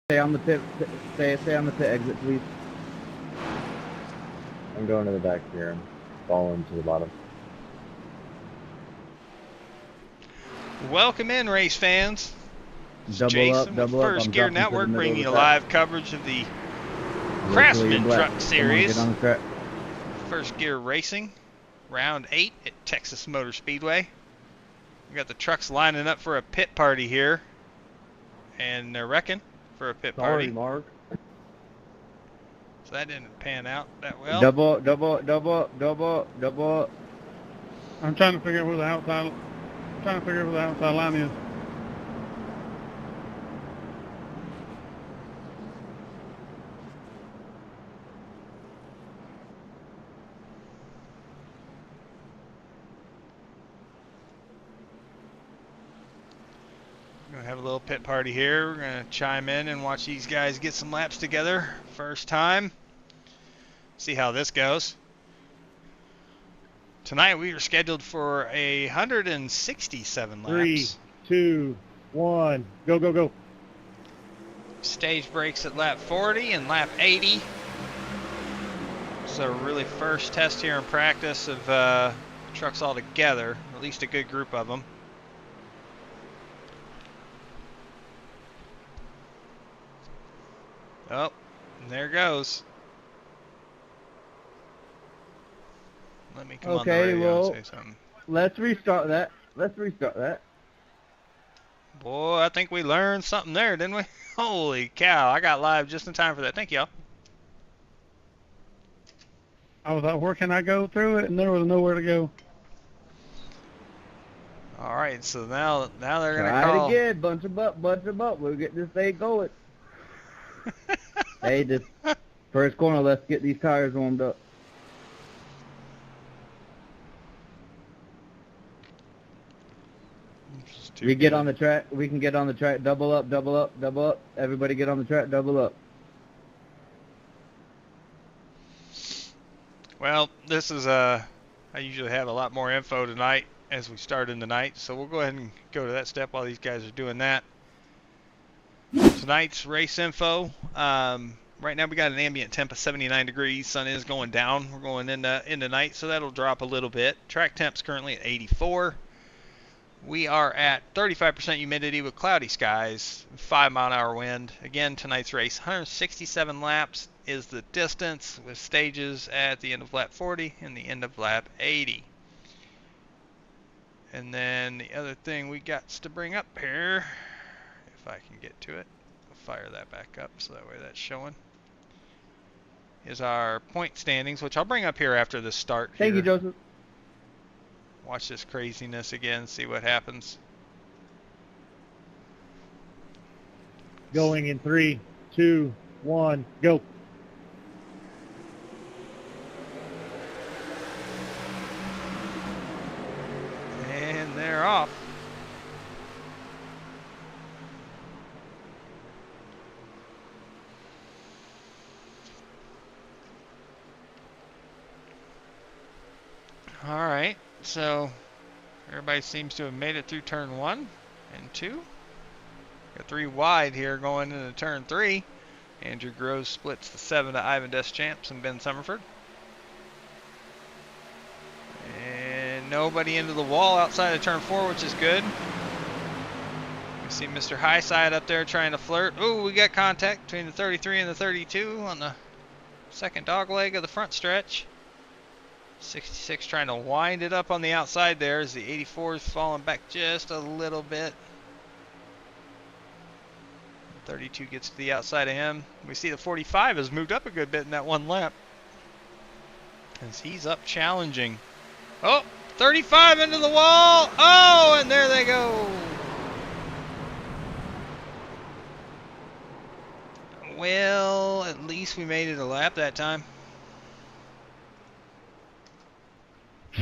Stay on the pit. Stay on the pit exit, please. I'm going to the back here. I'm falling to the bottom. Welcome in, race fans. It's Jason with First Gear Network bringing you live coverage of the Craftsman Truck Series. First Gear Racing, round 8 at Texas Motor Speedway. We got the trucks lining up for a pit party here, and they're wrecking for a pit party. Sorry, Mark. So that didn't pan out that well. Double. I'm trying to figure out where the outside line is. We're going to have a little pit party here. We're going to chime in and watch these guys get some laps together. First time. See how this goes. Tonight we are scheduled for 167 laps. 3, 2, 1, go, go, go. Stage breaks at lap 40 and lap 80. So really first test here in practice of trucks all together, at least a good group of them. Oh, and there goes. Let me come on the radio and say something. Let's restart that. Boy, I think we learned something there, didn't we? Holy cow, I got live just in time for that. Thank y'all. I was like, where can I go through it? And there was nowhere to go. All right, so now they're going to Try call. it again. Bunch them up. We'll get this thing going. Hey, this first corner, let's get these tires warmed up. We can get on the track. Double up. Everybody get on the track. Double up. Well, this is I usually have a lot more info tonight as we start in the night, so we'll go ahead and go to that step while these guys are doing that. Tonight's race info. Right now we got an ambient temp of 79 degrees. Sun is going down. We're going into night, so that'll drop a little bit. Track temp's currently at 84. We are at 35% humidity with cloudy skies, 5-mile-an-hour wind. Again, tonight's race, 167 laps is the distance, with stages at the end of lap 40 and the end of lap 80. And then the other thing we got to bring up here, if I can get to it, I'll fire that back up so that way that's showing, is our point standings, which I'll bring up here after the start. Thank you, Joseph. Watch this craziness again, see what happens. Going in 3, 2, 1, go. And they're off. All right. So everybody seems to have made it through turn 1 and 2. Got 3 wide here going into turn 3. Andrew Groves splits the 7 to Ivan Deschamps and Ben Summerford. And nobody into the wall outside of turn 4, which is good. We see Mr. Highside up there trying to flirt. Ooh, we got contact between the 33 and the 32 on the second dog leg of the front stretch. 66 trying to wind it up on the outside there as the 84 is falling back just a little bit. 32 gets to the outside of him. We see the 45 has moved up a good bit in that one lap as he's up challenging. Oh, 35 into the wall. Oh, and there they go. Well, at least we made it a lap that time.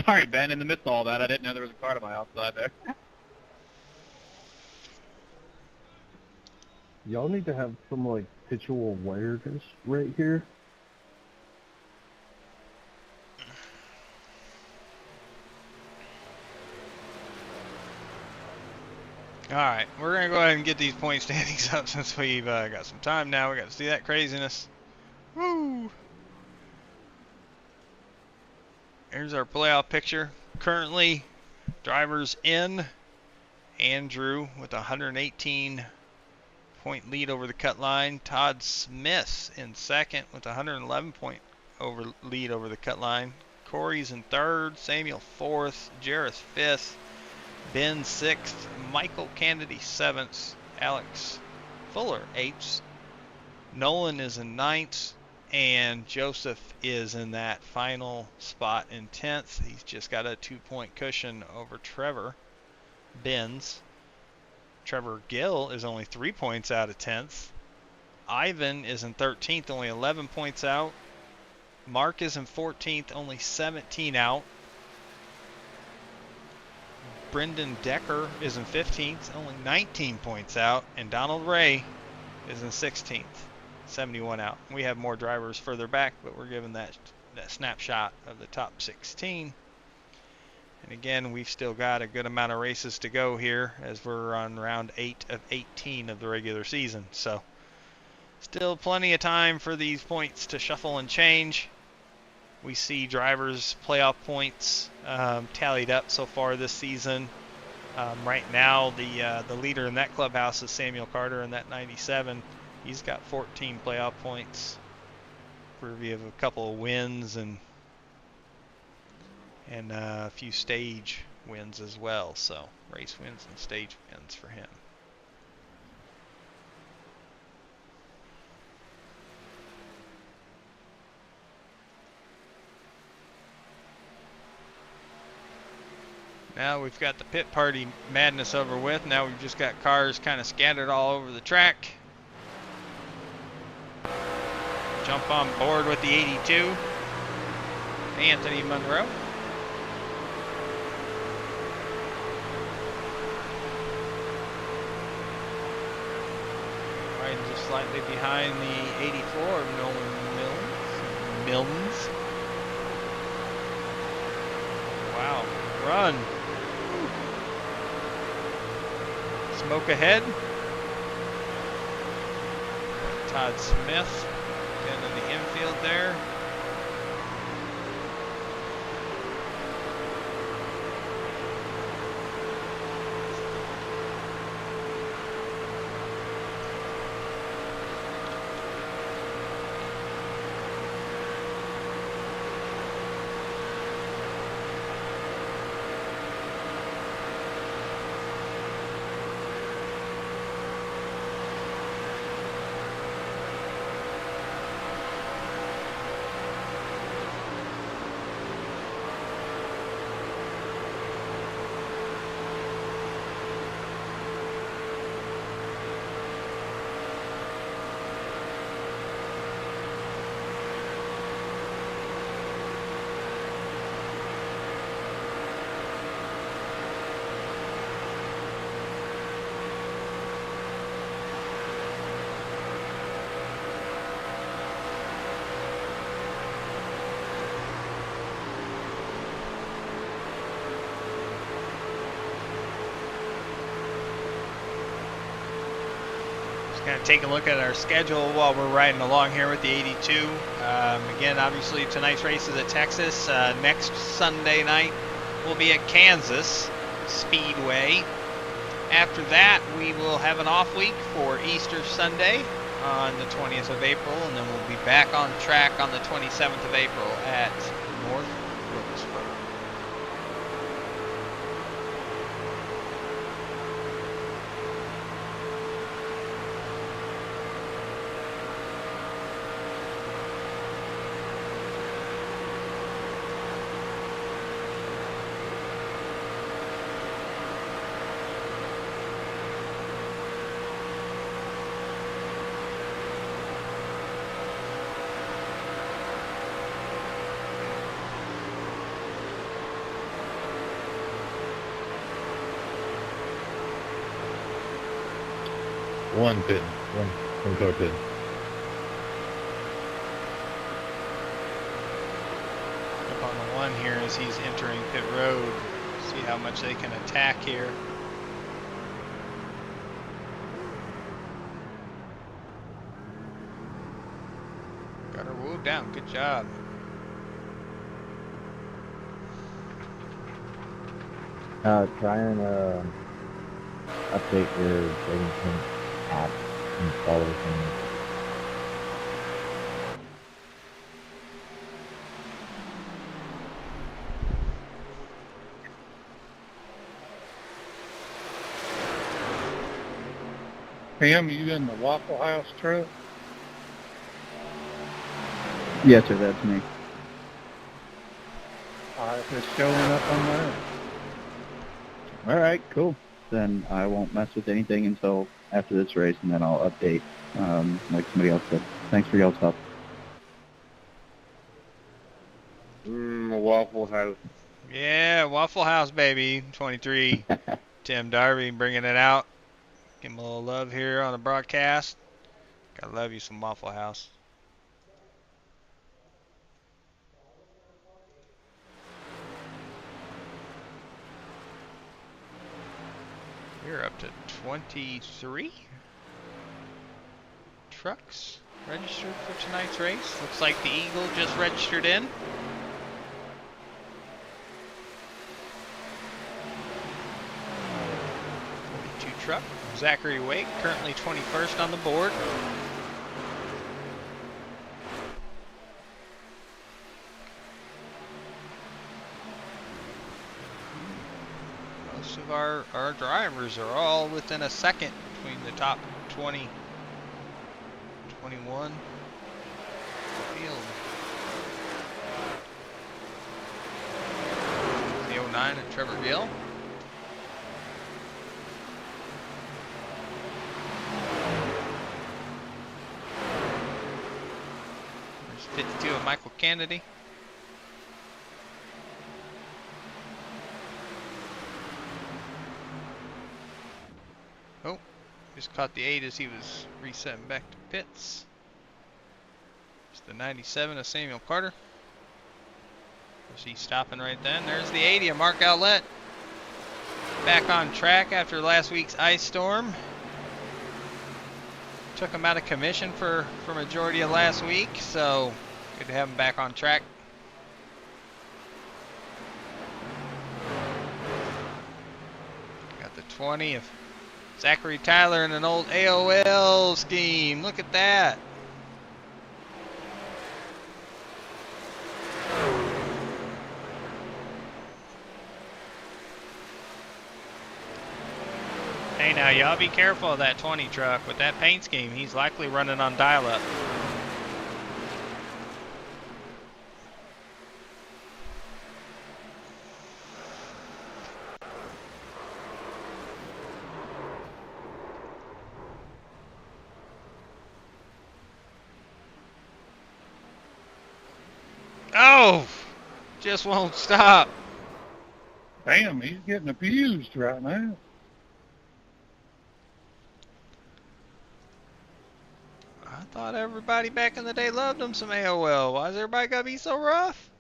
Sorry, Ben, in the midst of all that, I didn't know there was a car to my outside there. Y'all need to have some, like, visual awareness right here. All right, we're gonna go ahead and get these point standings up since we've got some time now. We got to see that craziness. Woo! Here's our playoff picture. Currently, drivers in. Andrew with a 118 point lead over the cut line. Todd Smith in second with a 111 point lead over the cut line. Corey's in third. Samuel fourth. Jareth fifth. Ben sixth. Michael Kennedy seventh. Alex Fuller eighth. Nolan is in ninth. And Joseph is in that final spot in 10th. He's just got a 2-point cushion over Trevor Benz. Trevor Gill is only 3 points out of 10th. Ivan is in 13th, only 11 points out. Mark is in 14th, only 17 out. Brendan Decker is in 15th, only 19 points out. And Donald Ray is in 16th, 71 out. We have more drivers further back, but we're given that snapshot of the top 16. And again, we've still got a good amount of races to go here as we're on round 8 of 18 of the regular season. So still plenty of time for these points to shuffle and change. We see drivers' playoff points tallied up so far this season. Right now, the leader in that clubhouse is Samuel Carter in that 97. He's got 14 playoff points. We have a couple of wins and a few stage wins as well. So race wins and stage wins for him. Now we've got the pit party madness over with. Now we've just got cars kind of scattered all over the track. Jump on board with the 82. Anthony Monroe. Riding just slightly behind the 84 of Nolan Milnes. Wow, run. Smoke ahead. Todd Smith into the infield there. Kind of take a look at our schedule while we're riding along here with the 82. Again, obviously tonight's race is at Texas. Next Sunday night we'll be at Kansas Speedway. After that, we will have an off week for Easter Sunday on the 20th of April, and then we'll be back on track on the 27th of April at North Wilkesboro. One car pit. Up on the one here as he's entering pit road. See how much they can attack here. broke down. Good job. Try and update your rating app and follow things. Pam, you in the Waffle House truck? Yes, sir, that's me. It's showing up on there. All right, cool. Then I won't mess with anything until after this race, and then I'll update like somebody else said. Thanks for y'all's help. Waffle House. Yeah, Waffle House, baby. 23. Tim Darby bringing it out. Give him a little love here on the broadcast. Gotta love you some Waffle House. We're up to 23 trucks registered for tonight's race. Looks like the Eagle just registered in. Truck. Zachary Wake, currently 21st on the board. Most of our drivers are all within a second between the top 20, 21 field. The 09 at Trevor Gill. There's 52 of Michael Kennedy. Oh, just caught the 8 as he was resetting back to pits. It's the 97 of Samuel Carter. Is he stopping right then? There's the 80 of Mark Outlet. Back on track after last week's ice storm. Took him out of commission for majority of last week, so good to have him back on track. Got the 20 of Zachary Tyler in an old AOL scheme. Look at that. Hey, now y'all be careful of that 20 truck. With that paint scheme, he's likely running on dial-up. Oh! Just won't stop. Damn, he's getting abused right now. I thought everybody back in the day loved him some AOL. Why is everybody gotta be so rough?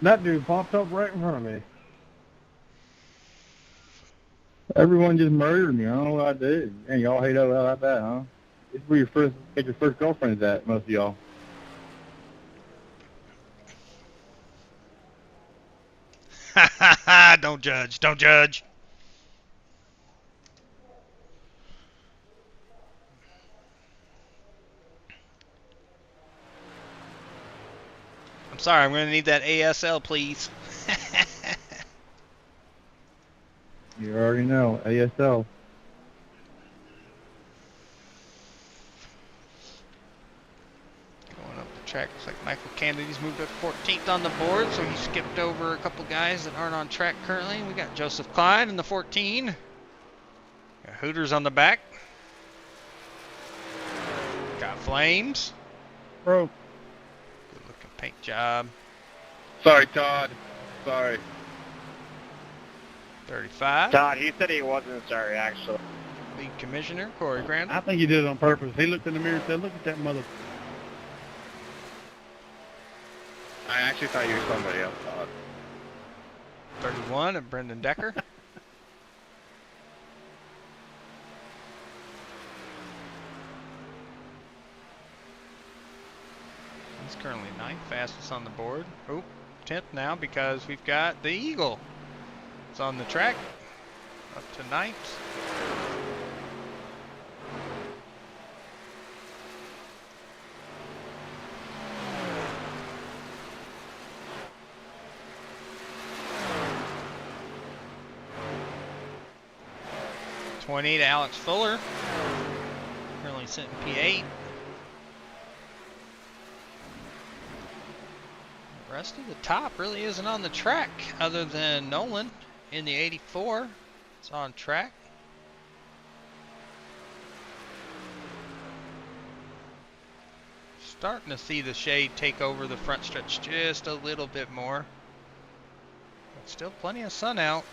That dude popped up right in front of me. Everyone just murdered me. I don't know what I did. And y'all hate OL like that, huh? It's where your first girlfriend's at, most of y'all. Ha ha ha! Don't judge. Don't judge. I'm sorry. I'm gonna need that ASL, please. You already know, ASL. Going up the track, looks like Michael Kennedy's moved up 14th on the board, so he skipped over a couple guys that aren't on track currently. We got Joseph Klein in the 14. Got Hooters on the back. Got Flames. Bro. Good looking paint job. Sorry, Todd. Sorry. 35. Todd, he said he wasn't sorry, actually. Lead Commissioner Corey Crandall. I think he did it on purpose. He looked in the mirror and said, look at that mother... I actually thought you were somebody else, Todd. 31 of Brendan Decker. He's currently 9th, fastest on the board. Oh, 10th now because we've got the Eagle. It's on the track, up to 9th. To Alex Fuller, currently sitting P8. The rest of the top really isn't on the track other than Nolan in the 84. It's on track. Starting to see the shade take over the front stretch just a little bit more. But still plenty of sun out.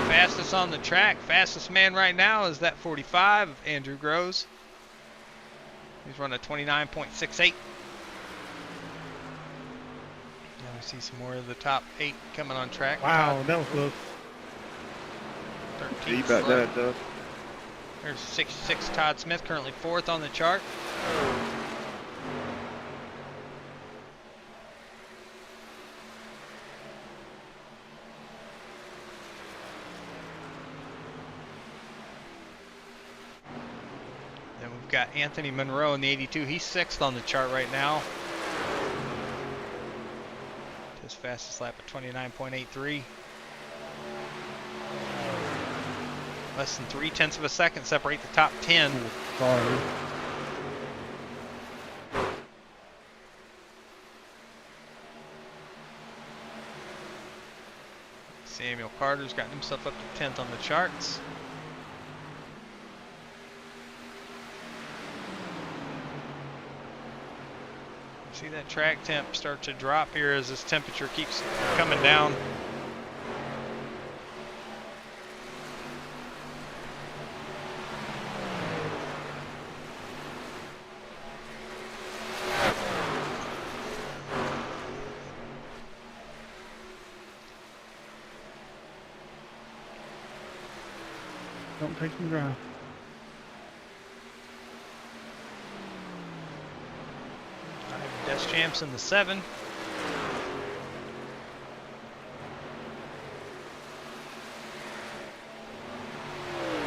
Fastest on the track, fastest man right now is that 45 of Andrew Groves. He's running a 29.68. Now we see some more of the top 8 coming on track. Wow, that was close. 13. You bet that, Doug. There's 66 Todd Smith, currently 4th on the chart. Then we've got Anthony Monroe in the 82. He's 6th on the chart right now. His fastest lap at 29.83. Less than 0.3 of a second separate the top 10. Sorry. Samuel Carter's gotten himself up to 10th on the charts. See that track temp start to drop here as this temperature keeps coming down. Don't take some drive. Des Champs in the 7.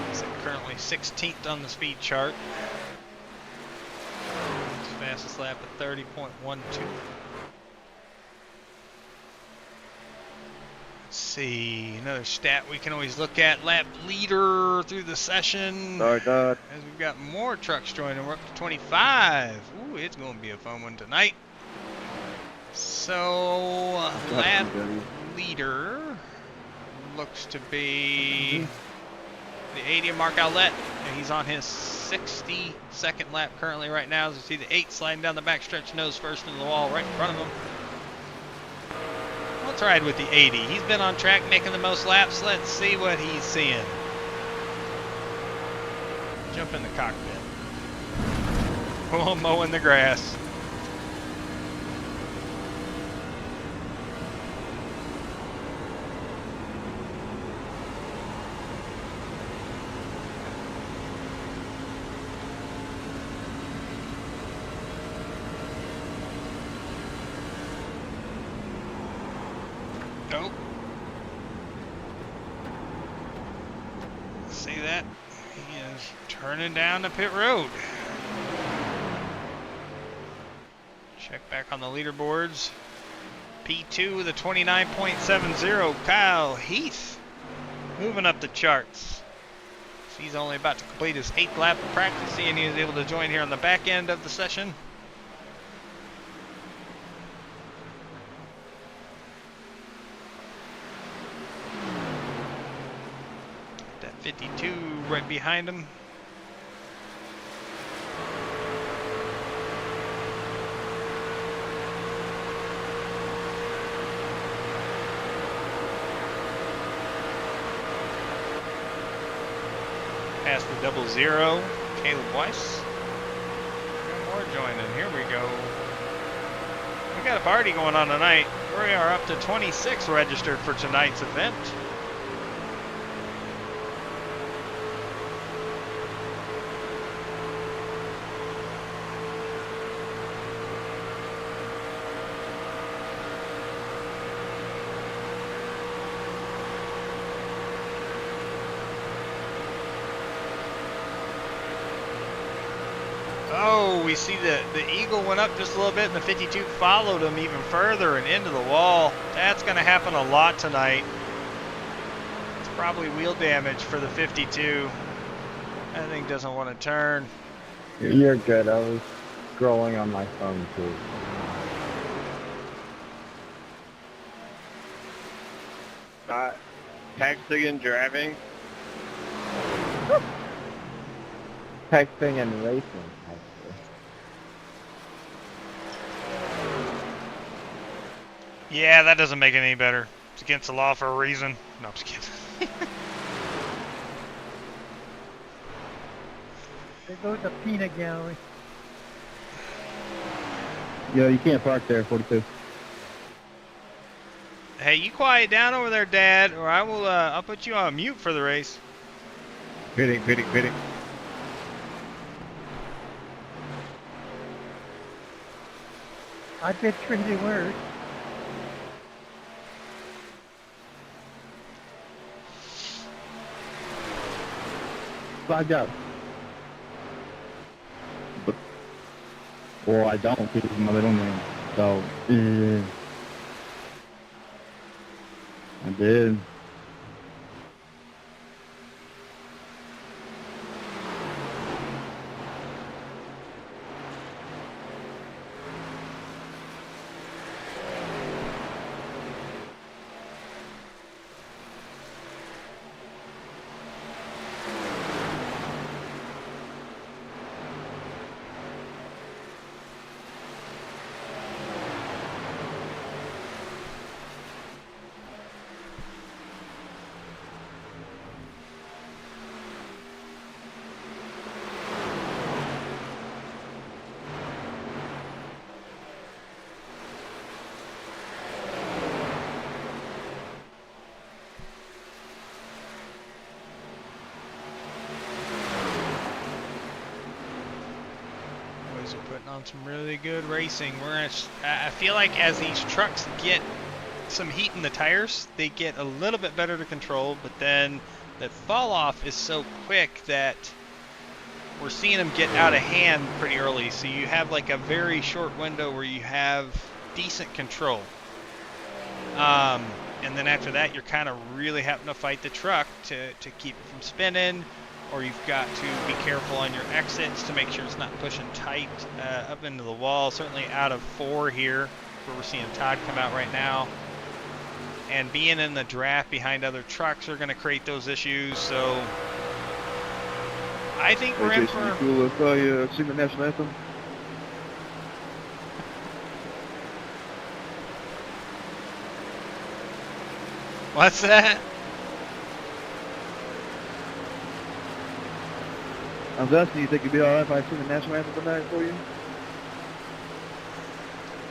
He's currently 16th on the speed chart. His fastest lap at 30.12. Let's see, another stat we can always look at, lap leader through the session. Sorry, Doug. As we've got more trucks joining, we're up to 25. Ooh, it's going to be a fun one tonight. So, lap leader looks to be the 80 Mark Outlet, and he's on his 62nd lap currently right now. As you see the 8 sliding down the backstretch, nose first into the wall right in front of him. Let's ride with the 80. He's been on track making the most laps. Let's see what he's seeing. Jump in the cockpit. Oh, mowing the grass. Nope. See that? He is turning down the pit road. Check back on the leaderboards. P2 with a 29.70. Kyle Heath moving up the charts. He's only about to complete his 8th lap of practice, and he was able to join here on the back end of the session. That 52 right behind him. Past the 00, Caleb Weiss. Got more joining. Here we go. We got a party going on tonight. We are up to 26 registered for tonight's event. Oh, we see the Eagle went up just a little bit, and the 52 followed him even further and into the wall. That's going to happen a lot tonight. It's probably wheel damage for the 52. That thing doesn't want to turn. You're good. I was scrolling on my phone too. Texting and driving. Texting and racing, actually. Yeah, that doesn't make it any better. It's against the law for a reason. No, I'm just kidding. There goes the peanut gallery. Yeah, you can't park there, 42. Hey, you quiet down over there, Dad, or I will. I'll put you on mute for the race. Pitting. I've been treated worse. Flagged out. But, well, I don't because it's my middle name. So, I did. Boys are putting on some really good racing. I feel like as these trucks get some heat in the tires, they get a little bit better to control, but then the fall off is so quick that we're seeing them get out of hand pretty early. So you have like a very short window where you have decent control. And then after that, you're kind of really having to fight the truck to keep it from spinning, or you've got to be careful on your exits to make sure it's not pushing tight up into the wall. Certainly out of 4 here, where we're seeing Todd come out right now. And being in the draft behind other trucks are going to create those issues. So I think we're in for... Cool if I sing the national anthem? What's that? I was asking, you think it'd be alright if I sing the national anthem tonight for you?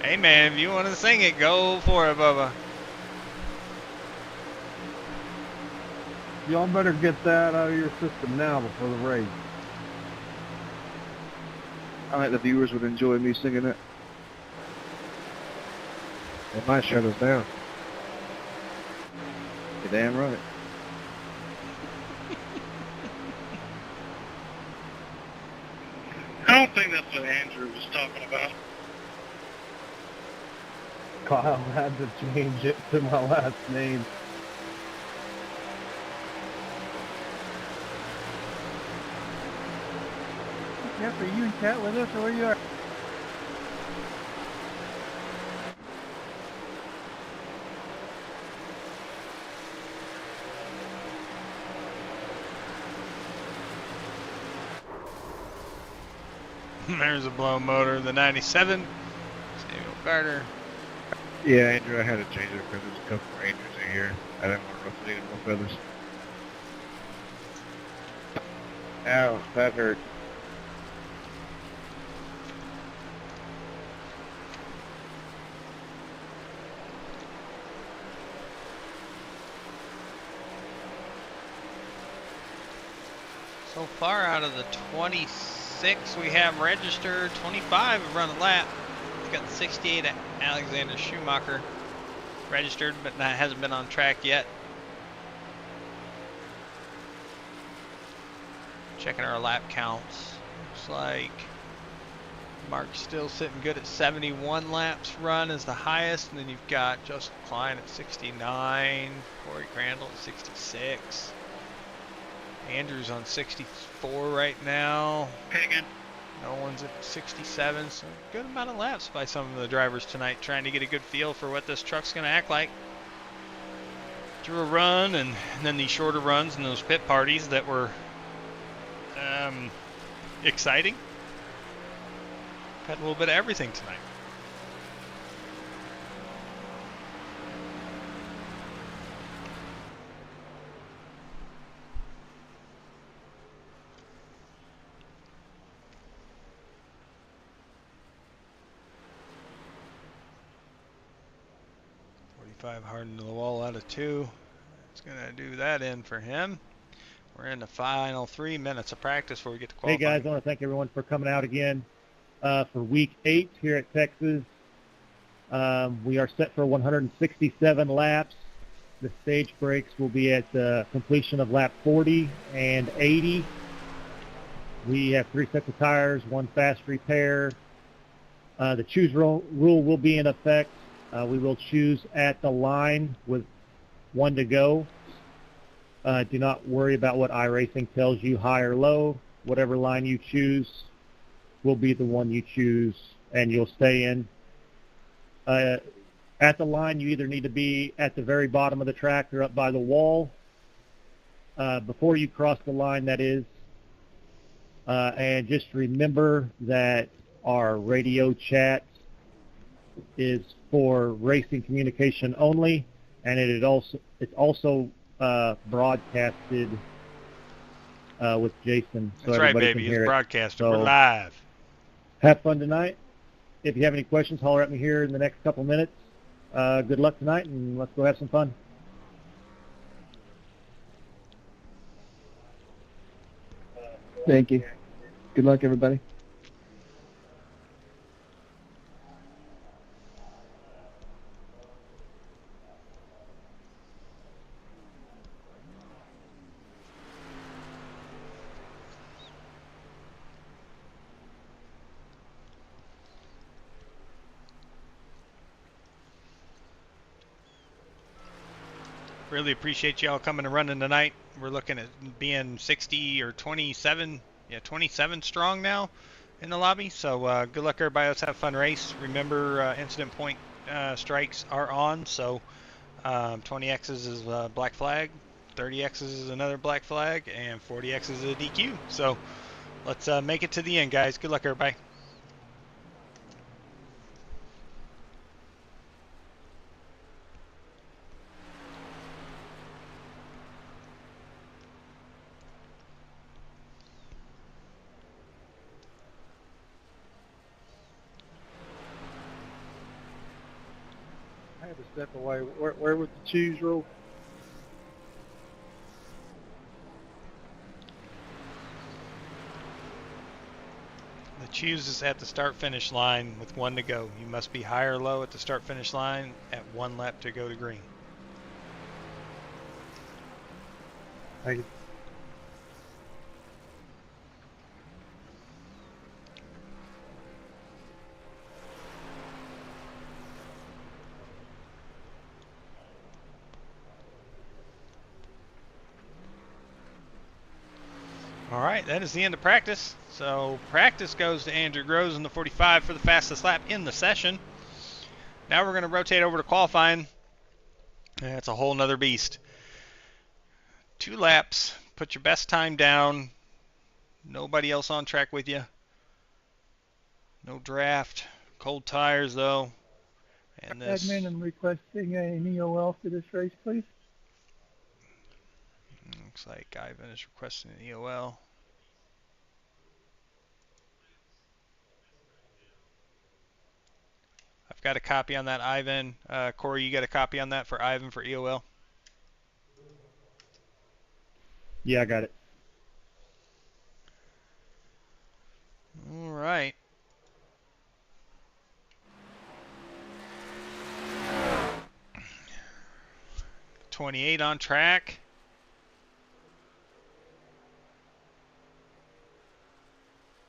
Hey man, if you want to sing it, go for it, Bubba. Y'all better get that out of your system now before the race. I think the viewers would enjoy me singing it. They might shut us down. You're damn right. I don't think that's what Andrew was talking about. Kyle had to change it to my last name. Jeff, are you in chat with us or where you are? There's a blown motor, the 97. Samuel Carter. Yeah, Andrew, I had to change it because there's a couple more Andrews in here. I didn't want to ruffle any more feathers. Ow, that hurt. So far out of the 26 we have registered, 25 have run a lap. We've got 68 Alexander Schumacher registered, but hasn't been on track yet. Checking our lap counts. Looks like Mark's still sitting good at 71 laps run is the highest, and then you've got Justin Klein at 69, Corey Crandall at 66, Andrew's on 64 right now. Okay, again. No one's at 67, so good amount of laps by some of the drivers tonight, trying to get a good feel for what this truck's going to act like through a run, and then these shorter runs and those pit parties that were exciting. Had a little bit of everything tonight. Hardened to the wall out of 2. It's going to do that in for him. We're in the final 3 minutes of practice before we get to qualifying. Hey guys, I want to thank everyone for coming out again for week 8 here at Texas. We are set for 167 laps. The stage breaks will be at the completion of lap 40 and 80. We have 3 sets of tires, 1 fast repair. The choose rule will be in effect. We will choose at the line with 1 to go. Do not worry about what iRacing tells you, high or low. Whatever line you choose will be the one you choose and you'll stay in. At the line, you either need to be at the very bottom of the track or up by the wall. Before you cross the line, that is. And just remember that our radio chat is for racing communication only, and it's also broadcasted with Jason, so That's right, everybody baby. can hear It's it. broadcasted. So, we're live. Have fun tonight. If you have any questions, holler at me here in the next couple minutes. Good luck tonight, and let's go have some fun. Thank you. Good luck, everybody. Really appreciate y'all coming and running tonight. We're looking at being 60 or 27, 27 strong now in the lobby. So good luck, everybody. Let's have a fun race. Remember, incident point strikes are on. So 20X's is a black flag, 30X's is another black flag, and 40X's is a DQ. So let's make it to the end, guys. Good luck, everybody. I had to step away. Where was the choose rule? The choose is at the start-finish line with 1 to go. You must be high or low at the start-finish line at 1 lap to go to green. Thank you. All right, that is the end of practice. So practice goes to Andrew Groves in the 45 for the fastest lap in the session. Now we're going to rotate over to qualifying. It's a whole nother beast. 2 laps, put your best time down. Nobody else on track with you. No draft. Cold tires though. And this Admin, I'm requesting an EOL for this race, please. looks like Ivan is requesting an EOL. I've got a copy on that, Ivan. Corey, you got a copy on that for Ivan for EOL? Yeah, I got it. All right. '28 on track.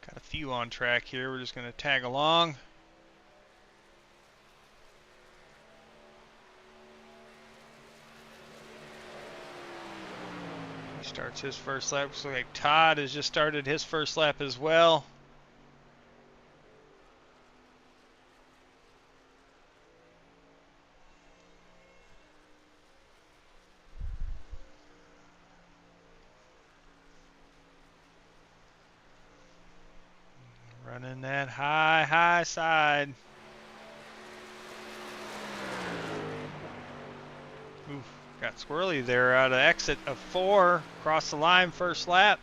Got a few few on track here. We're just going to tag along. He starts his first lap. Looks like Todd has just started his first lap as well. Running that high side. Oof, got squirrely there out of exit of 4. Cross the line first lap.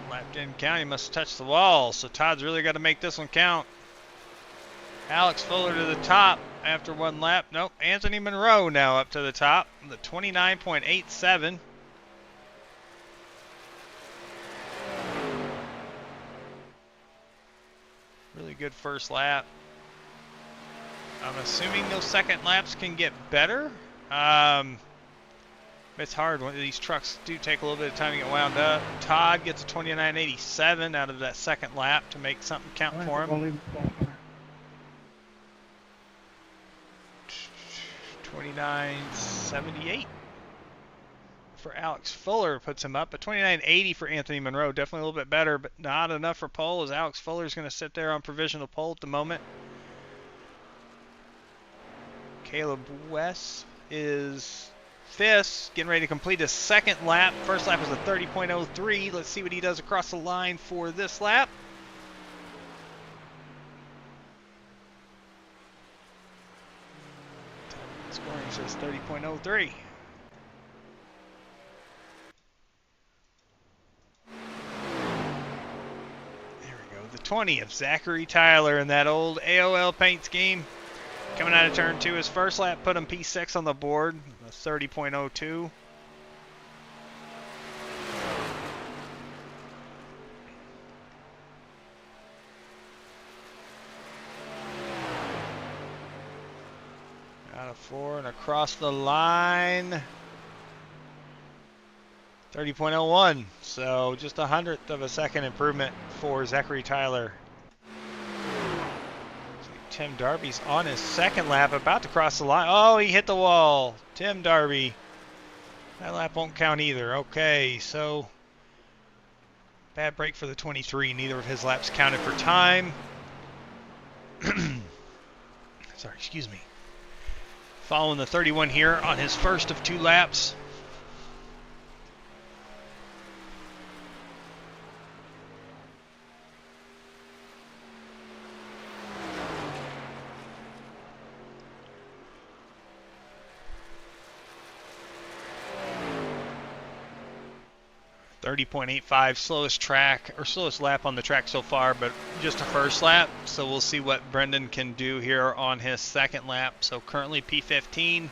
Lap didn't count. He must have touched the wall. So Todd's really got to make this one count. Alex Fuller to the top after 1 lap. Nope, Anthony Monroe now up to the top. The 29.87. Really good first lap. I'm assuming those second laps can get better. It's hard when these trucks do take a little bit of time to get wound up. Todd gets a 29.87 out of that second lap to make something count for him. 29.78 for Alex Fuller puts him up. But 29.80 for Anthony Monroe, definitely a little bit better, but not enough for pole, as Alex Fuller is going to sit there on provisional pole at the moment. Caleb West is 5th, getting ready to complete his second lap. First lap was a 30.03. Let's see what he does across the line for this lap. Scoring says 30.03. There we go. The 20th, Zachary Tyler in that old AOL Paints game. Coming out of turn 2, his first lap put him P6 on the board, a 30.02. Out of 4 and across the line, 30.01. So just 100th of a second improvement for Zachary Tyler. Tim Darby's on his second lap, about to cross the line. Oh, he hit the wall. Tim Darby. That lap won't count either. Okay, so bad break for the 23. Neither of his laps counted for time. Sorry, excuse me. Following the 31 here on his first of 2 laps. .85, slowest lap on the track so far, but just a first lap. So we'll see what Brendan can do here on his second lap. So currently P15.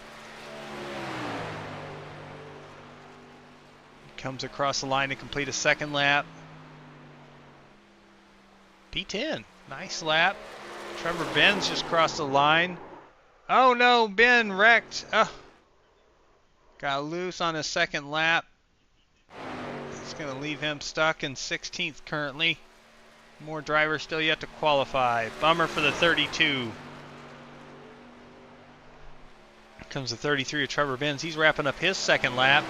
Comes across the line to complete a second lap. P10, nice lap. Trevor Benz just crossed the line. Oh no, Ben wrecked. Oh. Got loose on his second lap. It's going to leave him stuck in 16th currently. More drivers still yet to qualify. Bummer for the 32. Here comes the 33 of Trevor Benz. He's wrapping up his second lap.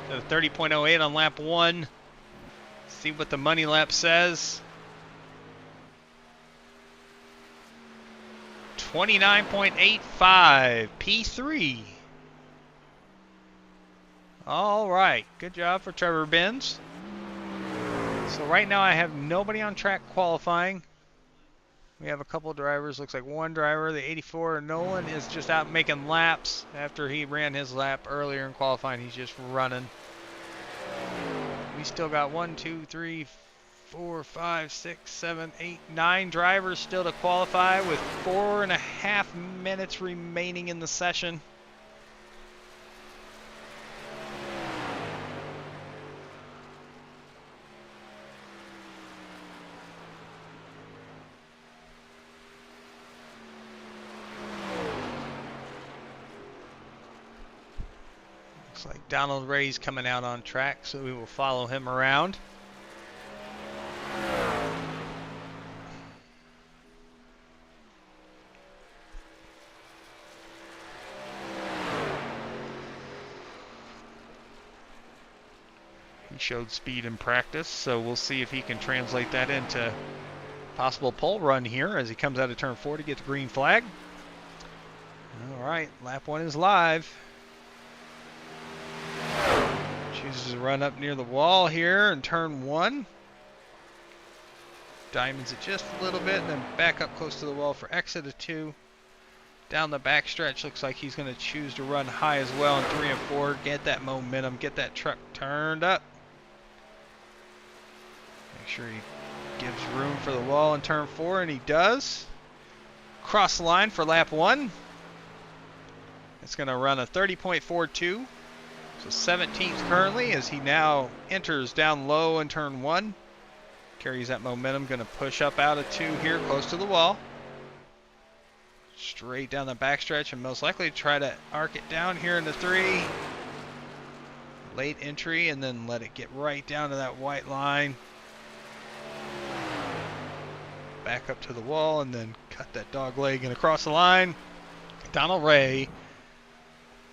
Got a 30.08 on lap 1. See what the money lap says. 29.85. P3. All right, good job for Trevor Benz. So right now I have nobody on track qualifying. We have a couple of drivers. Looks like one driver, the 84, Nolan, is just out making laps after he ran his lap earlier in qualifying. He's just running. We still got 1, 2, 3, 4, 5, 6, 7, 8, 9 drivers still to qualify with 4.5 minutes remaining in the session. Looks like Donald Ray's coming out on track, so we will follow him around. He showed speed in practice, so we'll see if he can translate that into possible pole run here as he comes out of turn 4 to get the green flag. All right, lap 1 is live. Chooses to run up near the wall here in turn 1. Diamonds it just a little bit, and then back up close to the wall for exit of 2. Down the back stretch, looks like he's going to choose to run high as well in 3 and 4. Get that momentum, get that truck turned up. Make sure he gives room for the wall in turn 4, and he does. Cross the line for lap 1. It's going to run a 30.42. So 17th currently as he now enters down low in turn 1. Carries that momentum, going to push up out of 2 here close to the wall. Straight down the backstretch and most likely try to arc it down here into 3. Late entry and then let it get right down to that white line. Back up to the wall and then cut that dog leg and across the line. Donald Ray,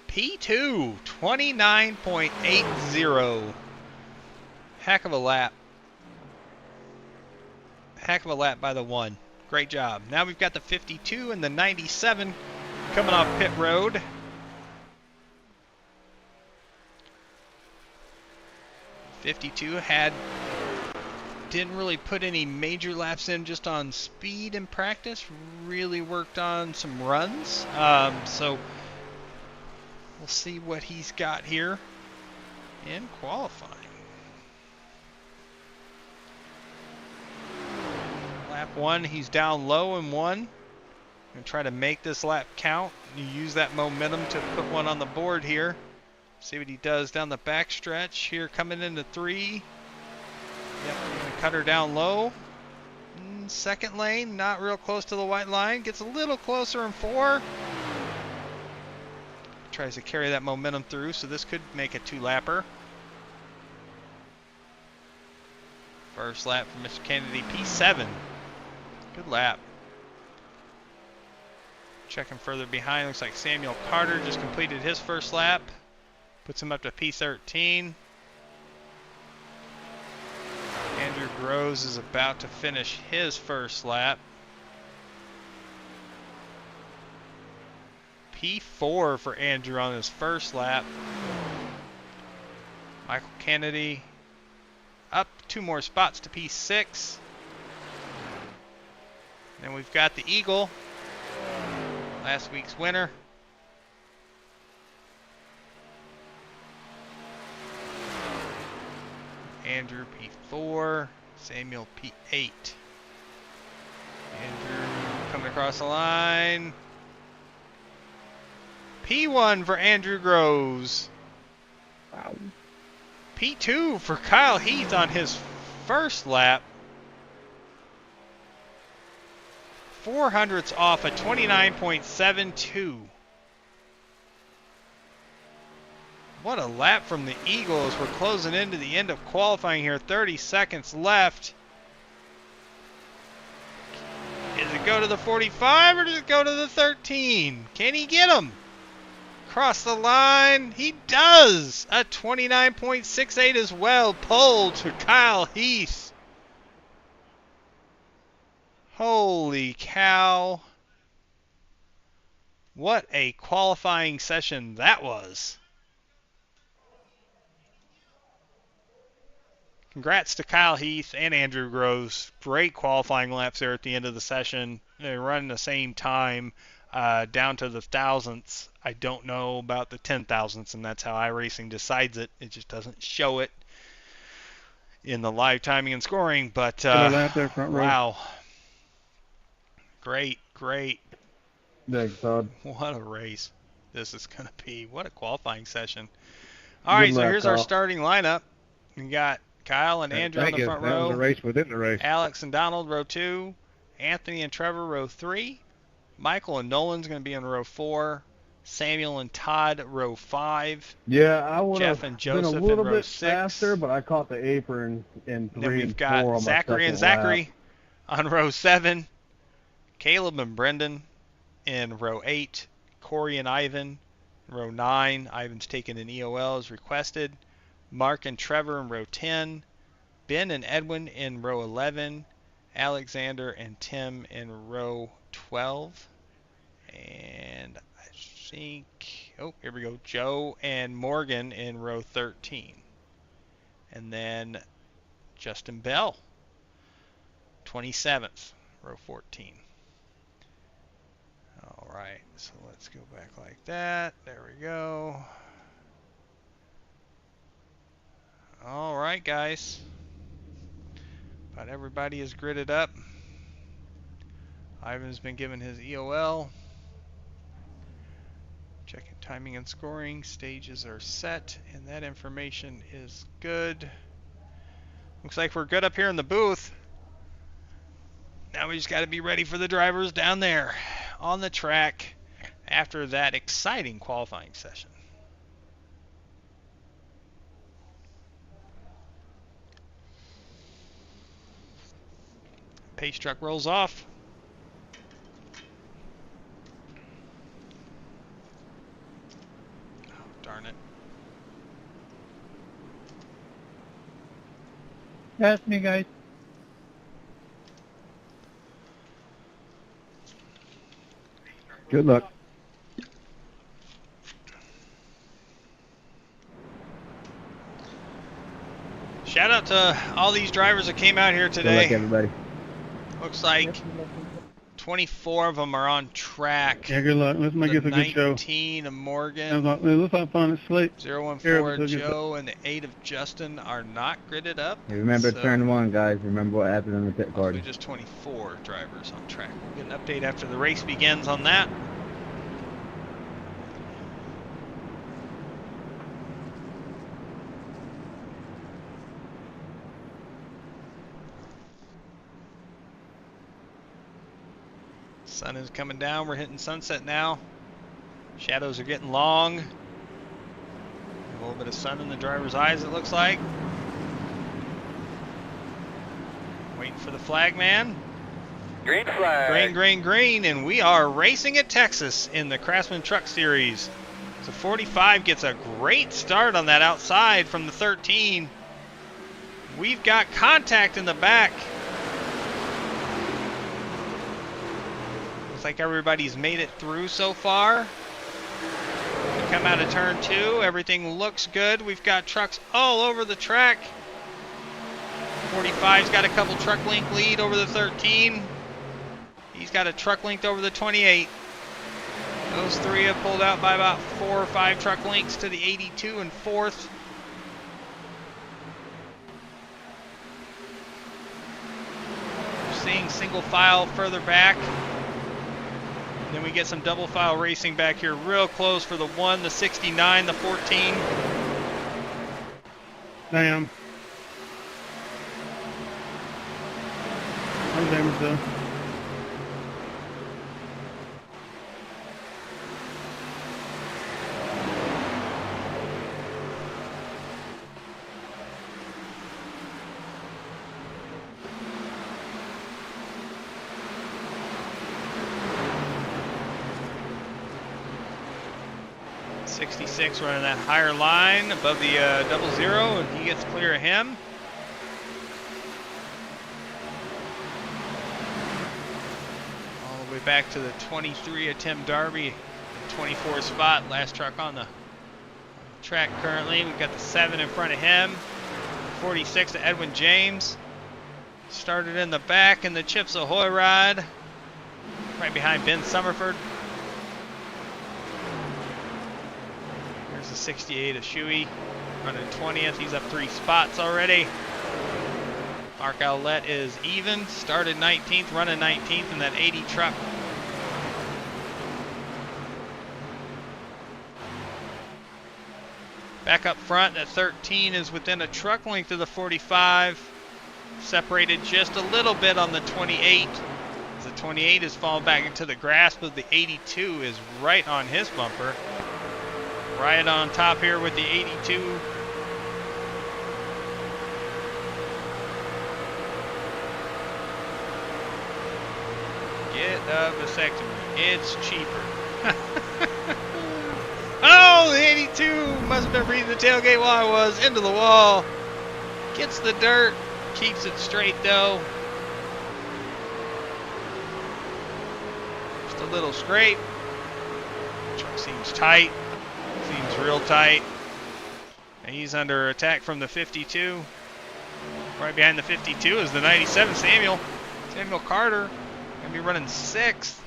P2, 29.80. Heck of a lap. Heck of a lap by the 1. Great job. Now we've got the 52 and the 97 coming off pit road. .52 didn't really put any major laps in, just on speed in practice. Really worked on some runs. So we'll see what he's got here in qualifying. Lap 1, he's down low in 1. Gonna try to make this lap count. You use that momentum to put one on the board here. See what he does down the back stretch here, coming into 3. Yep, gonna cut her down low. Second lane, not real close to the white line. Gets a little closer in 4. Tries to carry that momentum through, so this could make a 2-lapper. First lap for Mr. Kennedy, P7. Good lap. Checking further behind, looks like Samuel Carter just completed his first lap. Puts him up to P13. Andrew Groves is about to finish his first lap. P4 for Andrew on his first lap. Michael Kennedy up 2 more spots to P6. Then we've got the Eagle, last week's winner. Andrew P4, Samuel P8. Andrew coming across the line. P1 for Andrew Groves. Wow. P2 for Kyle Heath on his first lap. 400ths off a 29.72. What a lap from the Eagles. We're closing into the end of qualifying here. 30 seconds left. Does it go to the 45 or does it go to the 13? Can he get him? Cross the line. He does. A 29.68 as well. Pole to Kyle Heath. Holy cow. What a qualifying session that was. Congrats to Kyle Heath and Andrew Groves. Great qualifying laps there at the end of the session. They're running the same time down to the thousandths. I don't know about the 10,000ths, and that's how iRacing decides it. It just doesn't show it in the live timing and scoring. But lap there, front row. wow. Great, great. Thanks, Todd. What a race this is going to be. What a qualifying session. All right, so here's our starting lineup. We got Kyle and Andrew on the front row. That was a race within the race. Alex and Donald, row 2. Anthony and Trevor, row 3. Michael and Nolan's going to be in row 4. Samuel and Todd, row 5. Yeah, I would Jeff have and been a Joseph little in row bit 6. faster, but I caught the apron in 3 Then we've and got 4 on my Zachary and second lap. Zachary on row 7. Caleb and Brendan in row 8. Corey and Ivan in row 9. Ivan's taken an EOL as requested. Mark and Trevor in row 10. Ben and Edwin in row 11. Alexander and Tim in row 12. And I think, oh, here we go, Joe and Morgan in row 13. And then Justin Bell, 27th, row 14. All right, so let's go back like that. There we go. All right, guys. About everybody is gridded up. Ivan's been given his EOL. Checking timing and scoring. Stages are set, and that information is good. Looks like we're good up here in the booth. Now we just got to be ready for the drivers down there on the track after that exciting qualifying session. Pace truck rolls off. Oh, darn it. That's me, guys. Good luck. Shout out to all these drivers that came out here Good luck, today. everybody. Looks like 24 of them are on track. Yeah, good luck. Let's make The this a good show. 19 of It Morgan, looks like fun. It's slick. 0 and Here, 4 we'll get Joe, and the 8 of Justin are not gridded up. Hey, remember So- turn 1, guys. Remember what happened in the pit Possibly party. just 24 drivers on track. We'll get an update after the race begins on that. Sun is coming down. We're hitting sunset now. Shadows are getting long. A little bit of sun in the driver's eyes, it looks like. Waiting for the flag man. Green flag. Green, green, green, and we are racing at Texas in the Craftsman Truck Series. So 45 gets a great start on that outside from the 13. We've got contact in the back. Looks like everybody's made it through so far. We come out of turn 2, everything looks good. We've got trucks all over the track. 45's got a couple truck length lead over the 13. He's got a truck length over the 28. Those three have pulled out by about 4 or 5 truck lengths to the 82 and 4th. We're seeing single file further back. Then we get some double file racing back here real close for the 1, the 69, the 14. Damn. I'm damaged though. .66 running that higher line above the 00, and he gets clear of him. All the way back to the 23 of Tim Darby, the 24 spot, last truck on the track currently. We've got the 7 in front of him, 46 to Edwin James. Started in the back in the Chips Ahoy ride, right behind Ben Summerford. There's the 68 of Shuey, running 20th. He's up 3 spots already. Mark Owlett is even, started 19th, running 19th in that 80 truck. Back up front, that 13 is within a truck length of the 45. Separated just a little bit on the 28. As the 28 is falling back into the grasp of the 82 is right on his bumper. Right on top here with the 82. Get a vasectomy. It's cheaper. Oh, the 82 must have been breathing the tailgate while I was into the wall. Gets the dirt. Keeps it straight though. Just a little scrape. Truck seems tight. Seems real tight. And he's under attack from the 52. Right behind the 52 is the 97 Samuel Carter. Gonna be running 6th.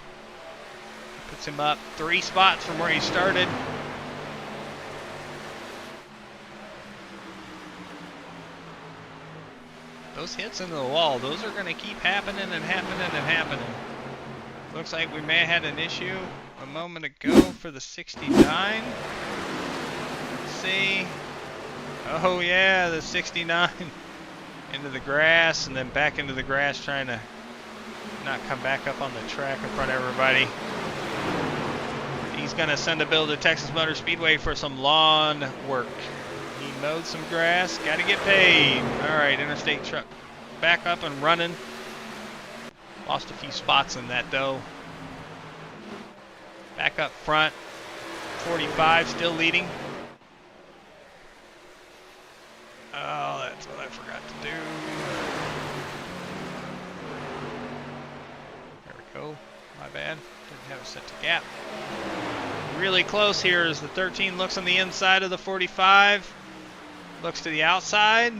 Puts him up 3 spots from where he started. Those hits into the wall, those are going to keep happening and happening and happening. Looks like we may have had an issue a moment ago for the 69. Let's see. Oh yeah, the 69 into the grass and then back into the grass, trying to not come back up on the track in front of everybody. He's going to send a bill to Texas Motor Speedway for some lawn work. He mowed some grass, got to get paid. All right, interstate truck back up and running. Lost a few spots in that though. Back up front, 45 still leading. Oh, that's what I forgot to do. There we go, my bad. Didn't have it set to gap. Really close here as the 13 looks on the inside of the 45. Looks to the outside.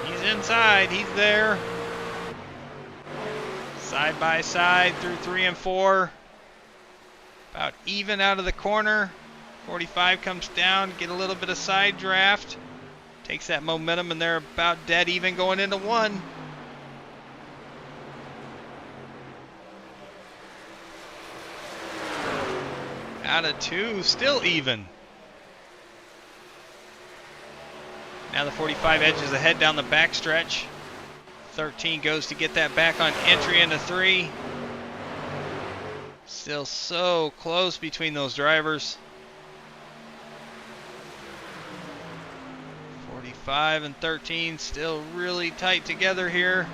He's inside, he's there. Side by side through 3 and 4. About even out of the corner. 45 comes down, get a little bit of side draft. Takes that momentum and they're about dead even going into 1. Out of 2, still even. Now the 45 edges ahead down the backstretch. 13 goes to get that back on entry into 3. Still so close between those drivers. 45 and 13 still really tight together here.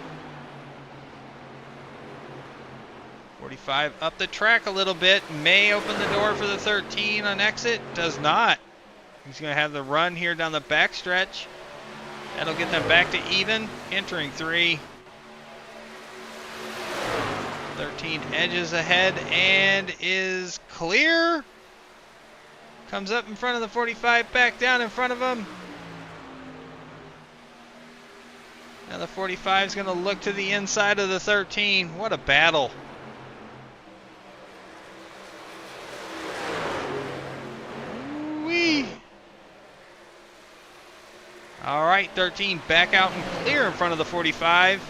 45 up the track a little bit. May open the door for the 13 on exit. Does not. He's going to have the run here down the backstretch. That'll get them back to even. Entering 3. 13 edges ahead and is clear. Comes up in front of the 45, back down in front of him. Now the 45 is going to look to the inside of the 13. What a battle. Whee. All right, 13 back out and clear in front of the 45.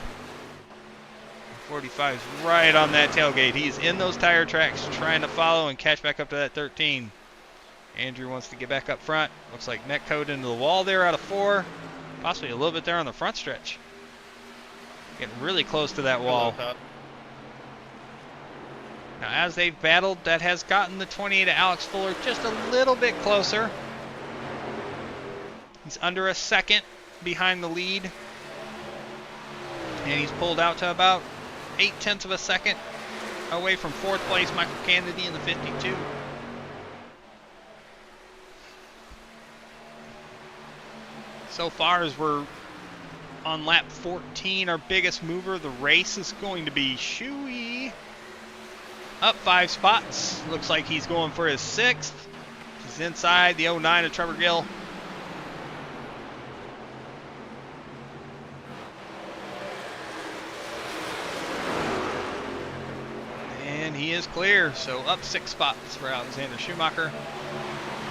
45 is right on that tailgate. He's in those tire tracks trying to follow and catch back up to that 13. Andrew wants to get back up front. Looks like neck code into the wall there out of 4. Possibly a little bit there on the front stretch. Getting really close to that wall. Now as they've battled, that has gotten the 28 of Alex Fuller just a little bit closer. He's under a second behind the lead. And he's pulled out to about 0.8 of a second away from 4th place Michael Kennedy in the 52. So far as we're on lap 14, our biggest mover, the race is going to be Shuey. Up 5 spots. Looks like he's going for his 6th. He's inside the 09 of Trevor Gill. And he is clear, so up 6 spots for Alexander Schumacher.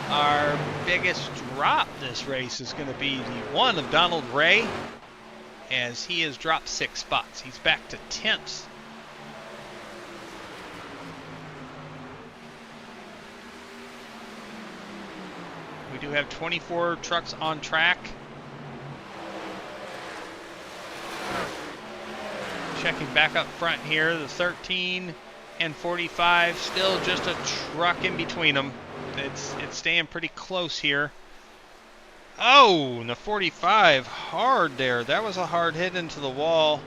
Our biggest drop this race is going to be the 1 of Donald Ray. as he has dropped 6 spots. He's back to 10th. We do have 24 trucks on track. Checking back up front here, the 13 and 45, still just a truck in between them. It's staying pretty close here. Oh, and the 45, hard there. That was a hard hit into the wall.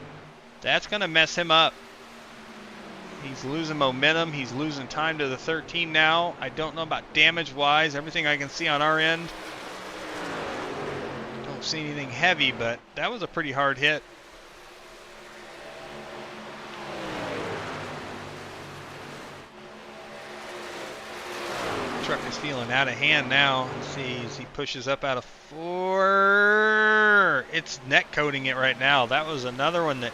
That's going to mess him up. He's losing momentum. He's losing time to the 13 now. I don't know about damage-wise. Everything I can see on our end. Don't see anything heavy, but that was a pretty hard hit. Truck is feeling out of hand now. Let's see as he pushes up out of 4. It's net coating it right now. That was another one that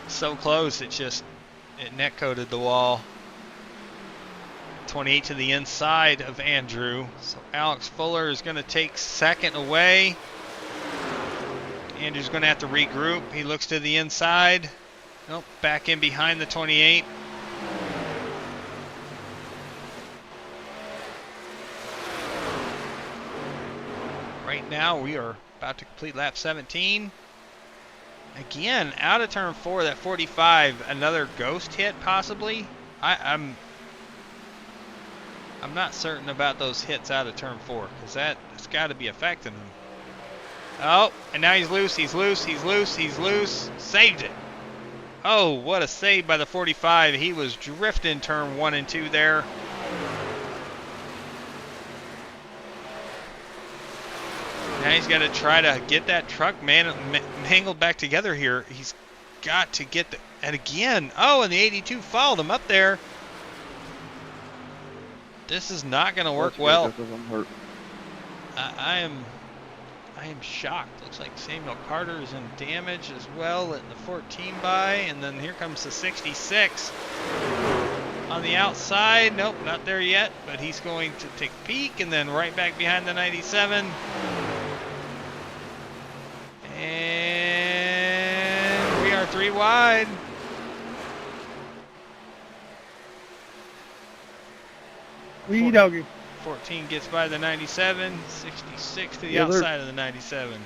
so close it net coated the wall. 28 to the inside of Andrew. So Alex Fuller is going to take second away. Andrew's going to have to regroup. He looks to the inside. Nope, back in behind the 28. Right now we are about to complete lap 17. Again, out of turn 4, that 45, another ghost hit possibly. I'm not certain about those hits out of turn 4 because that's got to be affecting him. Oh, and now he's loose, he's loose, he's loose, he's loose. Saved it. Oh, what a save by the 45. He was drifting turn 1 and 2 there. Now he's got to try to get that truck mangled back together here. He's got to get the... And again, oh, and the 82 followed him up there. This is not going to work well. I am shocked. Looks like Samuel Carter is in damage as well, letting the 14 by. And then here comes the 66 on the outside. Nope, not there yet, but he's going to take a peek and then right back behind the 97. And we are 3 wide. Wee doggy. 14 gets by the 97, 66 to the outside of the 97.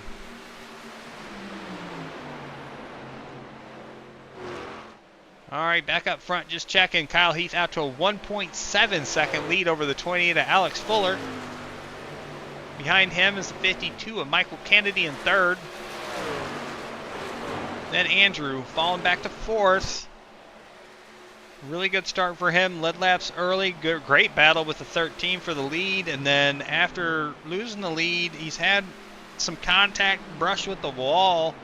All right, back up front, just checking. Kyle Heath out to a 1.7 second lead over the 28 of Alex Fuller. Behind him is the 52 of Michael Kennedy in 3rd. Then Andrew falling back to 4th. Really good start for him. Led laps early. Great battle with the 13 for the lead. And then after losing the lead, he's had some contact, brush with the wall,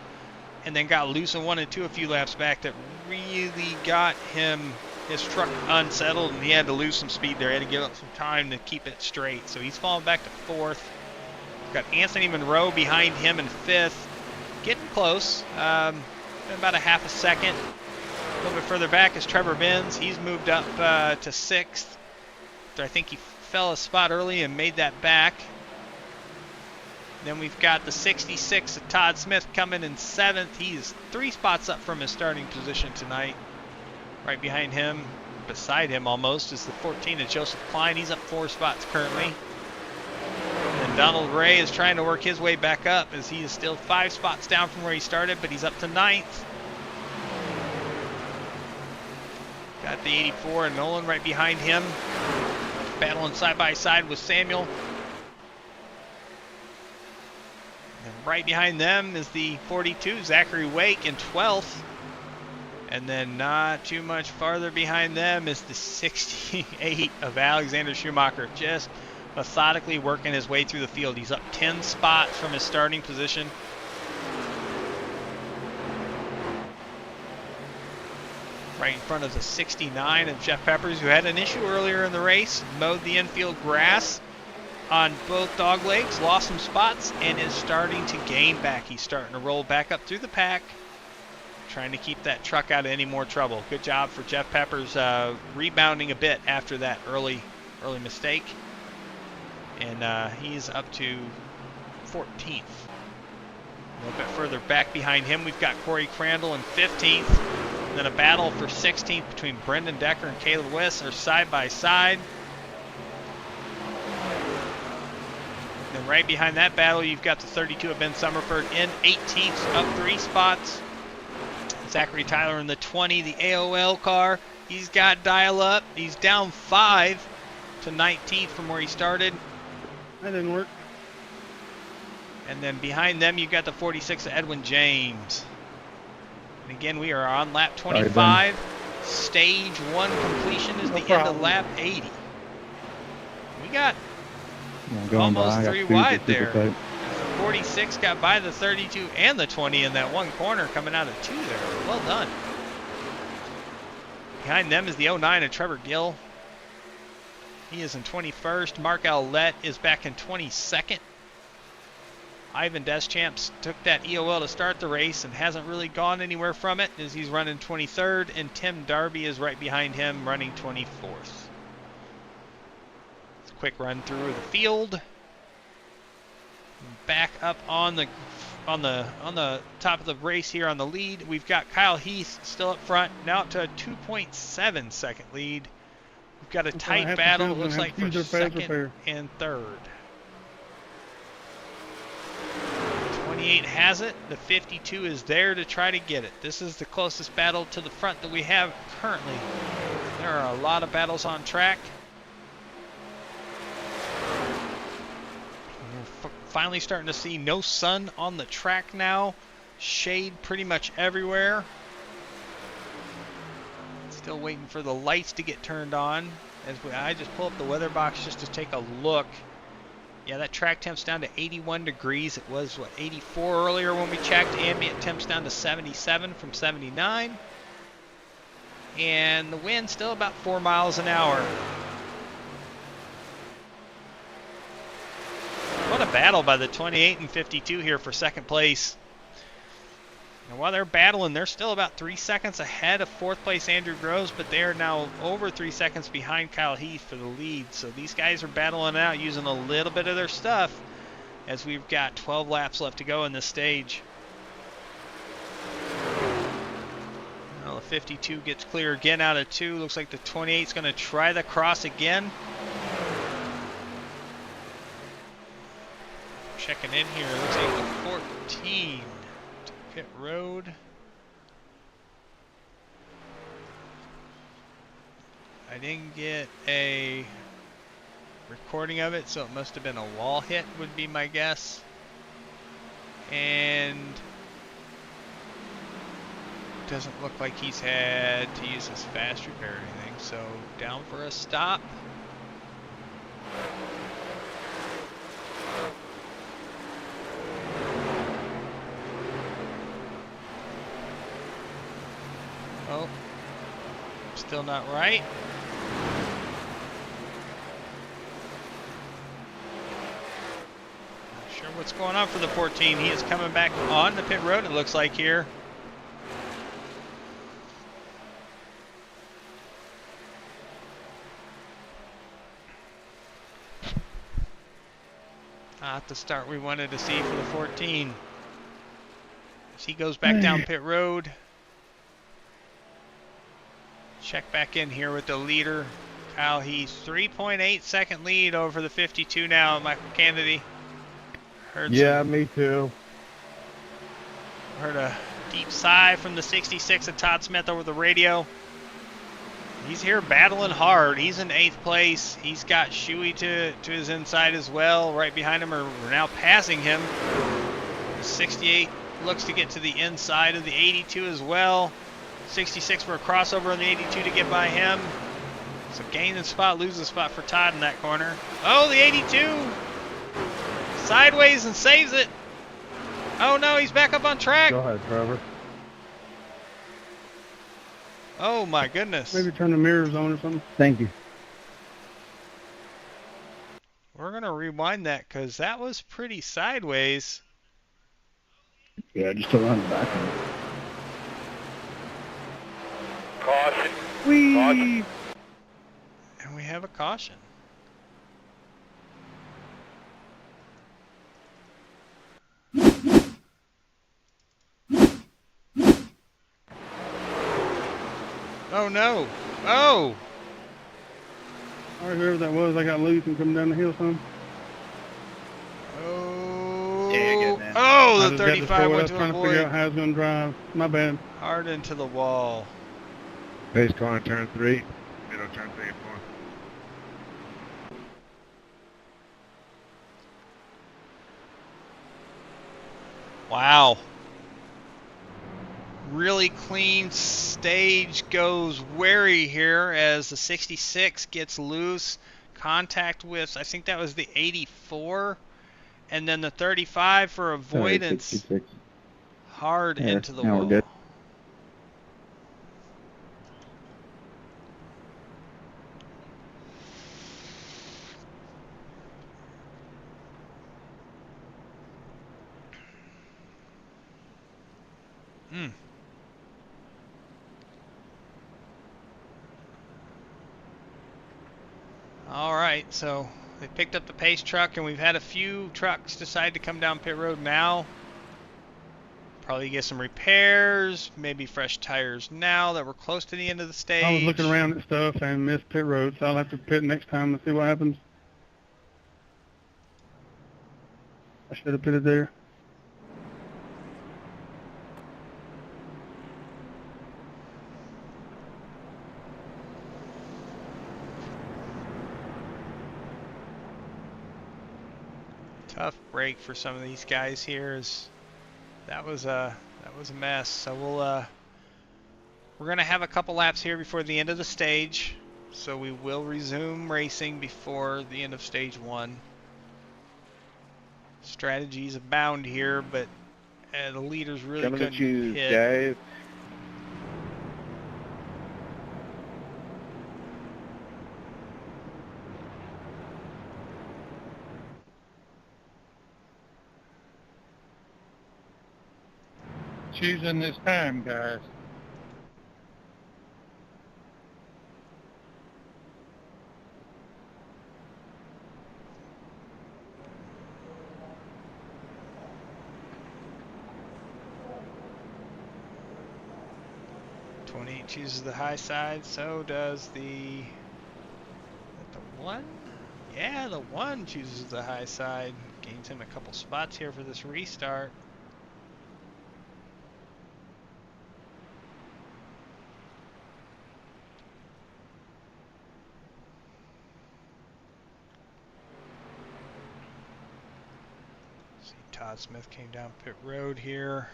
and then got loose in 1 and 2 a few laps back that really got his truck unsettled, and he had to lose some speed there. He had to give up some time to keep it straight. So he's falling back to 4th. Got Anthony Monroe behind him in 5th. Getting close. Been about a half a second. A little bit further back is Trevor Benz. He's moved up to 6th. I think he fell a spot early and made that back. Then we've got the 66 of Todd Smith coming in 7th. He's 3 spots up from his starting position tonight. Right behind him, beside him almost, is the 14 of Joseph Klein. He's up 4 spots currently. And Donald Ray is trying to work his way back up as he is still 5 spots down from where he started, but he's up to 9th. Got the 84 and Nolan right behind him. Battling side by side with Samuel. And right behind them is the 42, Zachary Wake in 12th. And then not too much farther behind them is the 68 of Alexander Schumacher. Just methodically working his way through the field. He's up 10 spots from his starting position. Right in front of the 69 of Jeff Peppers, who had an issue earlier in the race. Mowed the infield grass on both dog legs, lost some spots, and is starting to gain back. He's starting to roll back up through the pack, trying to keep that truck out of any more trouble. Good job for Jeff Peppers rebounding a bit after that early mistake. And he's up to 14th. A little bit further back behind him, we've got Corey Crandall in 15th. And then a battle for 16th between Brendan Decker and Caleb West are side by side. And right behind that battle, you've got the 32 of Ben Summerford in 18th, up 3 spots. Zachary Tyler in the 20, the AOL car. He's got dial up. He's down 5 to 19th from where he started. That didn't work. And then behind them, you've got the 46 of Edwin James. And again, we are on lap 25. Stage 1 completion is the end of lap 80. We got almost 3 wide there. The 46 got by the 32 and the 20 in that one corner coming out of 2 there. Well done. Behind them is the 09 of Trevor Gill. He is in 21st. Mark Owlett is back in 22nd. Ivan Deschamps took that EOL to start the race and hasn't really gone anywhere from it as he's running 23rd, and Tim Darby is right behind him running 24th. It's a quick run through the field. Back up on the top of the race here on the lead, we've got Kyle Heath still up front, now up to a 2.7 second lead. We've got a tight battle, it looks like, for second and third. 28 has it. The 52 is there to try to get it. This is the closest battle to the front that we have currently. There are a lot of battles on track. We're finally starting to see no sun on the track now. Shade pretty much everywhere. Still waiting for the lights to get turned on. I just pull up the weather box just to take a look. Yeah, that track temp's down to 81 degrees. It was, 84 earlier when we checked. Ambient temp's down to 77 from 79. And the wind still about 4 miles an hour. What a battle by the 28 and 52 here for second place. And while they're battling, they're still about 3 seconds ahead of fourth place Andrew Groves, but they are now over 3 seconds behind Kyle Heath for the lead. So these guys are battling out, using a little bit of their stuff as we've got 12 laps left to go in this stage. Well, the 52 gets clear again out of 2. Looks like the 28 is going to try the cross again. Checking in here, looks like the 14. Pit road. I didn't get a recording of it, so it must have been a wall hit would be my guess. And doesn't look like he's had to use his fast repair or anything, so down for a stop. Oh, still not right. Not sure what's going on for the 14. He is coming back on the pit road, it looks like here. Not the start we wanted to see for the 14. As he goes back down pit road. Check back in here with the leader, Kyle Heath. 3.8 second lead over the 52 now, Michael Kennedy. Me too. Heard a deep sigh from the 66 of Todd Smith over the radio. He's here battling hard. He's in 8th place. He's got Shuey to his inside as well. Right behind him, we're now passing him. The 68 looks to get to the inside of the 82 as well. 66 for a crossover on the 82 to get by him. So gain a spot, lose a spot for Todd in that corner. Oh, the 82 sideways and saves it. Oh no, he's back up on track. Go ahead, Trevor. Oh my goodness. Maybe turn the mirrors on or something. Thank you. We're going to rewind that because that was pretty sideways. Yeah, just around the back. Caution. Whee! Caution. And we have a caution. Oh no! Oh! All right, whoever that was, I got loose and coming down the hill some. Oh! Yeah, you're getting in. Oh, I the just got 35 destroyed. I went was to trying to figure out avoid. how I was going to drive. My bad. Hard into the wall. Pace car on turn 3. Middle turn 3 and 4. Wow. Really clean stage goes wary here as the 66 gets loose. Contact with, I think that was the 84. And then the 35 for Sorry, avoidance. 66. Hard Yeah, into the now wall. we're good. Mm. All right, so they picked up the pace truck, and we've had a few trucks decide to come down pit road now. Probably get some repairs, maybe fresh tires now that we're close to the end of the stage. I was looking around at stuff and missed pit road, so I'll have to pit next time to see what happens. I should have pitted there. Tough break for some of these guys here. That was a mess. So we're gonna have a couple laps here before the end of the stage. So we will resume racing before the end of stage 1. Strategies abound here, but the leaders really Coming to couldn't choose, hit. guys. Choosing this time, guys. Chooses the high side, so does the 1? Yeah, the 1 chooses the high side. Gains him a couple spots here for this restart. See, Todd Smith came down pit road here.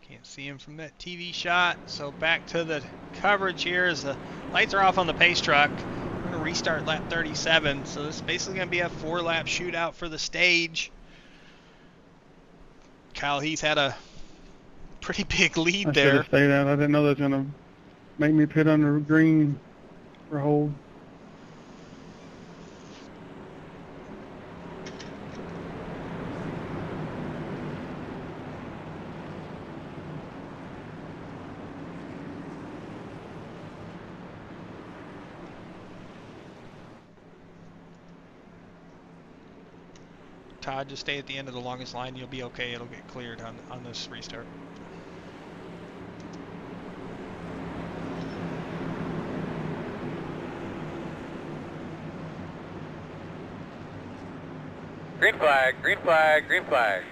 Can't see him from that TV shot. So back to the coverage here as the lights are off on the pace truck. We're going to restart lap 37. So this is basically going to be a 4-lap shootout for the stage. Kyle Heath had a pretty big lead I should there. have stayed out. I didn't know that was going to make me pit under green for hold. Todd, just stay at the end of the longest line. You'll be okay. It'll get cleared on this restart. Green flag, green flag, green flag.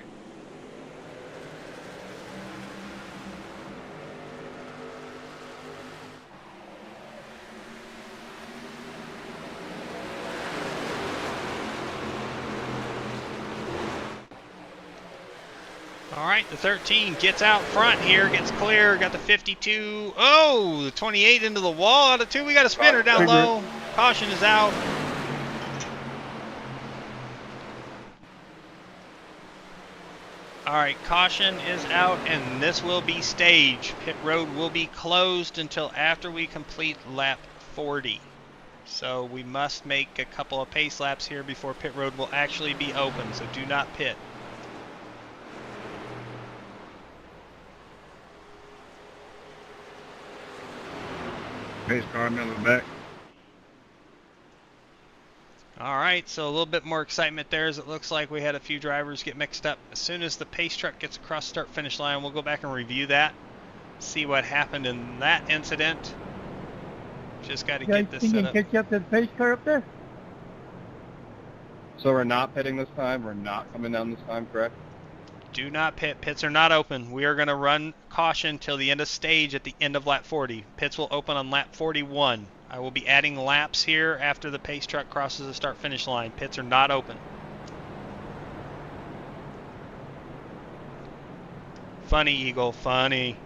All right, the 13 gets out front here, gets clear, got the 52. Oh, the 28 into the wall out of 2. We got a spinner down low. Caution is out. All right, caution is out, and this will be stage. Pit road will be closed until after we complete lap 40. So we must make a couple of pace laps here before pit road will actually be open, so do not pit. Pace car, middle and back. All right, so a little bit more excitement there as it looks like we had a few drivers get mixed up. As soon as the pace truck gets across start-finish line, we'll go back and review that. see what happened in that incident. Just got to You guys get this think you set can up. catch up to the pace car up there? So we're not pitting this time. We're not coming down this time, correct? Do not pit. Pits are not open. We are going to run caution till the end of stage at the end of lap 40. Pits will open on lap 41. I will be adding laps here after the pace truck crosses the start-finish line. Pits are not open. Funny, Eagle, funny.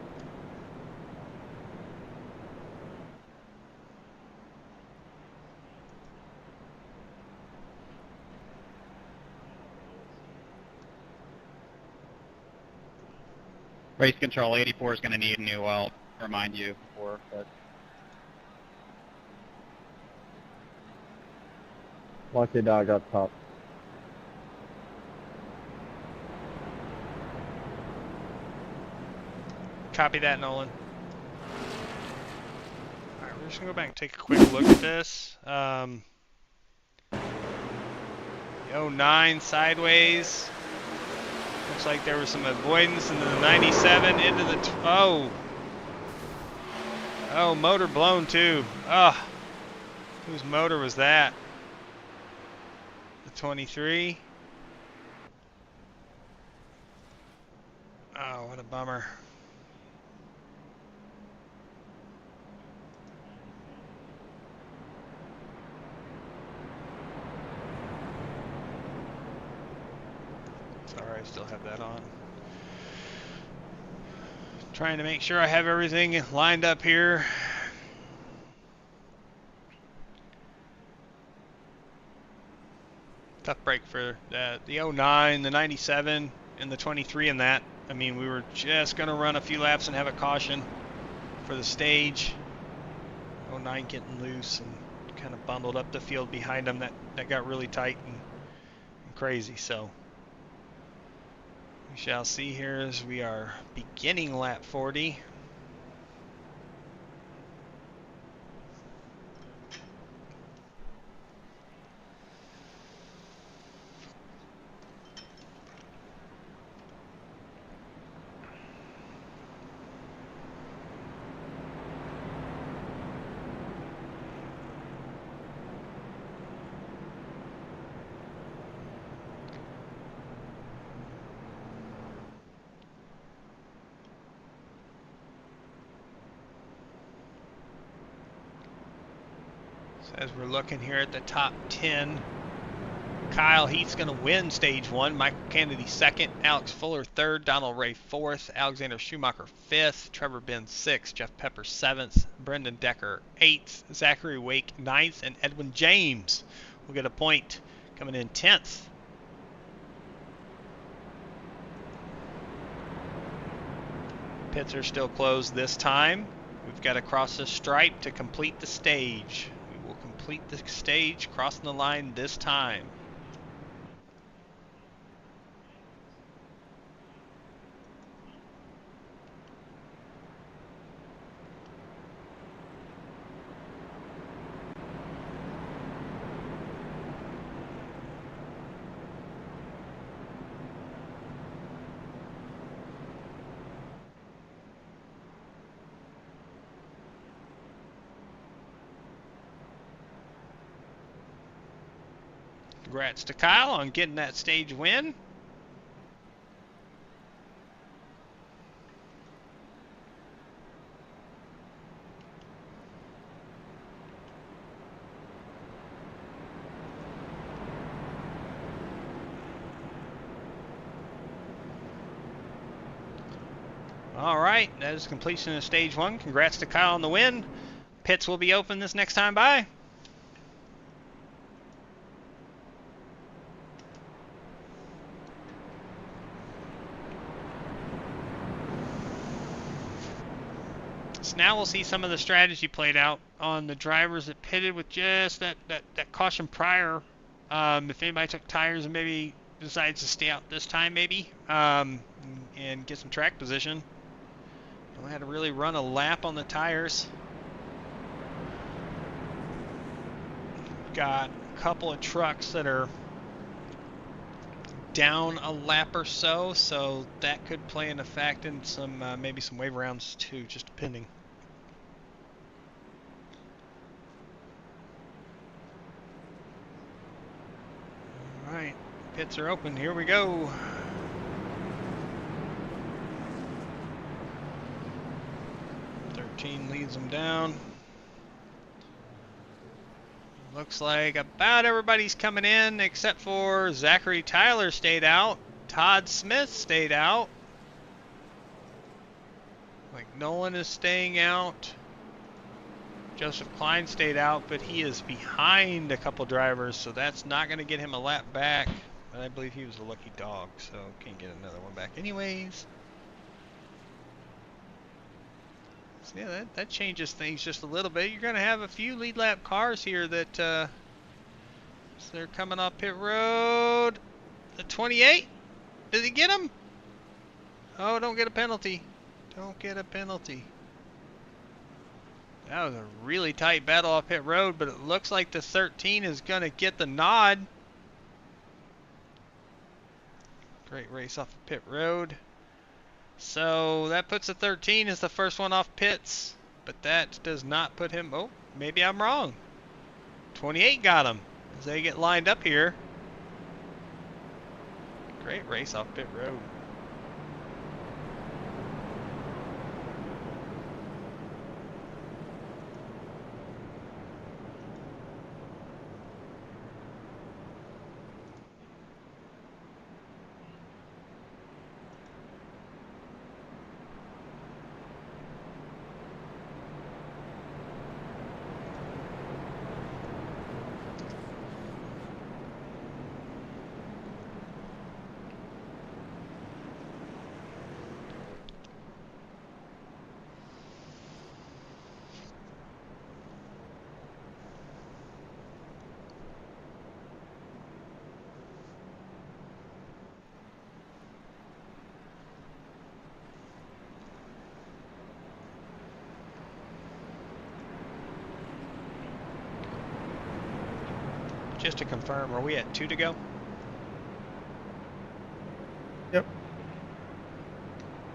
Race control 84 is going to need a new oil. Remind you before, but watch the dog up top. Copy that, Nolan. Alright, we're just going to go back and take a quick look at this. The 09 sideways. Looks like there was some avoidance into the 97, into the... Oh, motor blown too. Ah, whose motor was that? The 23. Oh, what a bummer. Sorry, I still have that on. Trying to make sure I have everything lined up here. Tough break for the 09, the 97, and the 23 in that. I mean, we were just going to run a few laps and have a caution for the stage. 09 getting loose and kind of bundled up the field behind them. That got really tight and crazy. So we shall see here as we are beginning lap 40. As we're looking here at the top 10, Kyle Heath's going to win stage 1, Michael Kennedy 2nd, Alex Fuller 3rd, Donald Ray 4th, Alexander Schumacher 5th, Trevor Benz 6th, Jeff Pepper 7th, Brendan Decker 8th, Zachary Wake 9th, and Edwin James will get a point coming in 10th. Pits are still closed this time. We've got to cross the stripe to complete the stage. We will complete the stage crossing the line this time. Congrats to Kyle on getting that stage win. All right, that is completion of stage 1. Congrats to Kyle on the win. Pits will be open this next time by. So now we'll see some of the strategy played out on the drivers that pitted with just that caution prior. If anybody took tires and maybe decides to stay out this time maybe and get some track position. Don't have to really run a lap on the tires. Got a couple of trucks that are down a lap or so, so that could play in effect in some maybe some wave rounds too, just depending. All right, pits are open. Here we go. Leads them down. Looks like about everybody's coming in except for Zachary Tyler stayed out. Todd Smith stayed out. Like Nolan is staying out. Joseph Klein stayed out, but he is behind a couple drivers, so that's not going to get him a lap back. But I believe he was a lucky dog, so can't get another one back anyways. So yeah, that changes things just a little bit. You're going to have a few lead lap cars here that so they're coming off pit road. The 28, did he get him? Oh, don't get a penalty. Don't get a penalty. That was a really tight battle off pit road, but it looks like the 13 is going to get the nod. Great race off of pit road. So that puts the 13 as the first one off pits, but that does not put him. Oh, maybe I'm wrong. 28 got him as they get lined up here. Great race off pit road. Just to confirm, are we at 2 to go? Yep.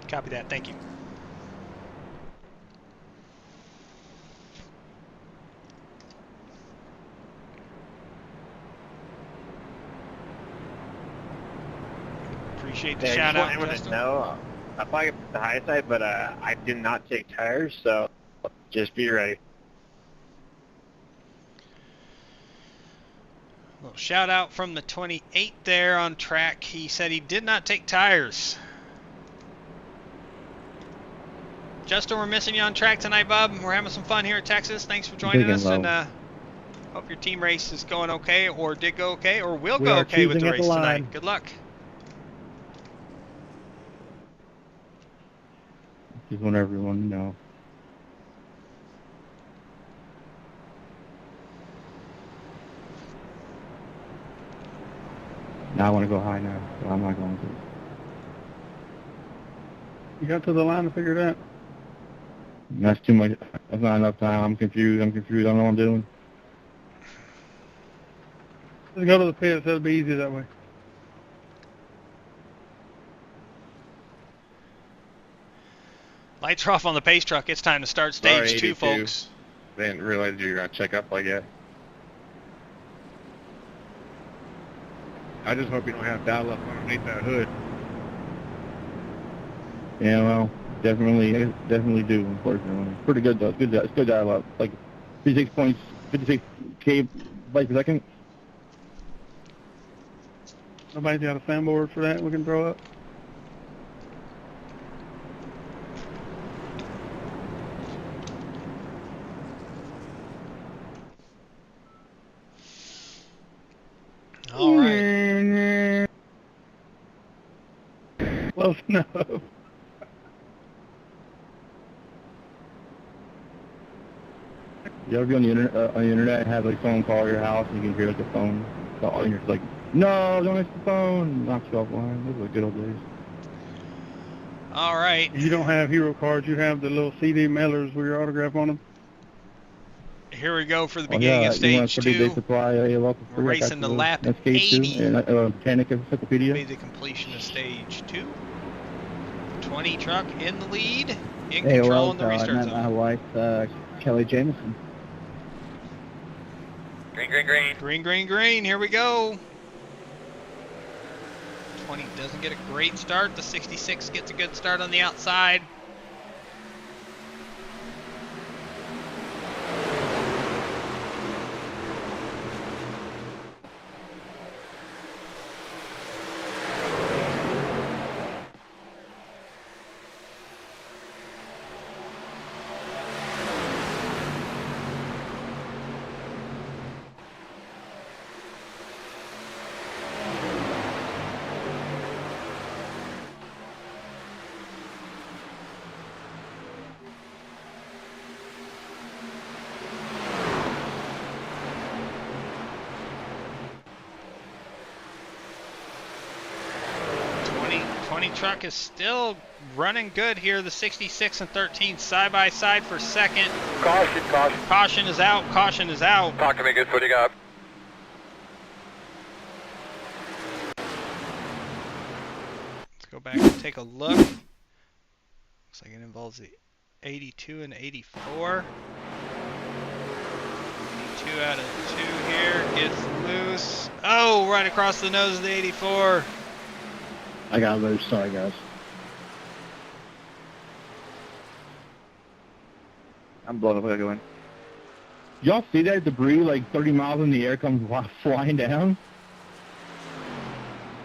Copy that, thank you. Appreciate the shout out, Justin. No, I probably get the high side, but I did not take tires, so just be ready. Little shout out from the 28 there on track. He said he did not take tires. Justin, we're missing you on track tonight, bub. We're having some fun here at Texas. Thanks for joining us, and hope your team race is going okay, or did go okay, or will go okay with the race tonight. Good luck. Just want everyone to know. Now I want to go high now, but I'm not going to. You got to the line to figure it out. That's too much. That's not enough time. I'm confused. I don't know what I'm doing. Just go to the pits. That'll be easy that way. Lights are off on the pace truck. It's time to start stage 2, folks. They didn't realize you were going to check up like that. I just hope you don't have dial-up underneath that hood. Yeah, well, definitely do. Unfortunately, pretty good though. It's good dial-up. Like 56 k bytes per second. Nobody's got a fanboard for that we can throw up. All right. Close enough. You ever be on the internet and have like someone call your house and you can hear like the phone call and you're just like, no, don't answer the phone. Knocks you offline. Those were the good old days. All right. You don't have hero cards. You have the little CD mailers with your autograph on them. Here we go for the Oh, beginning yeah, of you want stage to do they 2. supply a local We're free? I got racing to the lap SK2 80. and Mechanic Encyclopedia. Be the completion of stage 2. 20 truck in the lead, in AOL, control in the so I restart met my zone. wife, Kelly Jameson. Green, green, green. Green, green, green. Here we go. 20 doesn't get a great start. The 66 gets a good start on the outside. Truck is still running good here. The 66 and 13 side by side for second. Caution, caution. Caution is out. Caution is out. Talk to me, good footing up. Let's go back and take a look. Looks like it involves the 82 and 84. 82 out of 2 here. Gets loose. Oh, right across the nose of the 84. I got loose. Sorry, guys. I'm blowing up. I go in. Y'all see that debris like 30 miles in the air comes flying down?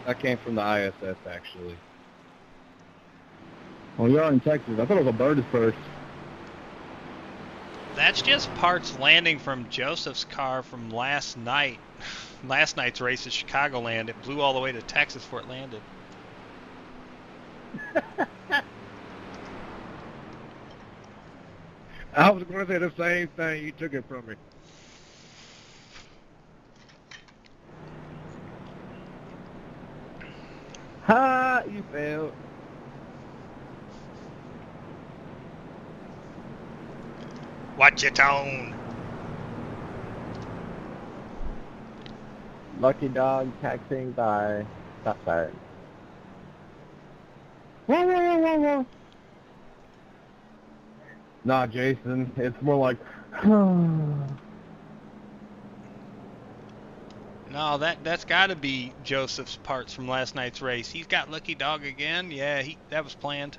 That came from the ISS, actually. Well, you're in Texas. I thought it was a bird at first. That's just parts landing from Joseph's car from last night. Last night's race at Chicagoland. It blew all the way to Texas before it landed. I was going to say the same thing. You took it from me. Ha! You failed. Watch your tone. Lucky dog taxiing by stop sign. Whoa, whoa, whoa, whoa, whoa. Nah, Jason. It's more like... No, that's got to be Joseph's parts from last night's race. He's got Lucky Dog again. Yeah, that was planned.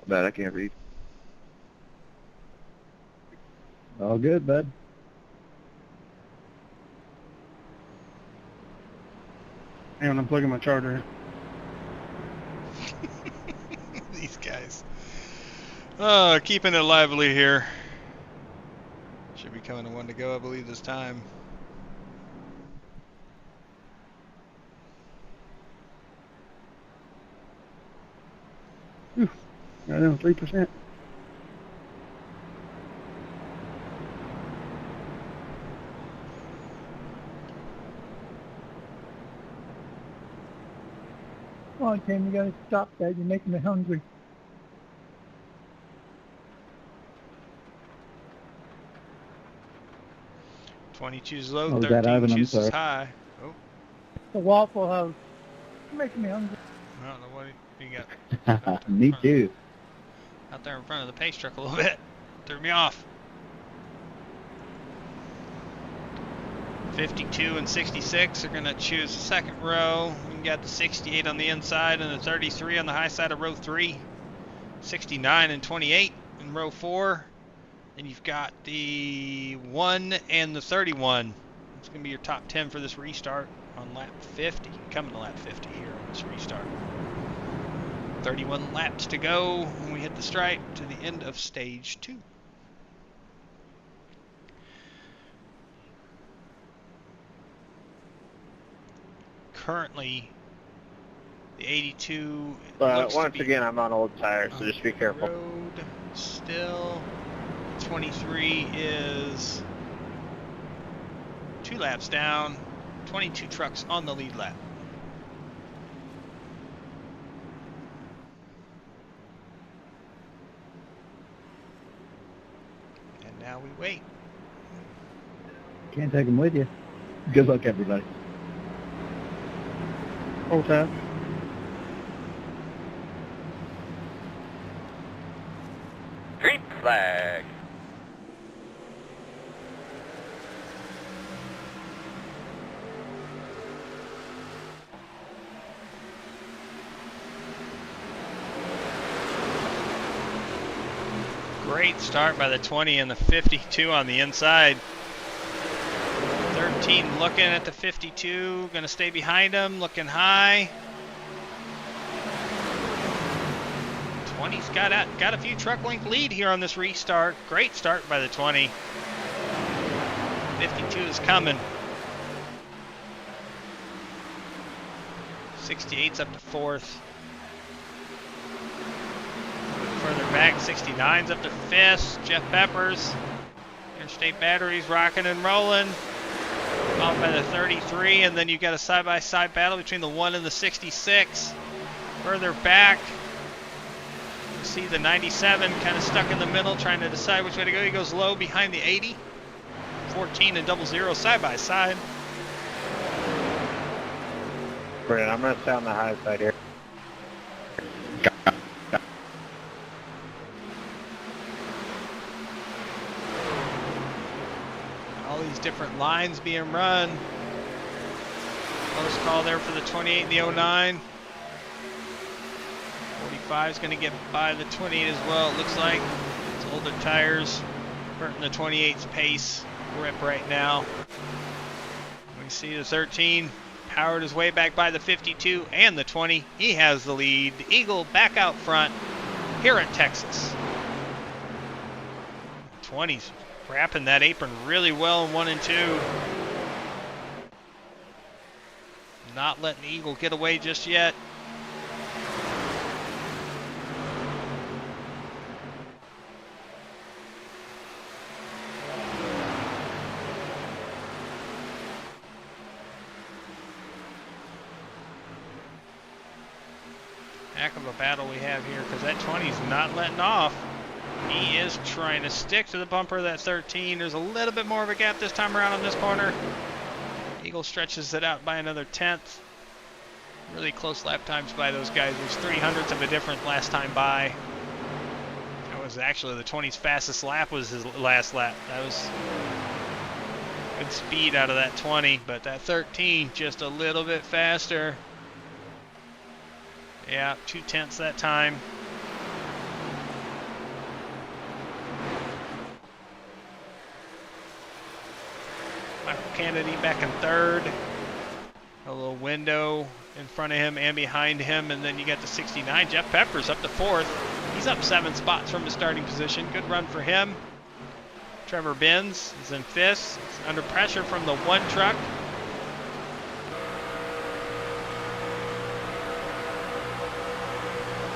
Bad, I can't read. All good, bud. Hang on, I'm plugging my charger in. These guys. Keeping it lively here. Should be coming to one to go, I believe, this time. Right on 3%. Come on, Tim, you gotta stop that. You're making me hungry. Twenty chooses low, Oh, is that 13 Ivan? I'm chooses sorry. high. Oh, The Waffle House. You're making me hungry. I don't know what you got Me too. out there in front of the pace truck a little bit. Threw me off. 52 and 66 are going to choose the second row. We got the 68 on the inside and the 33 on the high side of row 3. 69 and 28 in row 4. And you've got the 1 and the 31. It's going to be your top 10 for this restart on lap 50. Coming to lap 50 here on this restart. 31 laps to go when we hit the stripe to the end of stage 2. Currently The 82 But looks to once be again, I'm on old tires, so just be careful. road still. 23 is 2 laps down. 22 trucks on the lead lap. And now we wait. Can't take them with you. Good luck, everybody. Hold tab. Green flag. Great start by the 20 and the 52 on the inside. 13 looking at the 52, going to stay behind him, looking high. 20's got a few truck length lead here on this restart. Great start by the 20. 52 is coming. 68's up to 4th. Further back, 69's up to 5th. Jeff Peppers. Interstate Batteries rocking and rolling. Followed by the 33, and then you've got a side-by-side battle between the 1 and the 66. Further back, you see the 97 kind of stuck in the middle, trying to decide which way to go. He goes low behind the 80. 14 and 00 side-by-side. Brandon, I'm going to stay on the high side here. All these different lines being run. Close call there for the 28 and the 09. 45 is going to get by the 28 as well, it looks like. It's older tires hurting the 28's pace grip right now. We see the 13 powered his way back by the 52 and the 20. He has the lead. The Eagle back out front here at Texas. 20's wrapping that apron really well in 1 and 2. Not letting the Eagle get away just yet. Heck of a battle we have here, because that 20's not letting off. He is trying to stick to the bumper of that 13. There's a little bit more of a gap this time around on this corner. Eagle stretches it out by another 10th. Really close lap times by those guys. There's 300ths of a difference last time by. That was actually the 20's fastest lap, was his last lap. That was good speed out of that 20, but that 13 just a little bit faster. Yeah, 2/10 that time. Michael Kennedy back in 3rd. A little window in front of him and behind him, and then you got the 69. Jeff Peppers up to 4th. He's up 7 spots from his starting position. Good run for him. Trevor Benz is in 5th. He's under pressure from the 1 truck.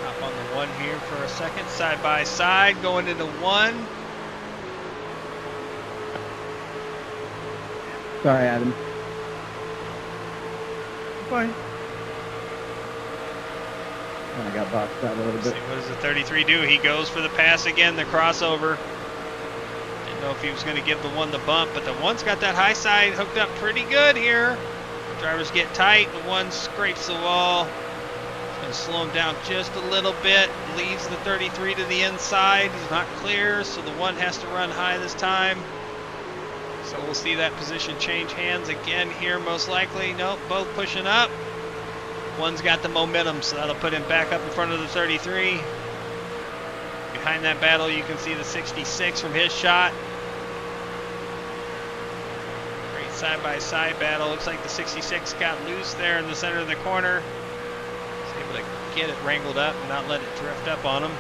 Hop on the 1 here for a second. Side by side, going into 1. Sorry, Adam. Fine. I got boxed out a little See, bit. what does the 33 do? He goes for the pass again, the crossover. Didn't know if he was going to give the 1 the bump, but the 1's got that high side hooked up pretty good here. Drivers get tight. The 1 scrapes the wall. It's going to slow him down just a little bit. Leaves the 33 to the inside. He's not clear, so the 1 has to run high this time. So we'll see that position change hands again here, most likely. Nope, both pushing up. 1's got the momentum, so that'll put him back up in front of the 33. Behind that battle, you can see the 66 from his shot. Great side-by-side battle. Looks like the 66 got loose there in the center of the corner. He's able to get it wrangled up and not let it drift up on him.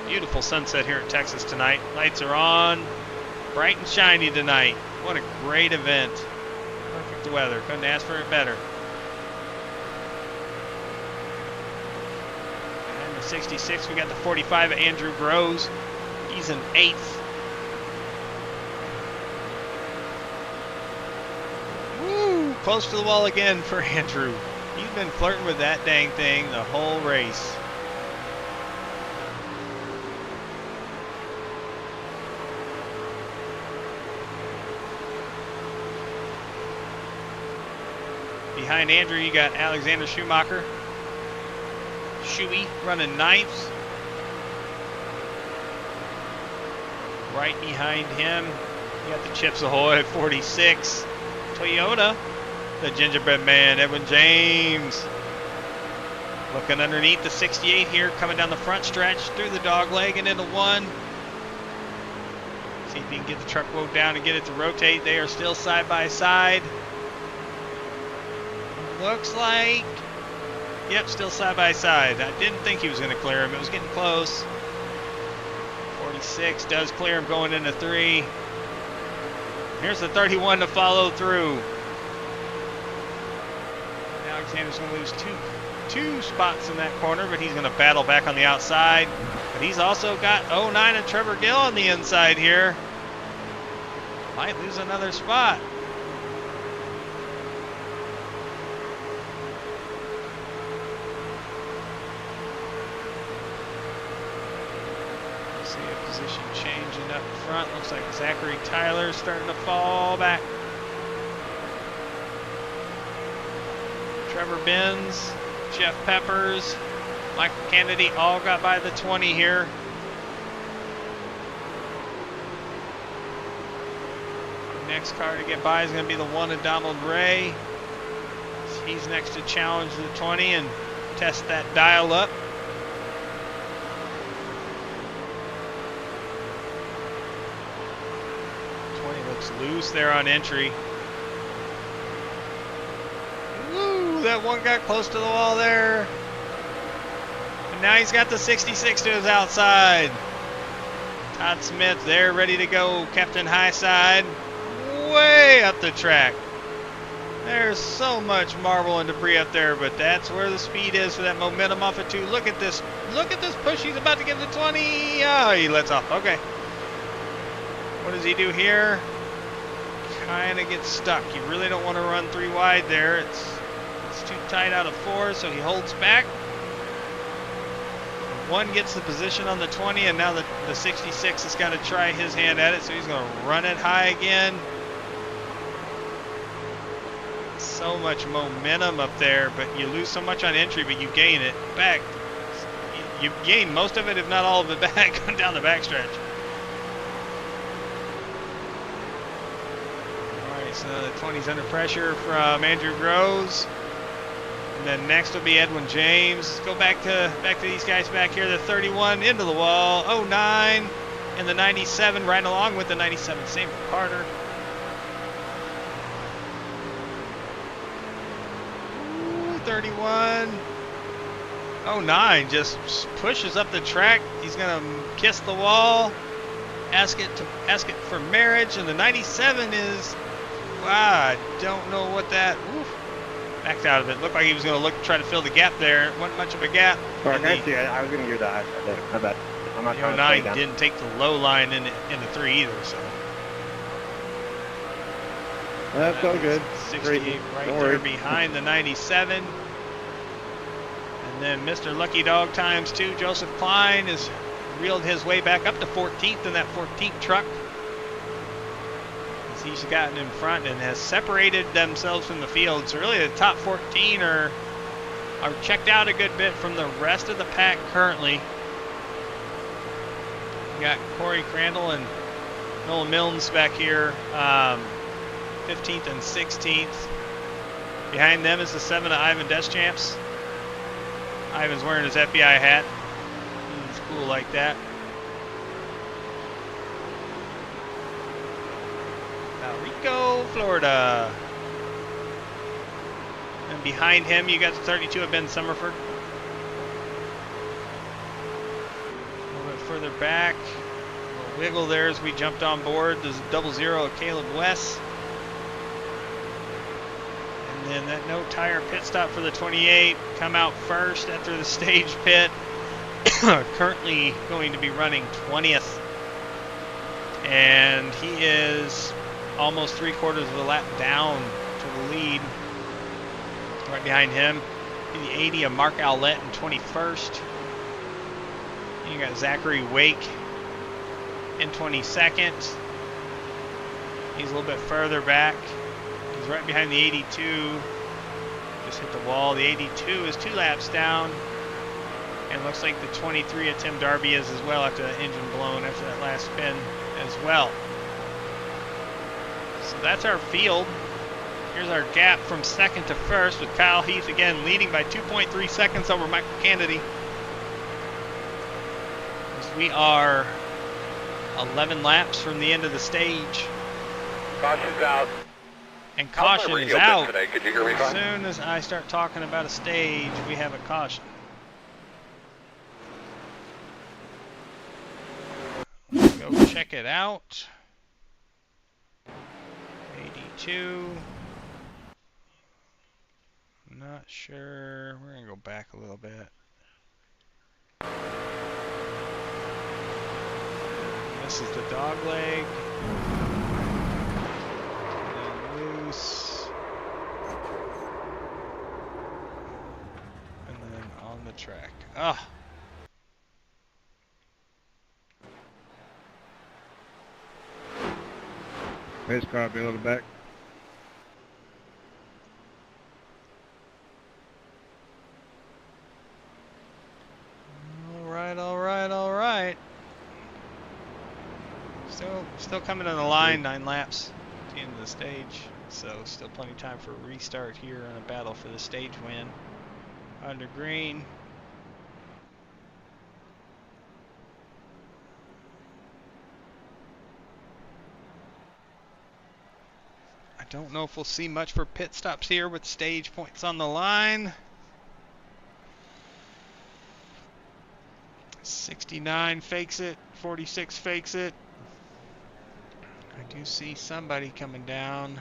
Beautiful sunset here at Texas tonight. Lights are on, bright and shiny tonight. What a great event. Perfect the weather. Couldn't ask for it better. And the 66, we got the 45 of Andrew Groves. He's in 8th. Woo! Close to the wall again for Andrew. He's been flirting with that dang thing the whole race. Behind Andrew, you got Alexander Schumacher. Shuey running 9th. Right behind him, you got the Chips Ahoy 46. Toyota, the gingerbread man, Edwin James. Looking underneath the 68 here, coming down the front stretch through the dog leg and into 1. See if he can get the truck woke down and get it to rotate. They are still side by side. Looks like, yep, still side by side. I didn't think he was going to clear him. It was getting close. 46 does clear him going into 3. Here's the 31 to follow through. Alexander's going to lose two spots in that corner, but he's going to battle back on the outside. But he's also got 09 and Trevor Gill on the inside here. Might lose another spot. Position changing up front. Looks like Zachary Tyler starting to fall back. Trevor Benz, Jeff Peppers, Michael Kennedy all got by the 20 here. The next car to get by is going to be the 1 of Donald Ray. He's next to challenge the 20 and test that dial up. 20 looks loose there on entry. Woo, that one got close to the wall there. And now he's got the 66 to his outside. Todd Smith there, ready to go. Captain Highside, way up the track. There's so much marble and debris up there, but that's where the speed is for that momentum off of 2. Look at this push. He's about to get the 20. Oh, he lets off. Okay. What does he do here? Kind of gets stuck. You really don't want to run 3 wide there. It's too tight out of 4, so he holds back. 1 gets the position on the 20, and now the 66 has got to try his hand at it, so he's going to run it high again. So much momentum up there, but you lose so much on entry, but you gain it back. You gain most of it, if not all of it, back down the backstretch. All right, so the 20's under pressure from Andrew Groves. And then next will be Edwin James. Let's go back to these guys back here. The 31 into the wall. 09 and the 97 right along with the 97. Same for Carter. Ooh, 31. 09 just pushes up the track. He's gonna kiss the wall. Ask it for marriage. And the 97 is, wow, I don't know what that. Oof. Backed out of it. Looked like he was going to try to fill the gap there. It wasn't much of a gap. Sorry, I was going to use that. I bet. I'm not the 09 didn't take the low line in the 3 either, so. That's all good. 68 right there behind the 97. And then Mr. Lucky Dog times 2, Joseph Klein, has reeled his way back up to 14th in that 14th truck. He's gotten in front and has separated themselves from the field. So really the top 14 are checked out a good bit from the rest of the pack currently. We got Corey Crandall and Nolan Milnes back here, 15th and 16th. Behind them is the 7 of Ivan Deschamps. Ivan's wearing his FBI hat. He's cool like that. Rico, Florida. And behind him, you got the 32 of Ben Summerford. A little bit further back. A little wiggle there as we jumped on board. There's a 00 of Caleb West. then that no tire pit stop for the 28. Come out first after the stage pit. Currently going to be running 20th. And he is almost 3/4 of a lap down to the lead. Right behind him, in the 80 of Mark Owlett in 21st. And you got Zachary Wake in 22nd. He's a little bit further back. He's right behind the 82. Just hit the wall. The 82 is 2 laps down. And looks like the 23 of Tim Darby is as well after that engine blown after that last spin as well. So that's our field. Here's our gap from second to first with Kyle Heath again leading by 2.3 seconds over Michael Kennedy. As we are 11 laps from the end of the stage. Caution's out. And caution is out. Today. Could you hear me As fine? soon as I start talking about a stage, we have a caution. Let's go check it out. 82. Not sure. We're going to go back a little bit. This is the dog leg. And loose. And then on the track. Ah. Pace car be a little back. All right. Still coming in the line, 9 laps at the end of the stage. So still plenty of time for a restart here in a battle for the stage win. Under green. I don't know if we'll see much for pit stops here with stage points on the line. 69 fakes it, 46 fakes it. I do see somebody coming down.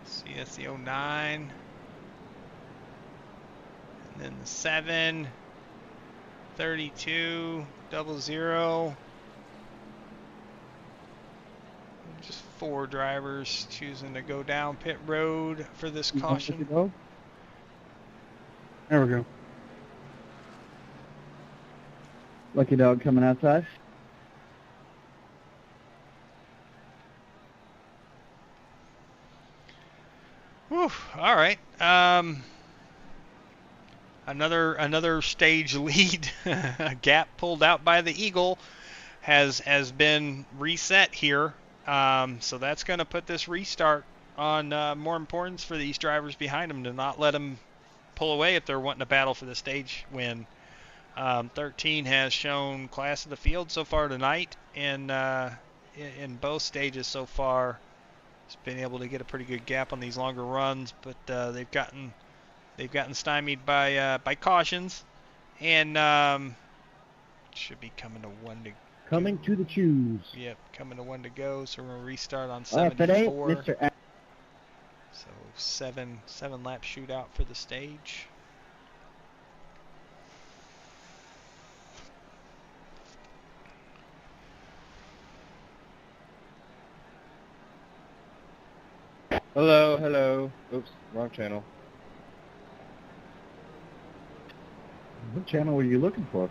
See, that's the 09. And then the 7, 32, 00. Just 4 drivers choosing to go down pit road for this caution. There we go. Lucky Dog coming outside. Whew, all right. Another stage lead gap pulled out by the Eagle has been reset here. So that's going to put this restart on more importance for these drivers behind them to not let them pull away if they're wanting to battle for the stage win. 13 has shown class of the field so far tonight, and in both stages so far, has been able to get a pretty good gap on these longer runs, but they've gotten stymied by cautions, and should be coming to 1 to. Coming to the choose. Yep, coming to 1 to go. So we're gonna restart on Lap at 8, 74. Mr. So seven lap shootout for the stage. Hello. Oops, wrong channel. What channel were you looking for?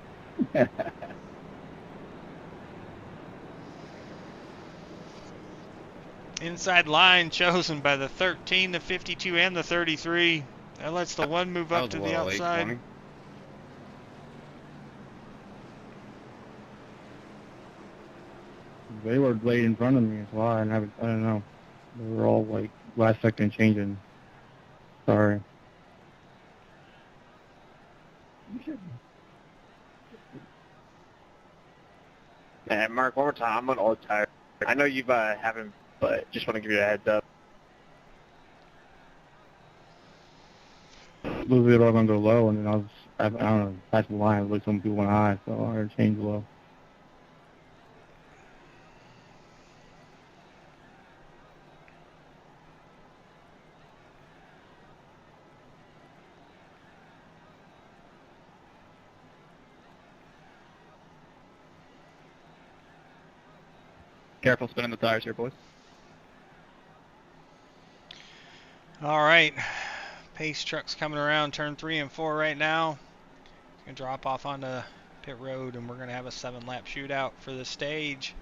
Inside line chosen by the 13, the 52, and the 33. That lets the 1 move up to the outside. They were late in front of me is why, and I don't know. They were all like last second changing. Sorry. Man, Mark, one more time. I'm on old tire. I know you've haven't, but just want to give you a heads up. Those are all gonna go low, and then I don't know, past the line, like some people went high, so I had to change low. Careful spinning the tires here, boys. All right, pace truck's coming around turn 3 and 4 right now. It's gonna drop off onto pit road, and we're gonna have a 7-lap shootout for the stage.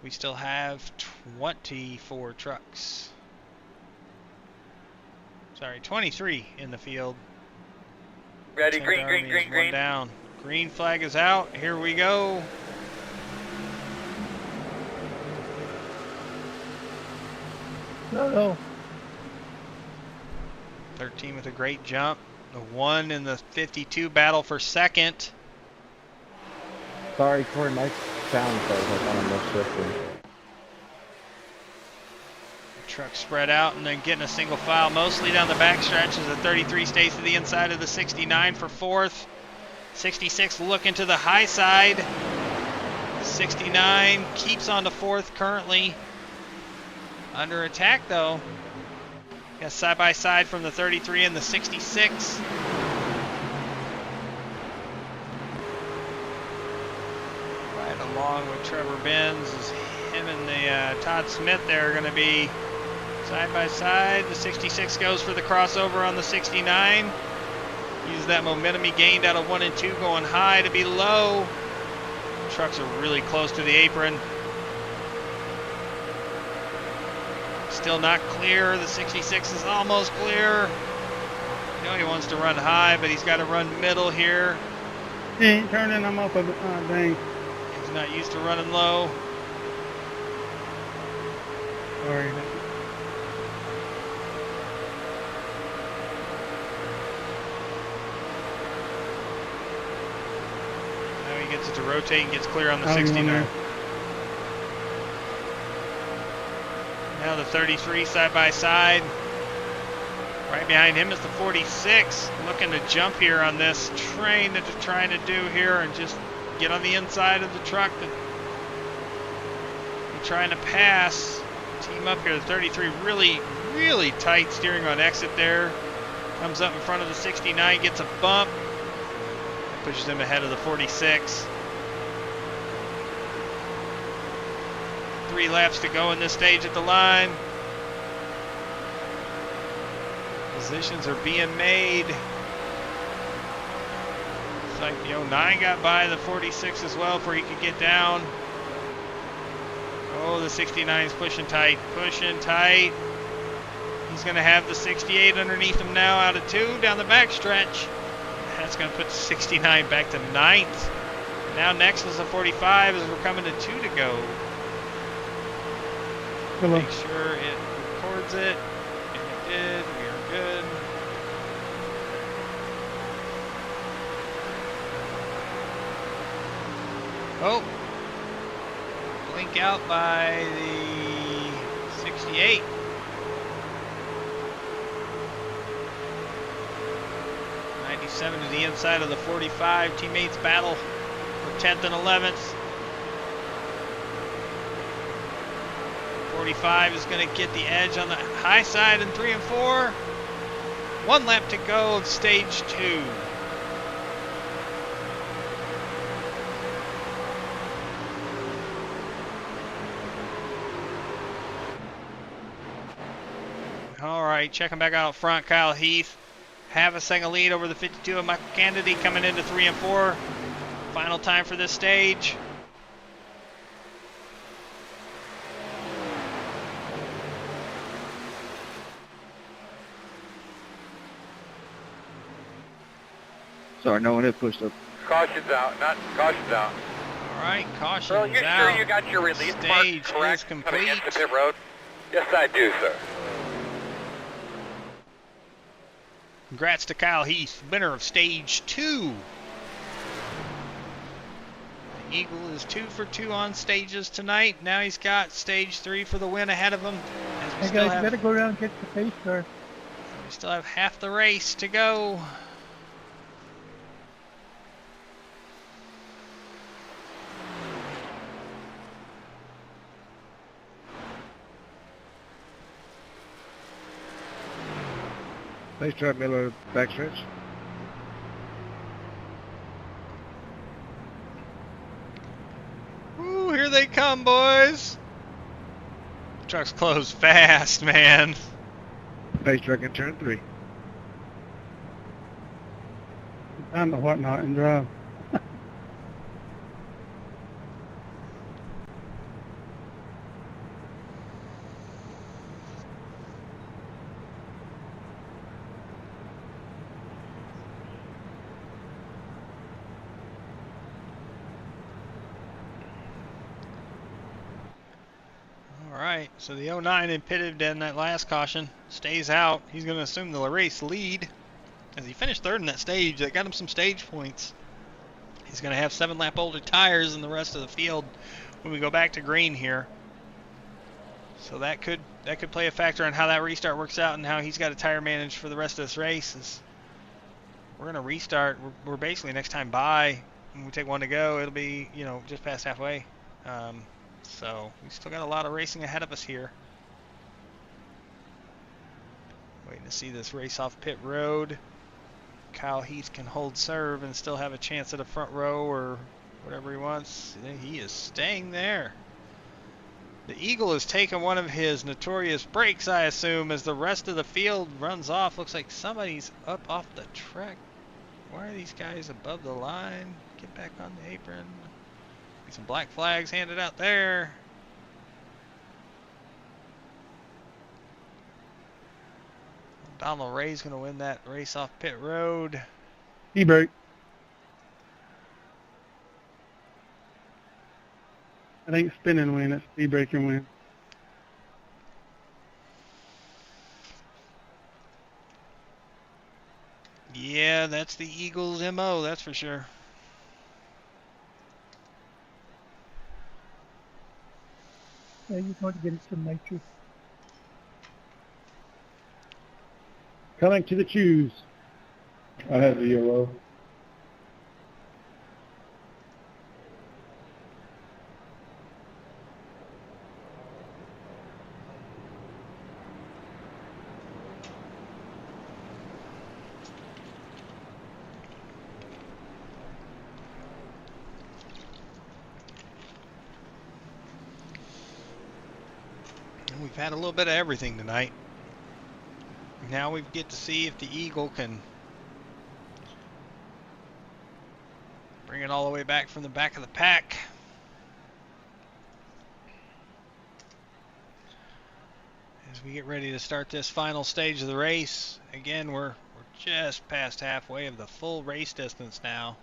We still have 24 trucks. Sorry, 23 in the field. Ready, 10 green, Army green, is green, one green. down. Green flag is out. Here we go. No. 13 with a great jump. The 1 in the 52 battle for second. Sorry, Corey, my sound says like on a shifting. Truck spread out and then getting a single file mostly down the back stretch as the 33 stays to the inside of the 69 for fourth. 66 looking to the high side. 69 keeps on to fourth currently. Under attack though. Got side by side from the 33 and the 66. Right along with Trevor Benz is him and the Todd Smith there are going to be side by side. The 66 goes for the crossover on the 69. Uses that momentum he gained out of 1 and 2 going high to be low. Trucks are really close to the apron. Still not clear. The 66 is almost clear. You know he wants to run high, but he's got to run middle here. He ain't turning them up a bit. Oh, dang. He's not used to running low. Sorry. Now he gets it to rotate and gets clear on the Oh, you 69. wanna- Now the 33 side by side. Right behind him is the 46. Looking to jump here on this train that they're trying to do here and just get on the inside of the truck that they're trying to pass. Team up here. The 33 really, really tight steering on exit there. Comes up in front of the 69, gets a bump. That pushes him ahead of the 46. 3 laps to go in this stage at the line. Positions are being made. Looks like the 09 got by the 46 as well before he could get down. Oh, the 69 is pushing tight, pushing tight. He's going to have the 68 underneath him now out of 2 down the back stretch. That's going to put the 69 back to 9th. Now next is the 45 as we're coming to 2 to go. Hello. Make sure it records it. And it did. We are good. Oh. Blink out by the 68. '97 to the inside of the 45. Teammates battle for 10th and 11th. 45 is going to get the edge on the high side in 3 and 4. 1 lap to go of stage 2. All right, checking back out front, Kyle Heath. Have a second lead over the 52 of Michael Kennedy coming into 3 and 4. Final time for this stage. Sorry, no one had pushed up. Caution's out, not caution's out. All right, caution Earl, is you out. sure you got your release mark Stage correct is coming complete. into pit road? Yes, I do, sir. Congrats to Kyle Heath, winner of stage 2. The Eagle is 2 for 2 on stages tonight. Now he's got stage 3 for the win ahead of him. As we Hey still guys, you have, better go around and get the pace car. we still have half the race to go. Nice job, Miller, backstretch. Ooh, here Here they come, boys. Trucks close fast, man. Face truck in turn 3. Time to whatnot and drive. Alright, so the 09 had pitted in that last caution. Stays out. He's going to assume the race lead. As he finished third in that stage, that got him some stage points. He's going to have 7 lap older tires than the rest of the field when we go back to green here. So that could play a factor on how that restart works out and how he's got to tire manage for the rest of this race. We're going to restart. We're basically next time by. When we take one to go, it'll be, you know, just past halfway. So we still got a lot of racing ahead of us here. Waiting to see this race off pit road. Kyle Heath can hold serve and still have a chance at a front row or whatever he wants. He is staying there. The Eagle has taken one of his notorious breaks, I assume, as the rest of the field runs off. Looks like somebody's up off the track. Why are these guys above the line? Get back on the apron. Some black flags handed out there. Donald Ray's going to win that race off pit road. E-brake. I think spinning win. That's e-braking win. Yeah, that's the Eagles' MO, that's for sure. Yeah, you just want to get it some nature. Coming to the choose. I have the yellow. We've had a little bit of everything tonight. Now we get to see if the Eagle can bring it all the way back from the back of the pack. As we get ready to start this final stage of the race. Again, we're just past halfway of the full race distance now.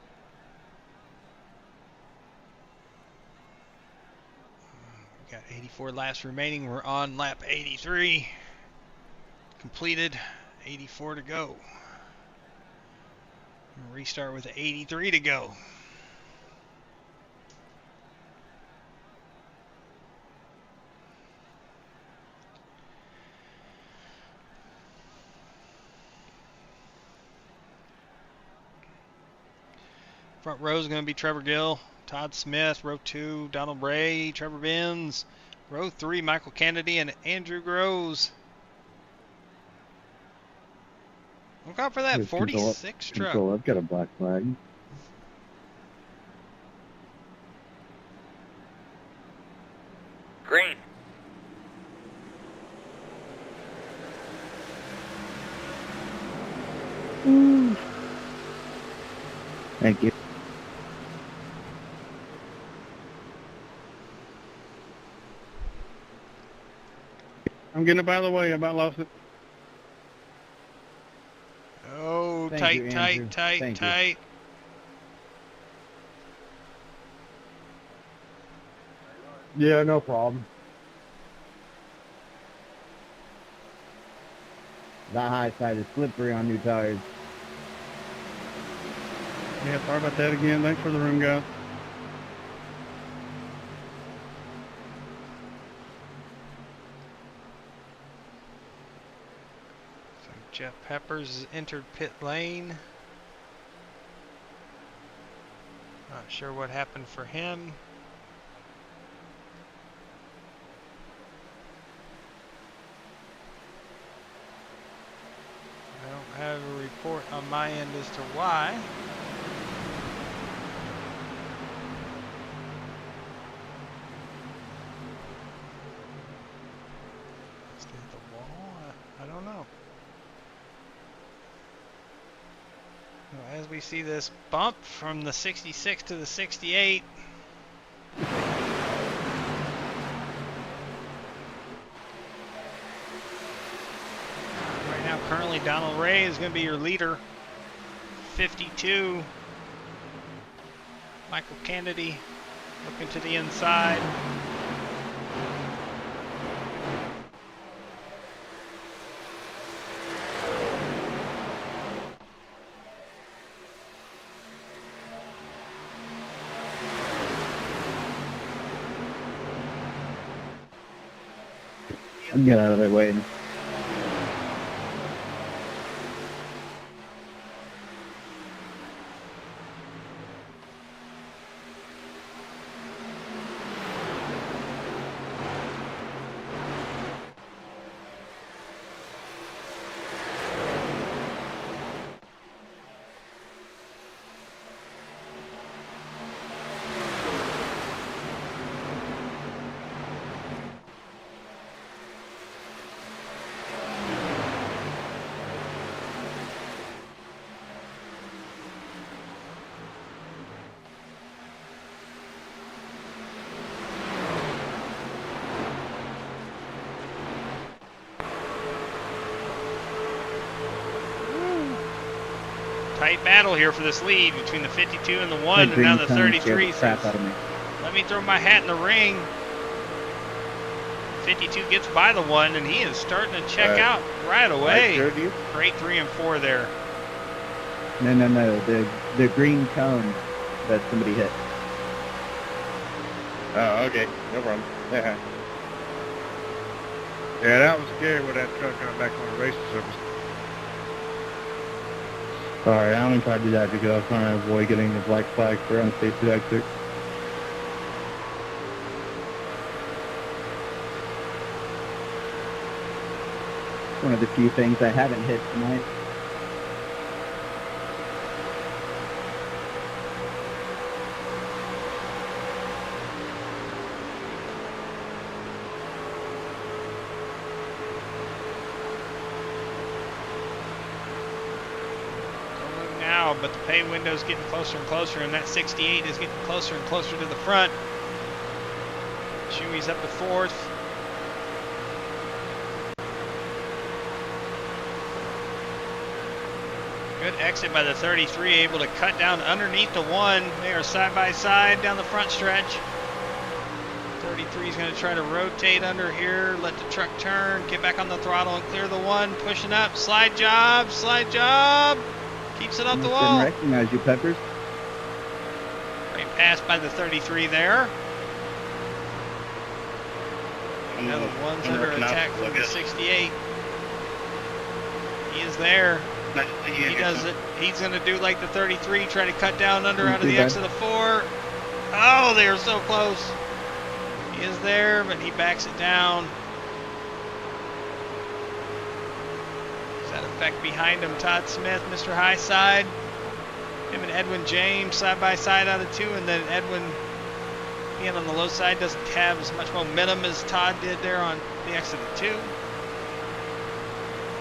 Got 84 laps remaining. We're on lap 83. Completed. 84 to go. Restart with 83 to go. Front row is going to be Trevor Gill, Todd Smith. Row 2, Donald Ray, Trevor Benz. Row 3, Michael Kennedy and Andrew Groves. Look out for that 46 truck. Control, I've got a black flag. Green. Thank you. I'm getting it by the way. I about lost it. Oh, Thank tight, you, tight, Andrew. tight, Thank you. tight. Yeah, no problem. That high side is slippery on new tires. Yeah, sorry about that again. Thanks for the room, guys. So Jeff Peppers has entered pit lane. Not sure what happened for him. I don't have a report on my end as to why. don't know. Well, as we see this bump from the 66 to the 68. Right now, currently, Donald Ray is going to be your leader. 52. Michael Kennedy looking to the inside. I'll get out of their way. Tight battle here for this lead between the 52 and the 1, and now the 33 says, let me throw my hat in the ring. 52 gets by the 1, and he is starting to check out right away. Great 3 and 4 there. No. The green cone that somebody hit. Oh, okay. No problem. Yeah. Yeah, that was scary with that truck coming back on the racing surface. Sorry, I only tried to do that because I was trying to avoid getting the black flag for unsafe to exit. One of the few things I haven't hit tonight. But the pay window is getting closer and closer, and that 68 is getting closer and closer to the front. Chewy's up to 4th. Good exit by the 33, able to cut down underneath the 1. They are side by side down the front stretch. 33 is going to try to rotate under here, let the truck turn, get back on the throttle and clear the 1. Pushing up, slide job, slide job. Keeps it off the wall. Didn't recognize you, Peppers. Great pass by the 33 there. Now the 1's under attack from the 68. He is there. He does it. He's going to do like the 33, try to cut down under out of the X of the 4. Oh, they are so close. He is there, but he backs it down. That effect behind him, Todd Smith, Mr. High Side. Him and Edwin James side by side out of 2, and then Edwin being on the low side doesn't have as much momentum as Todd did there on the exit of 2.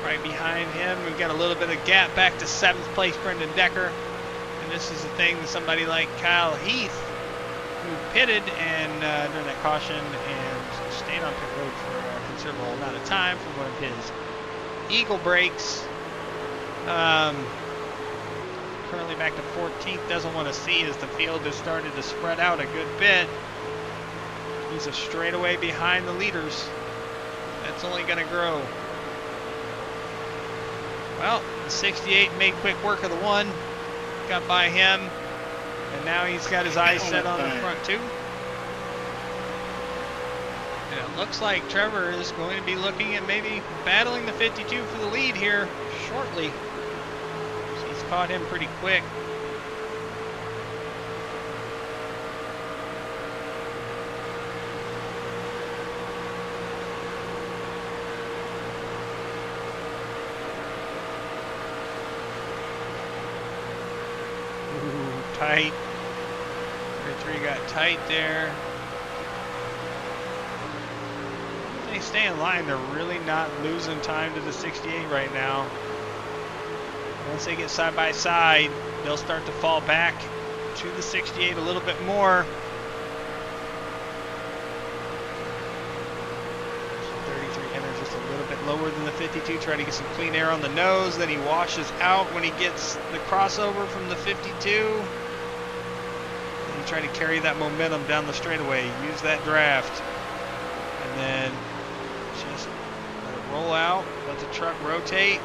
Right behind him, we've got a little bit of gap back to 7th place, Brendan Decker. And this is the thing that somebody like Kyle Heath, who pitted and during that caution and stayed on pit road for a considerable amount of time for one of his Eagle breaks. Currently back to 14th. Doesn't want to see as the field has started to spread out a good bit. He's a straightaway behind the leaders. That's only going to grow. Well, the 68 made quick work of the 1. Got by him. And now he's got his eyes set on the front 2. And it looks like Trevor is going to be looking at maybe battling the 52 for the lead here shortly. He's caught him pretty quick. Ooh, tight. 33 got tight there. they stay in line, they're really not losing time to the 68 right now. Once they get side by side, they'll start to fall back to the 68 a little bit more. 33 enters just a little bit lower than the 52, try to get some clean air on the nose, then he washes out when he gets the crossover from the 52. Try to carry that momentum down the straightaway, use that draft, and then just let it roll out, let the truck rotate,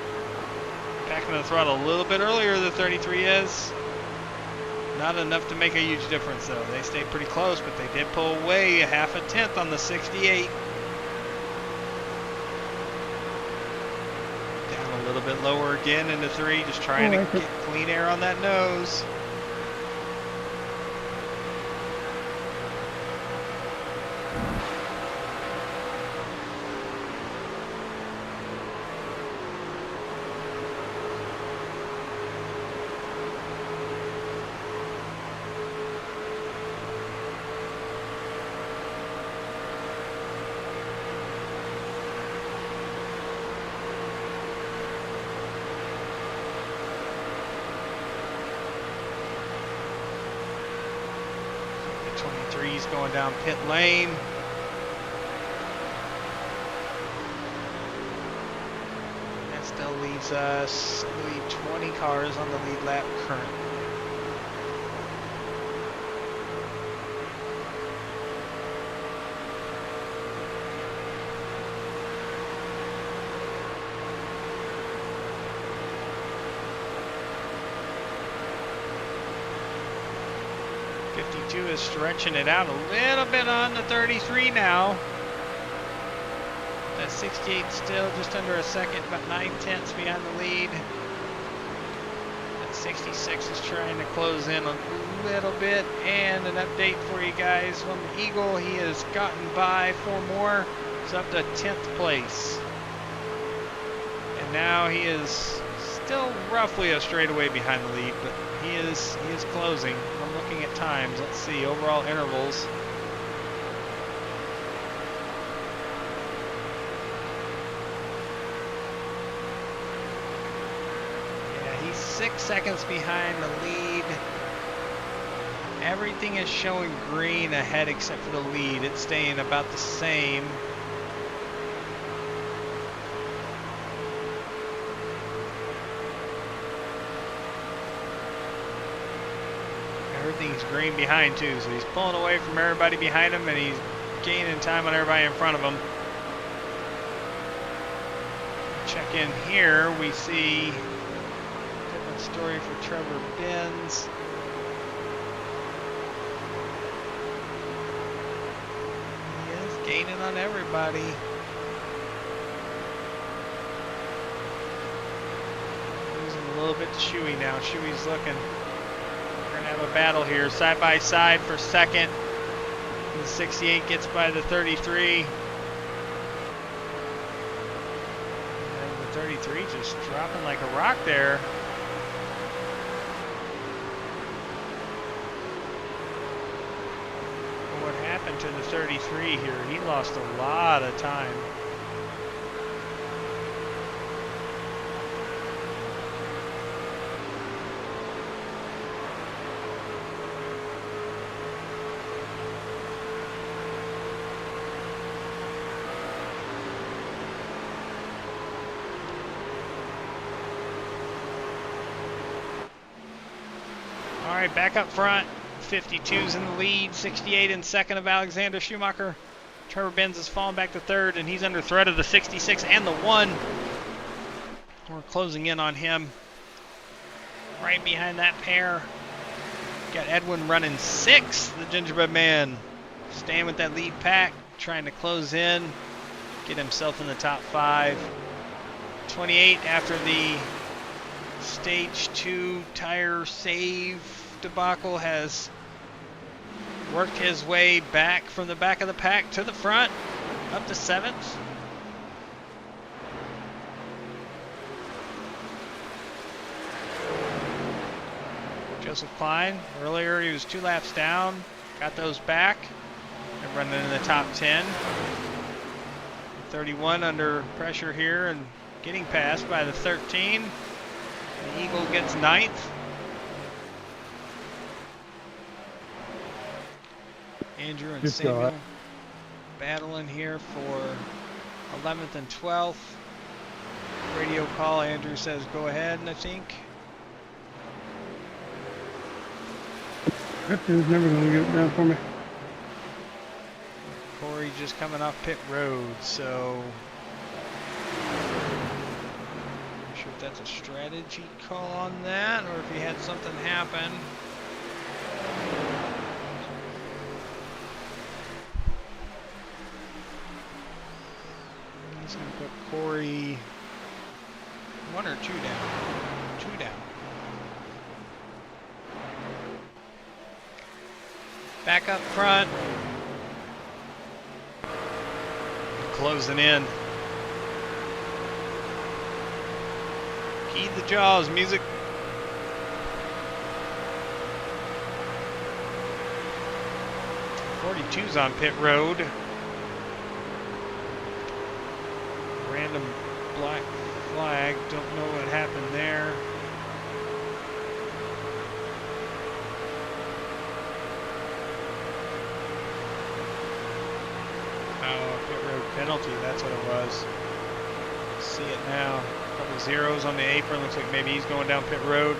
packing the throttle a little bit earlier the 33 is. Not enough to make a huge difference though. They stayed pretty close, but they did pull away a half a tenth on the 68. Down a little bit lower again into 3, just trying to get clean air on that nose. Going down pit lane. That still leaves us, I believe, 20 cars on the lead lap currently. Is stretching it out a little bit on the 33 now. That 68 still just under a second, about 9/10 behind the lead. That 66 is trying to close in a little bit. And an update for you guys on the Eagle, he has gotten by 4 more. He's up to 10th place. And now he is still roughly a straightaway behind the lead, but he is closing. I'm looking at times. Let's see, overall intervals. Yeah, he's 6 seconds behind the lead. Everything is showing green ahead except for the lead. It's staying about the same. Everything's green behind too, so he's pulling away from everybody behind him and he's gaining time on everybody in front of him. Check in here, we see different story for Trevor Benz. He is gaining on everybody. Losing a little bit to Shuey now. Shuey's looking. Have a battle here, side by side for second. The 68 gets by the 33. And the 33 just dropping like a rock there. What happened to the 33 here? He lost a lot of time. All right, back up front. 52's in the lead, 68 in second of Alexander Schumacher. Trevor Benz has fallen back to third, and he's under threat of the 66 and the 1. We're closing in on him. Right behind that pair. Got Edwin running 6th, the Gingerbread Man. Staying with that lead pack, trying to close in, get himself in the top 5. 28 after the Stage 2 tire save debacle has worked his way back from the back of the pack to the front, up to 7th. Joseph Klein, earlier he was 2 laps down, got those back, and running in the top 10. 31 under pressure here and getting passed by the 13. The Eagle gets 9th. Andrew and Good Samuel shot. battling here for 11th and 12th. Radio call, Andrew says go ahead, I think. Craftsman's never going to get it down for me. Corey just coming off pit road, so I'm not sure if that's a strategy call on that or if he had something happen. He's going to put Corey 1 or 2 down. 2 down. Back up front. Closing in. Heed the jaws, music. .42's on pit road. Random black flag. Don't know what happened there. Oh, pit road penalty, that's what it was. See it now. A couple zeros on the apron. Looks like maybe he's going down pit road.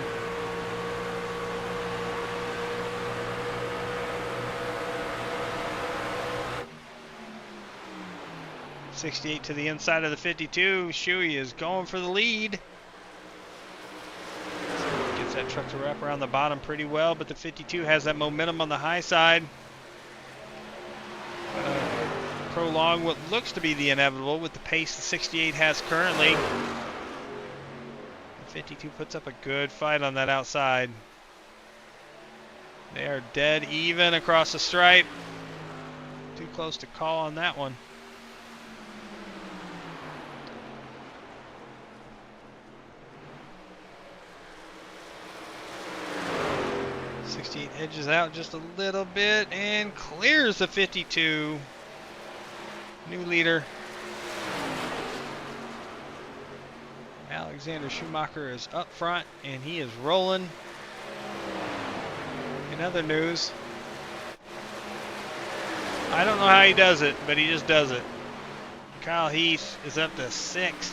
.68 to the inside of the 52. Shuey is going for the lead. Gets that truck to wrap around the bottom pretty well, but the 52 has that momentum on the high side. Prolong what looks to be the inevitable with the pace the 68 has currently. The 52 puts up a good fight on that outside. They are dead even across the stripe. Too close to call on that one. Edges out just a little bit and clears the 52. New leader. Alexander Schumacher is up front and he is rolling. In other news, I don't know how he does it, but he just does it. Kyle Heath is up to 6th.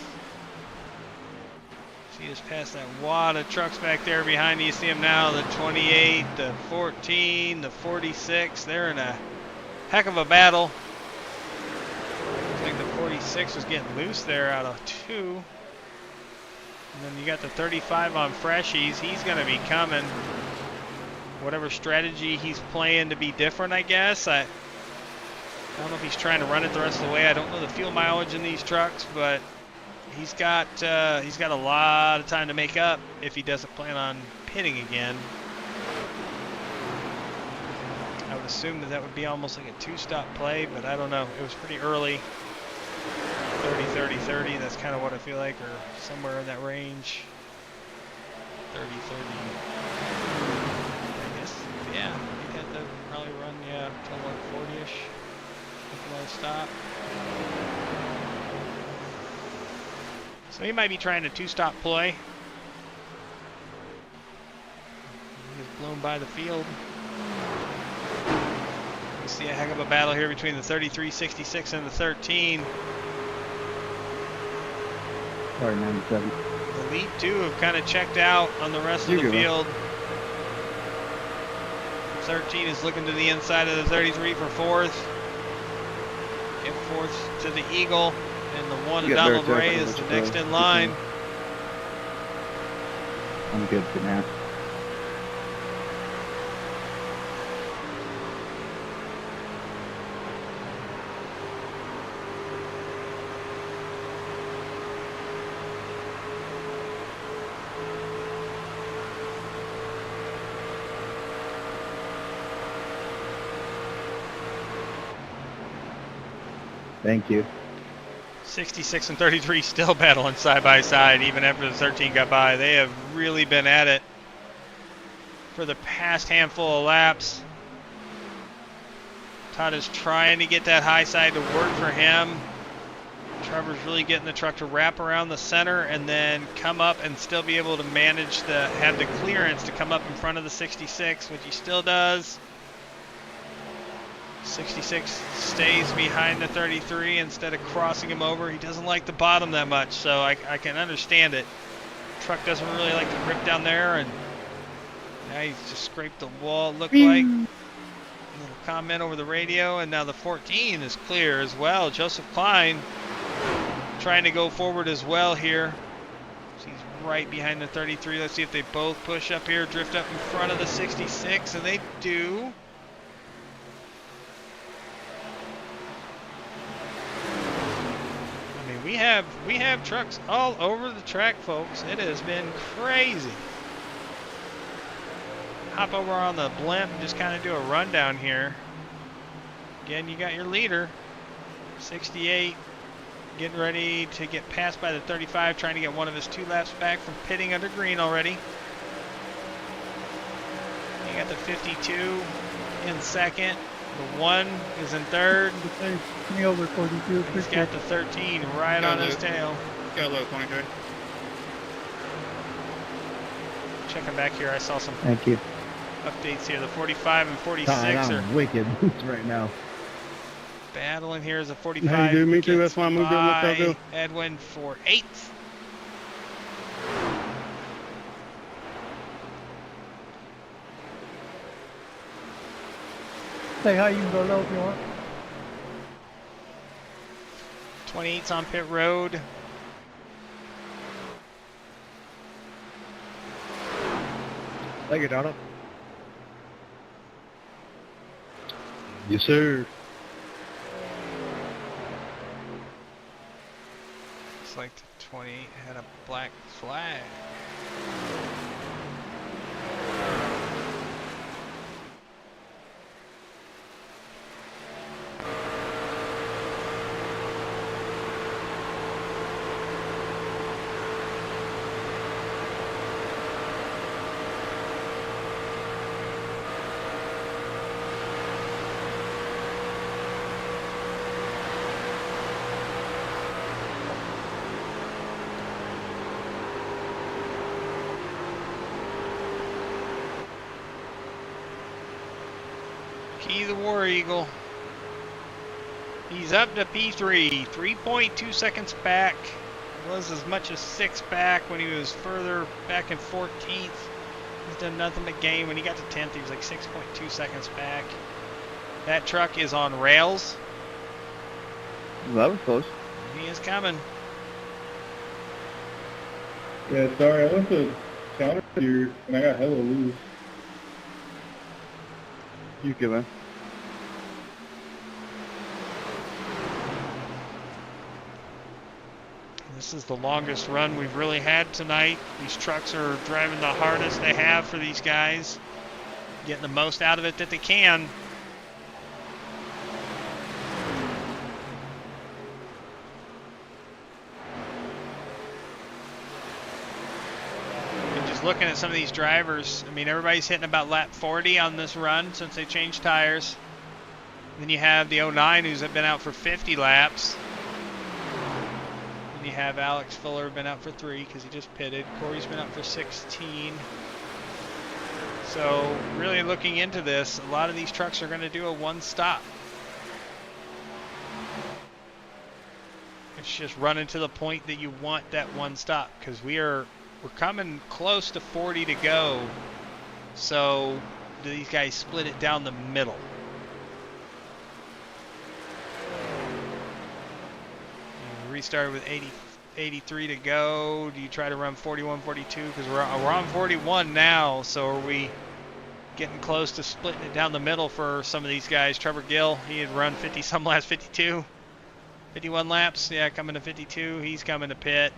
He just passed that wad of trucks back there behind you. See him now, the 28, the 14, the 46. They're in a heck of a battle. I think the 46 was getting loose there out of 2. And then you got the 35 on Freshies. He's going to be coming. Whatever strategy he's playing to be different, I guess. I don't know if he's trying to run it the rest of the way. I don't know the fuel mileage in these trucks, but he's got a lot of time to make up if he doesn't plan on pitting again. I would assume that would be almost like a 2-stop play, but I don't know. It was pretty early. 30, 30, 30. That's kind of what I feel like, or somewhere in that range. 30, 30. I guess, yeah. He'd have to probably run, yeah, till like 40-ish. Another stop. So he might be trying a 2-stop play. He's blown by the field. We see a heck of a battle here between the 33-66 and the 13. Sorry, 97. The lead 2 have kind of checked out on the rest of the field. 13 is looking to the inside of the 33 for 4th. Get 4th to the Eagle. And the 1 of Donald Ray is the next in line. I'm good for now. Thank you. 66 and 33 still battling side by side even after the 13 got by. They have really been at it for the past handful of laps. Todd is trying to get that high side to work for him. Trevor's really getting the truck to wrap around the center and then come up and still be able to manage have the clearance to come up in front of the 66, which he still does. 66 stays behind the 33 instead of crossing him over. He doesn't like the bottom that much, so I can understand it. Truck doesn't really like to rip down there, and now he's just scraped the wall, looked like. A little comment over the radio, and now the 14 is clear as well. Joseph Klein trying to go forward as well here. He's right behind the 33. Let's see if they both push up here, drift up in front of the 66, and they do. I mean, we have trucks all over the track, folks. It has been crazy. Hop over on the blimp and just kind of do a rundown here. Again, you got your leader, 68, getting ready to get passed by the 35, trying to get one of his 2 laps back from pitting under green already. You got the 52 in second. The 1 is in third. Me over 42. He's got the 13 right on his tail. Got a little 23. Checking back here, I saw some Thank you. updates here. The 45 and 46 God, are I'm wicked right now. battling here as a 45. How you do? Me too. gets That's why I moved in with by Togo. Edwin for 8th. Say hi, you can go low if you want. 28's on pit road. Thank you, Donald. Yes, sir. Looks like the 28 had a black flag. Key the War Eagle. He's up to P3, 3.2 seconds back. Was as much as 6 back when he was further back in 14th. He's done nothing but gain. When he got to 10th, he was like 6.2 seconds back. That truck is on rails. That was close. He is coming. Yeah, sorry, I went to counter here and I got hella loose. You good, man? This is the longest run we've really had tonight. These trucks are driving the hardest they have for these guys. Getting the most out of it that they can. And just looking at some of these drivers, I mean, everybody's hitting about lap 40 on this run since they changed tires. Then you have the 09 who's been out for 50 laps. You have Alex Fuller been out for 3 because he just pitted. Corey's been out for 16. So really looking into this, a lot of these trucks are going to do a one stop. It's just running to the point that you want that one stop because we're coming close to 40 to go. So do these guys split it down the middle? Restarted with 83 to go. Do you try to run 41, 42? Because we're on 41 now, so are we getting close to splitting it down the middle for some of these guys? Trevor Gill, he had run 50 some laps, 52, 51 laps. Yeah, coming to 52. He's coming to pit.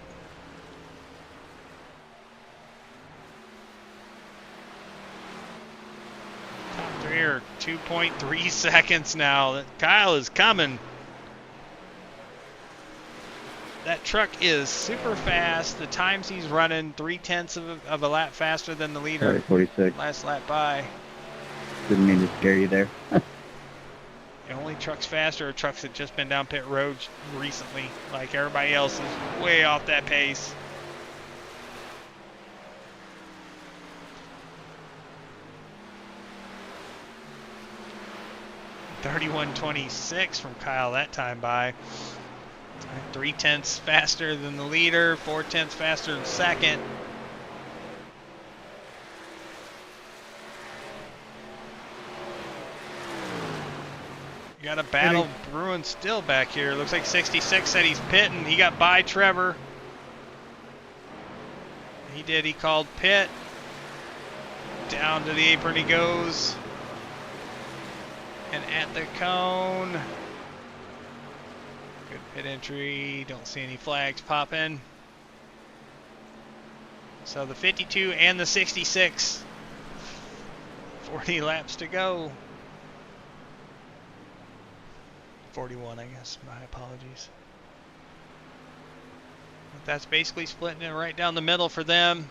Top 3 are 2.3 seconds now. Kyle is coming. That truck is super fast. The times he's running 0.3 of a lap faster than the leader. Sorry, 46. Last lap by. Didn't mean to scare you there. The only trucks faster are trucks that just been down pit road recently. Like everybody else is way off that pace. .31.26 from Kyle that time by. 3/10 faster than the leader, 4/10 faster than second. You got a battle brewing still back here. Looks like 66 said he's pitting. He got by Trevor. He did. He called pit. Down to the apron he goes. And at the cone. Good pit entry. Don't see any flags popping. So the 52 and the 66. 40 laps to go. 41, I guess. My apologies. But that's basically splitting it right down the middle for them.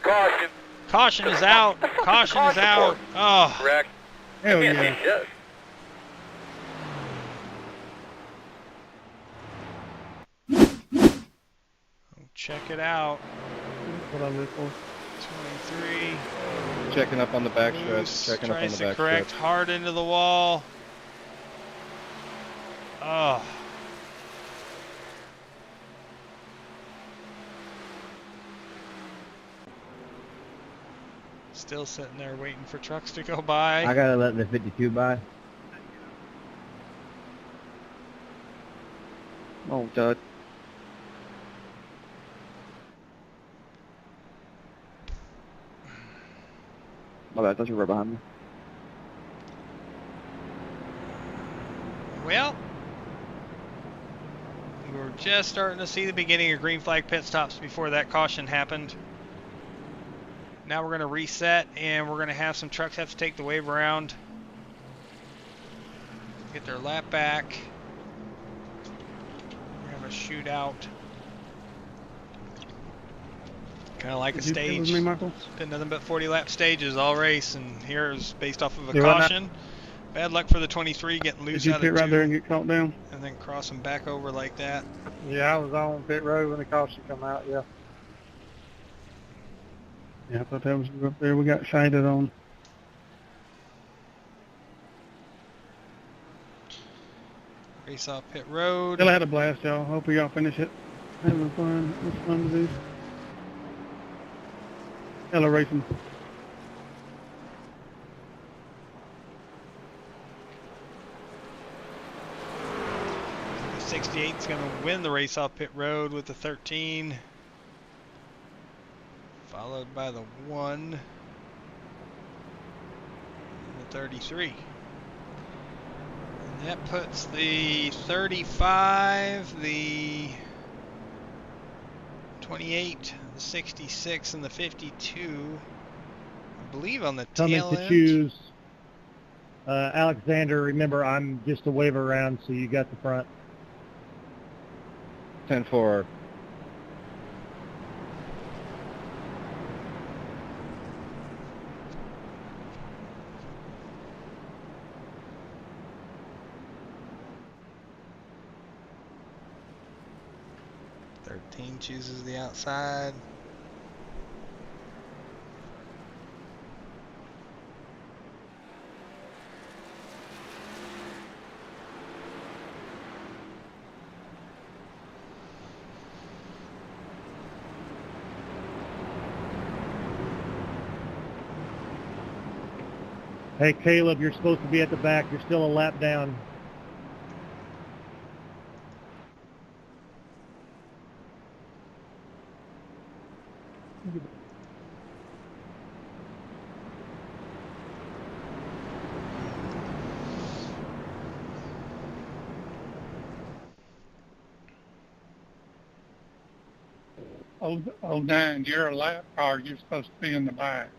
Caution. Caution is out. Caution is out. Oh. Correct. Hell Yes, yeah. yes. Check it out. What I'm looking for. 23. Checking up on the backstretch. Loose, Checking up on tries the to correct backstretch. hard into the wall. Oh. Still sitting there waiting for trucks to go by. I gotta let the 52 by. Oh, Dud. My bad. I thought you were behind me. Well, we were just starting to see the beginning of green flag pit stops before that caution happened. Now we're going to reset, and we're going to have some trucks have to take the wave around, get their lap back. We're going to have a shootout. Kind of like a Did you sit stage. with me, Michael? It's been nothing but 40 lap stages all race, and here is based off of a You run that? caution. Bad luck for the 23 getting loose Did you out pit of right there two and get caught down? and then crossing back over like that. Yeah, I was on pit road when the caution come out, yeah. Yeah, I thought that was up there. We got shaded on. Race off pit road. Still had a blast, y'all. Hope y'all finish it. Having fun. It's fun to do. Hella racing. The 68 is going to win the race off pit road with the 13. Followed by the 1. And the 33. And that puts the 35, the 28, the 66, and the 52, I believe, on the Coming tail to end. choose. Alexander, remember, I'm just a wave around, so you got the front. 10-4. Chooses the outside. Hey, Caleb, you're supposed to be at the back. You're still a lap down. Oh, Dan, you're a lap car. You're supposed to be in the back.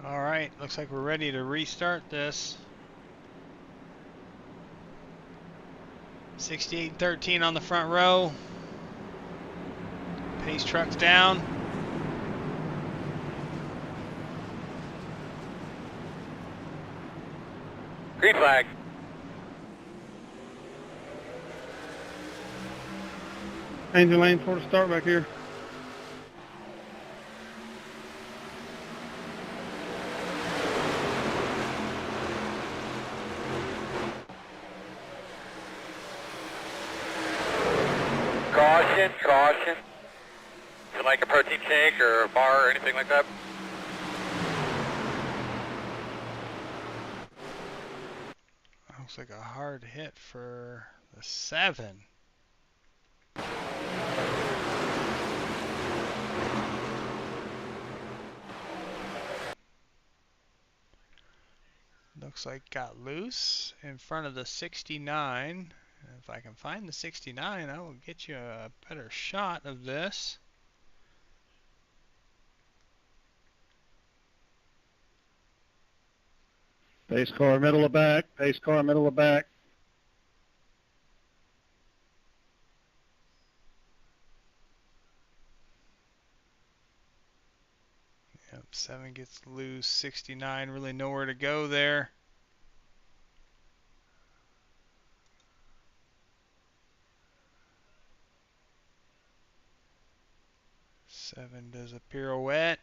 All right, looks like we're ready to restart this. 68-13 on the front row. Pace truck's down. Green flag. Engine lane for the start back here. Caution, caution. Is it like a protein shake or a bar or anything like that? Looks like a hard hit for the 7. Looks like got loose in front of the 69. If I can find the 69, I will get you a better shot of this. Pace car, middle of back. Pace car, middle of back. Yep, 7 gets loose, 69 really nowhere to go there. Seven does a pirouette,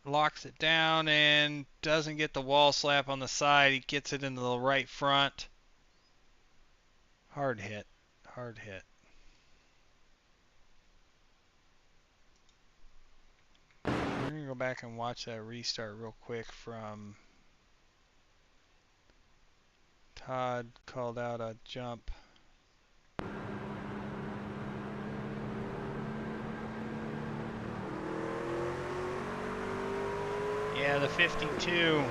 locks it down, and doesn't get the wall slap on the side. He gets it into the right front. Hard hit, hard hit. We're going to go back and watch that restart real quick from Todd. Called out a jump. Yeah, the 52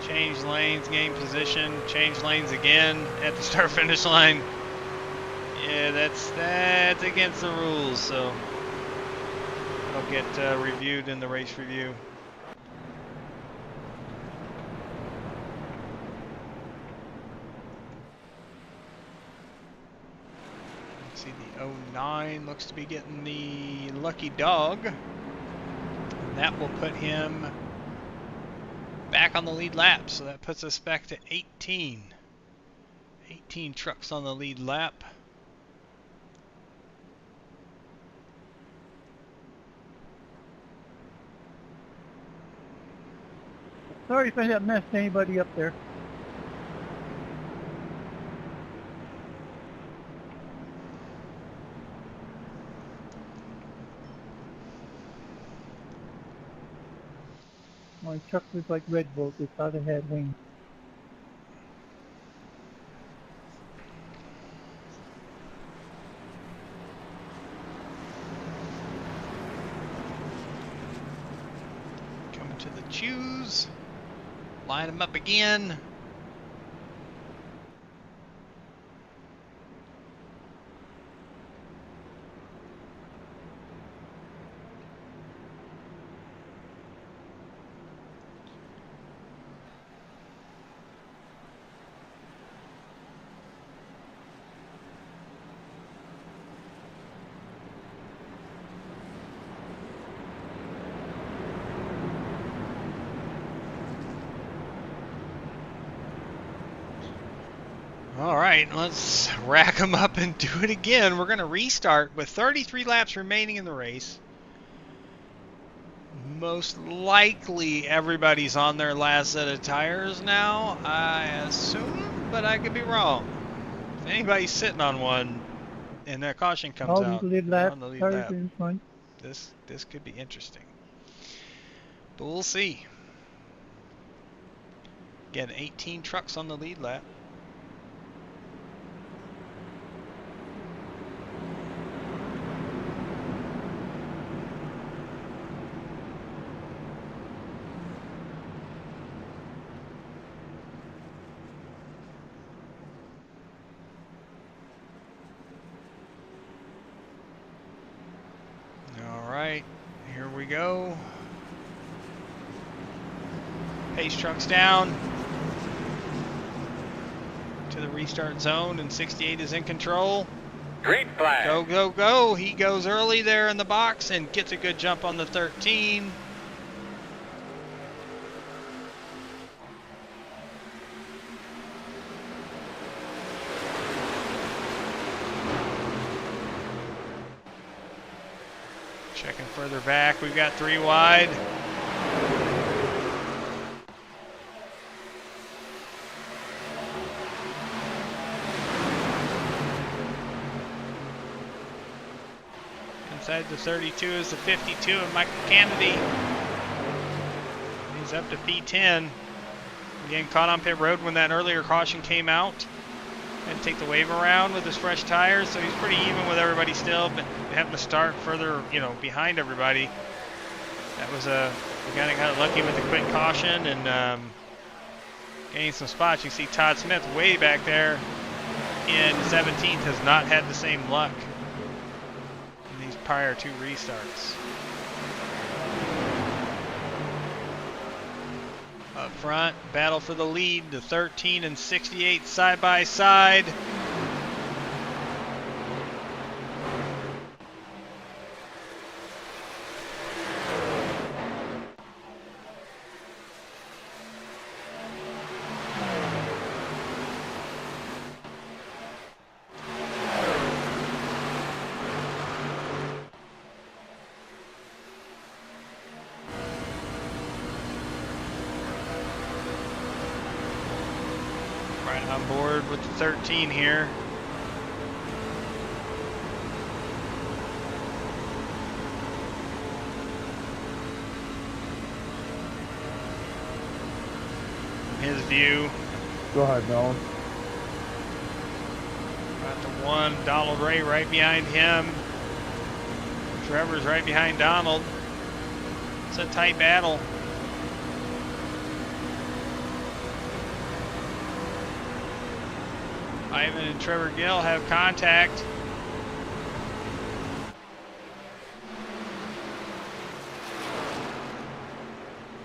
changed lanes, gained position, changed lanes again at the start finish line. Yeah, that's against the rules, so it'll get reviewed in the race review. Let's see, the 09 looks to be getting the lucky dog. That will put him back on the lead lap, so that puts us back to 18. 18 trucks on the lead lap. Sorry if I have messed anybody up there. My truck was like Red Bull, they thought it had wings. Coming to the choose. Line them up again. All right, let's rack them up and do it again. We're going to restart with 33 laps remaining in the race. Most likely everybody's on their last set of tires now, I assume, but I could be wrong. If anybody's sitting on one and that caution comes All out the lead lap, on the lead cars lap, in front. this could be interesting. But we'll see. Again, 18 trucks on the lead lap. All right, here we go. Pace trucks down to the restart zone, and 68 is in control. Green flag. Go, go, go. He goes early there in the box and gets a good jump on the 13. Checking further back. We've got 3 wide. Inside the 32 is the 52 and Michael Kennedy. He's up to P10. Again, caught on pit road when that earlier caution came out. Had to take the wave around with his fresh tires, so he's pretty even with everybody still, but having to start further, behind everybody. That was we kind of got lucky with the quick caution and gained some spots. You see Todd Smith way back there in 17th has not had the same luck in these prior 2 restarts. Up front, battle for the lead, the 13 and 68 side by side. Right on board with the 13 here. From his view. Go ahead, Nolan. Got the 1, Donald Ray right behind him. Trevor's right behind Donald. It's a tight battle. Ivan and Trevor Gill have contact. Looks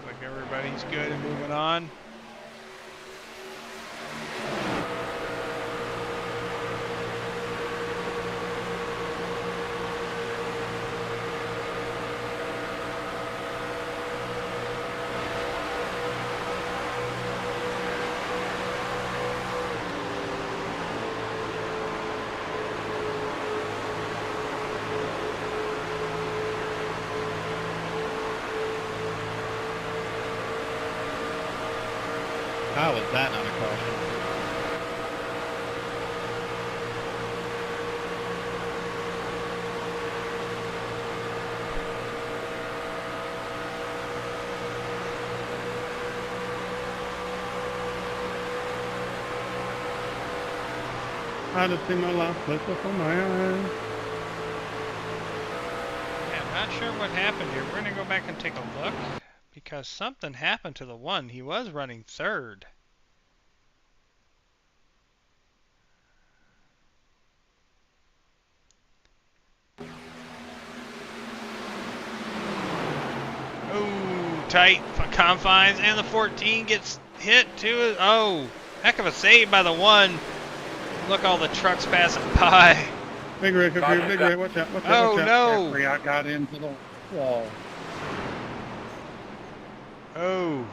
like everybody's good and moving on. How was that not a caution? I just see my life slip up on my eyes. Yeah, I'm not sure what happened here. We're going to go back and take a look because something happened to the 1. He was running 3rd. Oh, tight confines, and the 14 gets hit too. Oh, heck of a save by the 1. Look, all the trucks passing by. Big Rick up here, Big Rick, watch out, watch out, Oh watch out. no! After I got into the wall. Oh,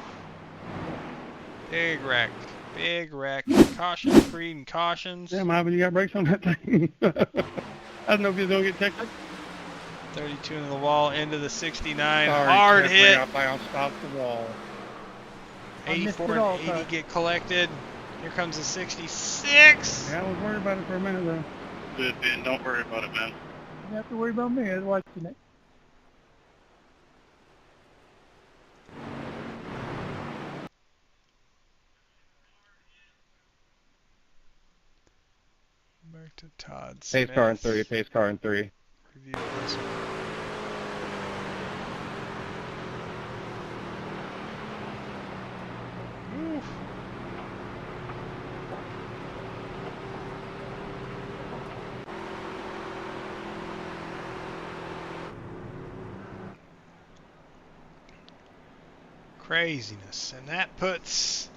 big wreck, big wreck. Caution, reading cautions. Damn, Ivan, you got brakes on that thing? I don't know if you're going to get checked. 32 into the wall, into the 69. Sorry, Hard Jeffrey, hit. I bounced off the wall. 84 and 80 get collected. Here comes the 66. Yeah, I was worried about it for a minute, though. Good, Ben. Don't worry about it, man. You don't have to worry about me. I was watching it. Back to Todd Smith. Pace car in 3, pace car in 3. Review this one. Oof. Craziness. And that puts,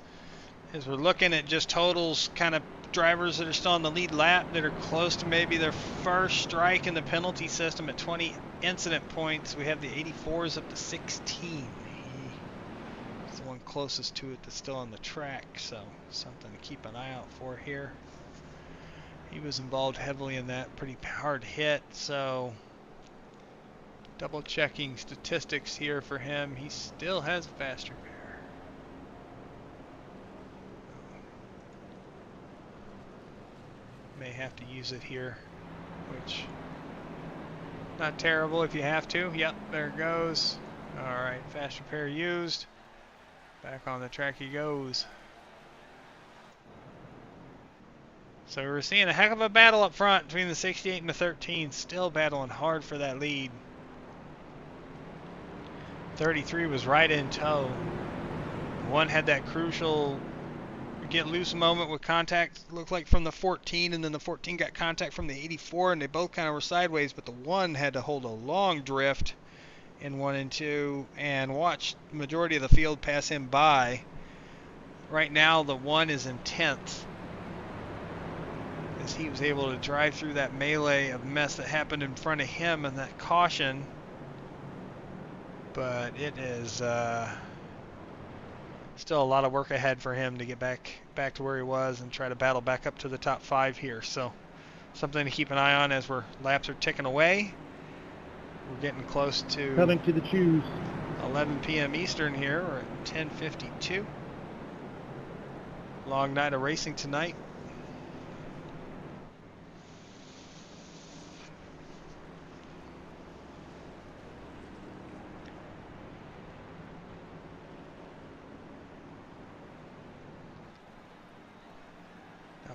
as we're looking at just totals, kind of drivers that are still on the lead lap that are close to maybe their first strike in the penalty system at 20 incident points. We have the 84s up to 16. He's the one closest to it that's still on the track, so something to keep an eye out for here. He was involved heavily in that pretty hard hit, so double checking statistics here for him. He still has a faster pair. May have to use it here, which not terrible if you have to. Yep, there it goes. Alright, fast repair used. Back on the track he goes. So we're seeing a heck of a battle up front between the 68 and the 13. Still battling hard for that lead. 33 was right in tow. One had that crucial get loose moment with contact, looked like from the 14, and then the 14 got contact from the 84, and they both kind of were sideways, but the one had to hold a long drift in 1 and 2 and watch the majority of the field pass him by. Right now the one is in 10th as he was able to drive through that melee of mess that happened in front of him and that caution, but it is still a lot of work ahead for him to get back to where he was and try to battle back up to the top 5 here. So something to keep an eye on as laps are ticking away. We're getting close to Coming to the choose. 11 p.m. Eastern here. We're at 10:52. Long night of racing tonight.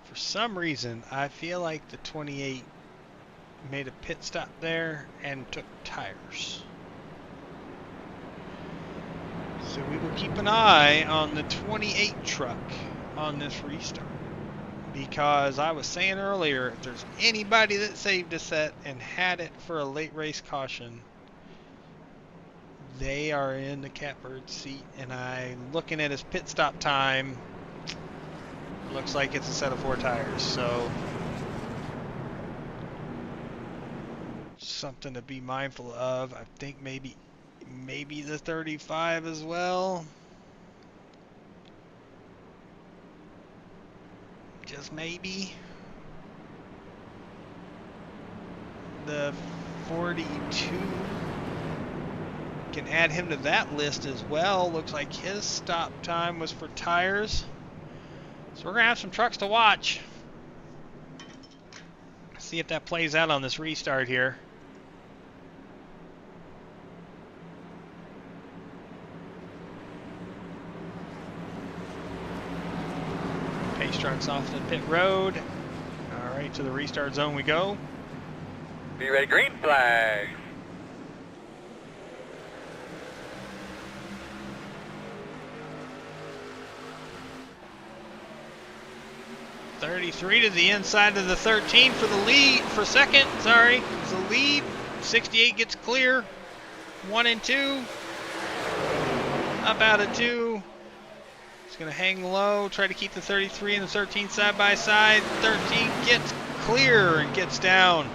For some reason, I feel like the 28 made a pit stop there and took tires. So we will keep an eye on the 28 truck on this restart. Because I was saying earlier, if there's anybody that saved a set and had it for a late race caution, they are in the catbird seat. And I'm looking at his pit stop time. Looks like it's a set of 4 tires, so something to be mindful of. I think maybe the 35 as well. Just maybe. The 42 can add him to that list as well. Looks like his stop time was for tires. So we're going to have some trucks to watch. See if that plays out on this restart here. Pace trucks off the pit road. All right, to the restart zone we go. Be ready, green flag. .33 to the inside of the 13 for the lead, for second, sorry. It's the lead. 68 gets clear. 1 and 2. Up out of 2. It's going to hang low, try to keep the 33 and the 13 side by side. 13 gets clear and gets down.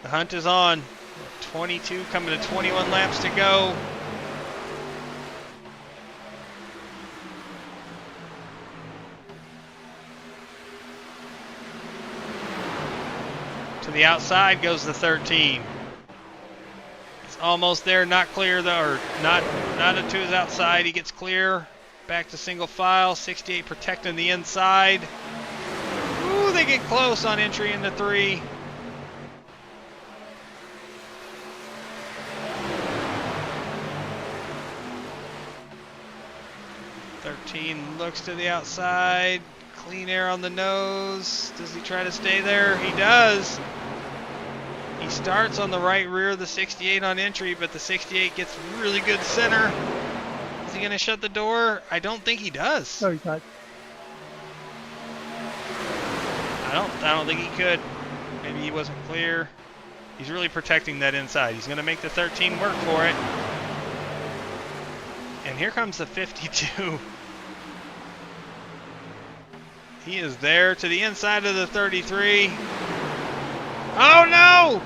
The hunt is on. 22 coming to 21 laps to go. To the outside goes the 13. It's almost there, not clear though, or not to his outside. He gets clear. Back to single file. 68 protecting the inside. Ooh, they get close on entry into 3. Looks to the outside. Clean air on the nose. Does he try to stay there? He does. He starts on the right rear of the 68 on entry, but the 68 gets really good center. Is he going to shut the door? I don't think he does. No, he's not. I don't think he could. Maybe he wasn't clear. He's really protecting that inside. He's going to make the 13 work for it. And here comes the 52. He is there to the inside of the 33. Oh no!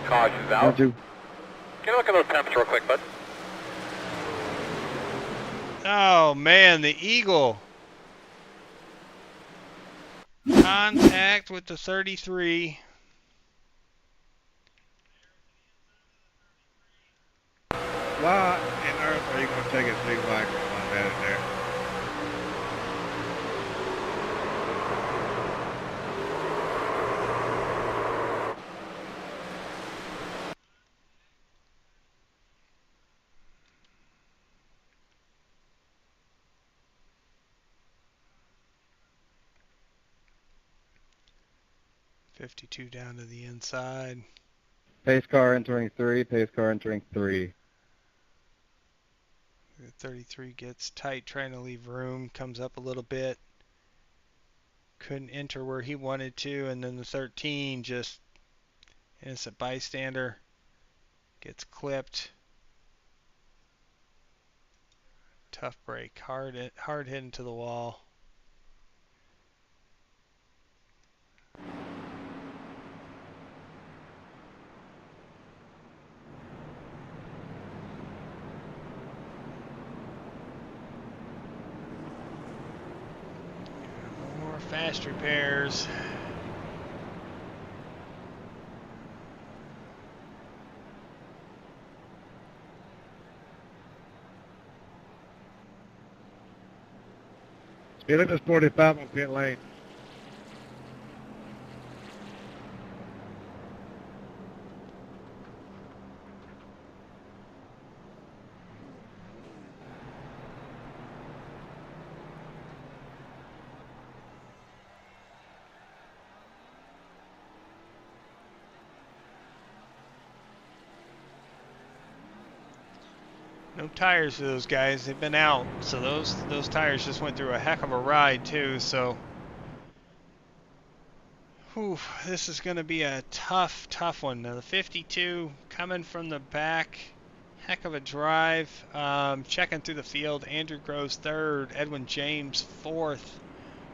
Caution's out. Get a look at those temps real quick, bud. Oh man, the Eagle. Contact with the 33. Why on earth are you going to take a big whack on that in there? .52 down to the inside. Pace car entering 3, pace car entering 3. The 33 gets tight, trying to leave room, comes up a little bit. Couldn't enter where he wanted to, and then the 13 just innocent bystander gets clipped. Tough break, hard hit into the wall. More fast repairs. Speed limit is 45 on pit lane. No tires for those guys. They've been out, so those tires just went through a heck of a ride too. So, whew, this is going to be a tough one. Now the 52 coming from the back, heck of a drive. Checking through the field. Andrew Groves third, Edwin James fourth,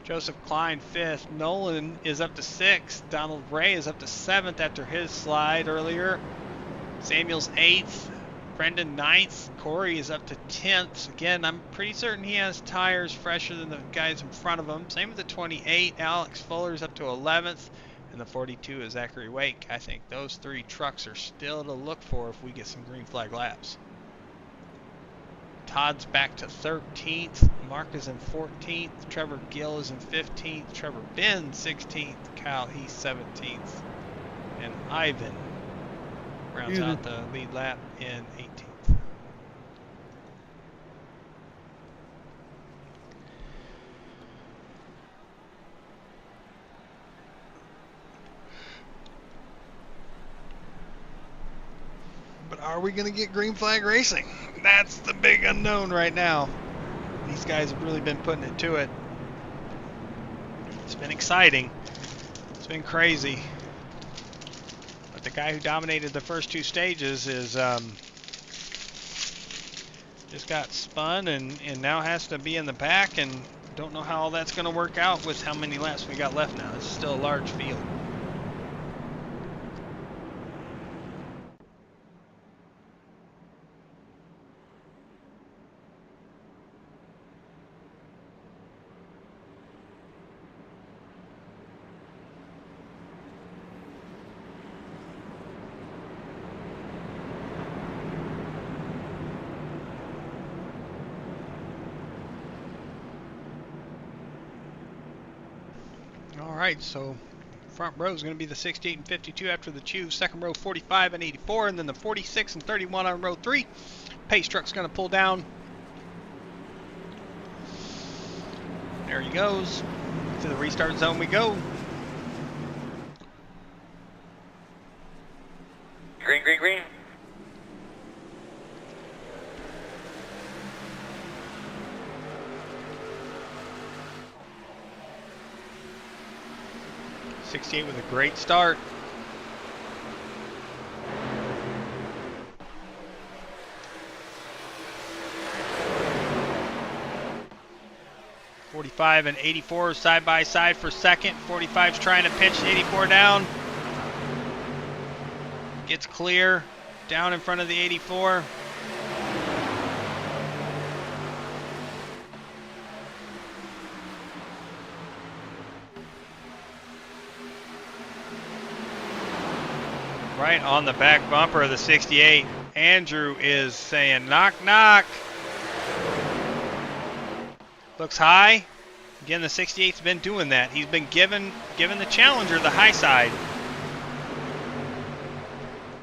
Joseph Klein fifth. Nolan is up to sixth. Donald Ray is up to seventh after his slide earlier. Samuel's eighth. Brendan 9th, Corey is up to 10th. Again, I'm pretty certain he has tires fresher than the guys in front of him. Same with the 28, Alex Fuller's up to 11th, and the 42 is Zachary Wake. I think those three trucks are still to look for if we get some green flag laps. Todd's back to 13th, Mark is in 14th, Trevor Gill is in 15th, Trevor Ben 16th, Kyle he's 17th, and Ivan rounds out the lead lap in 18th. But are we going to get green flag racing? That's the big unknown right now. These guys have really been putting it to it. It's been exciting. It's been crazy. The guy who dominated the first two stages is just got spun and now has to be in the back, and don't know how all that's going to work out with how many laps we got left now. This is still a large field. Alright, so front row is going to be the 68 and 52 after the chew. Second row 45 and 84, and then the 46 and 31 on row 3. Pace truck's going to pull down. There he goes. To the restart zone we go. Green, green, green. '68 with a great start. 45 and 84 side by side for second. 45's trying to pitch 84 down. Gets clear down in front of the 84. Right on the back bumper of the 68. Andrew is saying knock knock. Looks high. Again, the 68's been doing that. He's been giving the challenger the high side.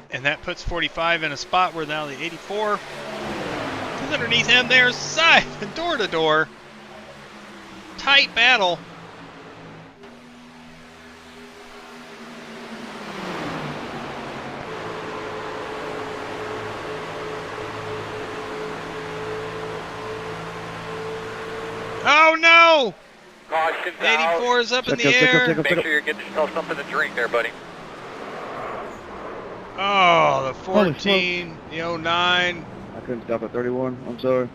And that puts 45 in a spot where now the 84 is underneath him. There's side, door to door. Tight battle. Oh no! Caution's 84 is up in the Pick air. up. Make sure you're getting yourself something to drink there, buddy. Oh, the 14, the 09. I couldn't stop at 31. I'm sorry.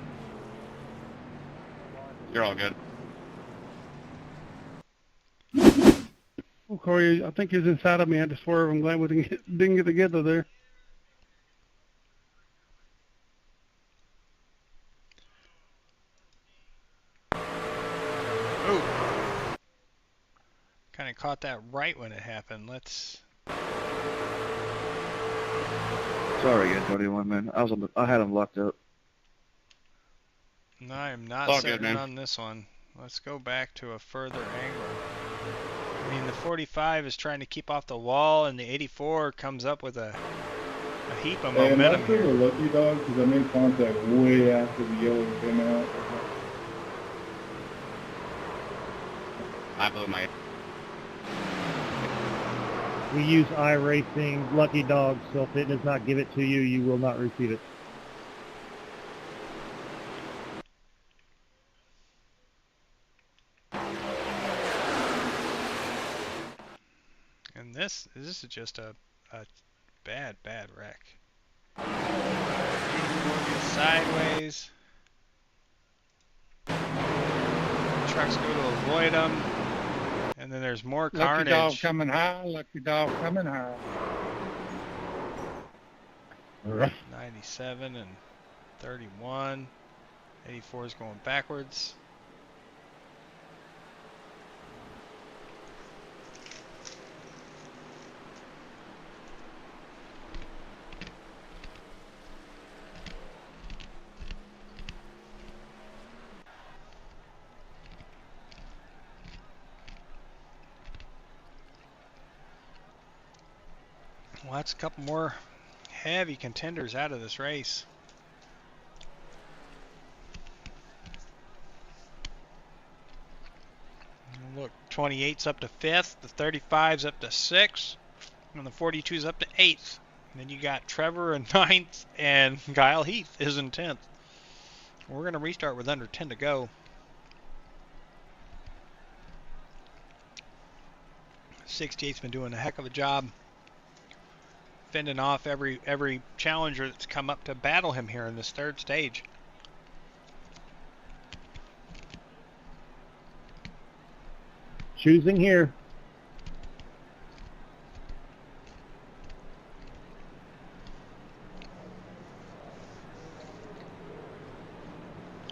You're all good. Oh, Corey, I think he was inside of me. I had to swerve. I'm glad we didn't get together there. Ooh. Kind of caught that right when it happened. Let's... Sorry again, 21, man. I had him locked up. No, I am not All certain good, man. on this one. Let's go back to a further angle. I mean, the 45 is trying to keep off the wall, and the 84 comes up with a heap of momentum Hey, here. am I still a lucky dog? Because I made contact way after the yellow came out. I blew my... We use iRacing Lucky Dog, so if it does not give it to you, you will not receive it. And this is just a bad wreck. 84 goes sideways. Trucks go to avoid them. And then there's more carnage. Lucky dog coming high. Lucky dog coming high. 97 and 31. 84 is going backwards. Well, that's a couple more heavy contenders out of this race. Look, 28's up to 5th, the 35's up to 6th, and the 42's up to 8th. And then you got Trevor in 9th, and Kyle Heath is in 10th. We're going to restart with under 10 to go. 68's been doing a heck of a job fending off every challenger that's come up to battle him here in this third stage. Choosing here.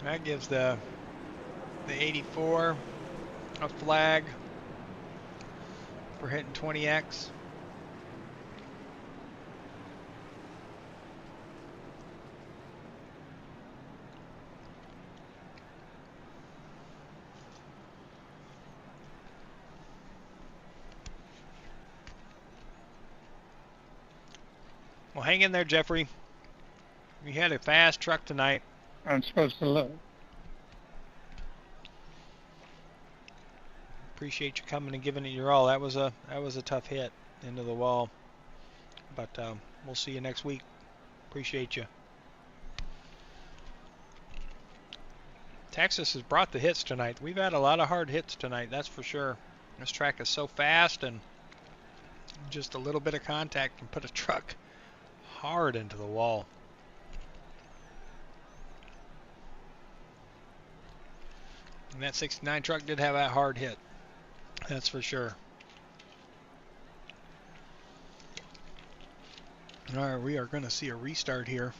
That gives the 84 a flag for hitting 20X. Well, hang in there, Jeffrey. We had a fast truck tonight. I'm supposed to look. Appreciate you coming and giving it your all. That was a tough hit into the wall. But we'll see you next week. Appreciate you. Texas has brought the hits tonight. We've had a lot of hard hits tonight, that's for sure. This track is so fast, and just a little bit of contact can put a truck hard into the wall. And that 69 truck did have that hard hit. That's for sure. All right, we are going to see a restart here.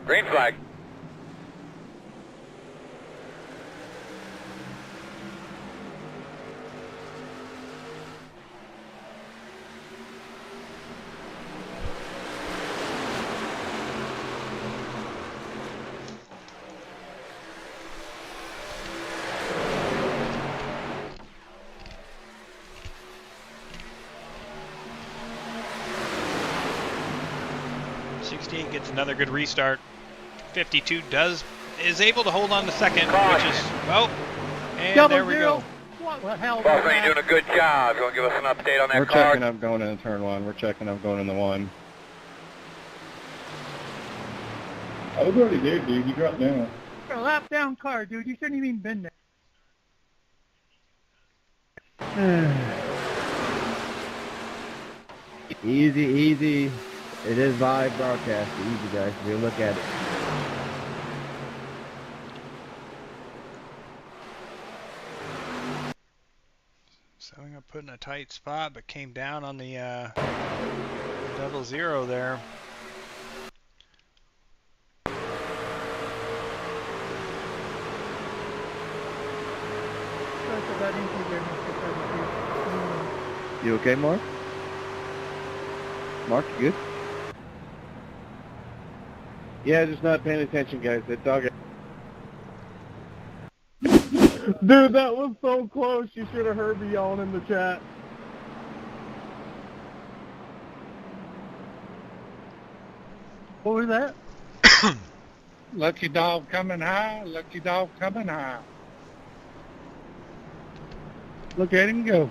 Green flag. Gets another good restart. 52 is able to hold on to second, Caution. which is, well, and Double there we zero. go. What the hell? Boss, you're doing a good job. You want to give us an update on that We're car? checking up going into turn one. We're checking up going into one. I was already there, dude. You dropped down. You're a lap down car, dude. You shouldn't even been there. Easy, easy. It is live broadcast. Easy, guys. You look at it. So I'm going to put in a tight spot, but came down on the double zero there. You okay, Mark? Mark, you good? Yeah, just not paying attention, guys. That dog. Dude, that was so close. You should have heard me yelling in the chat. What was that? Lucky dog coming high, lucky dog coming high. Look at him go.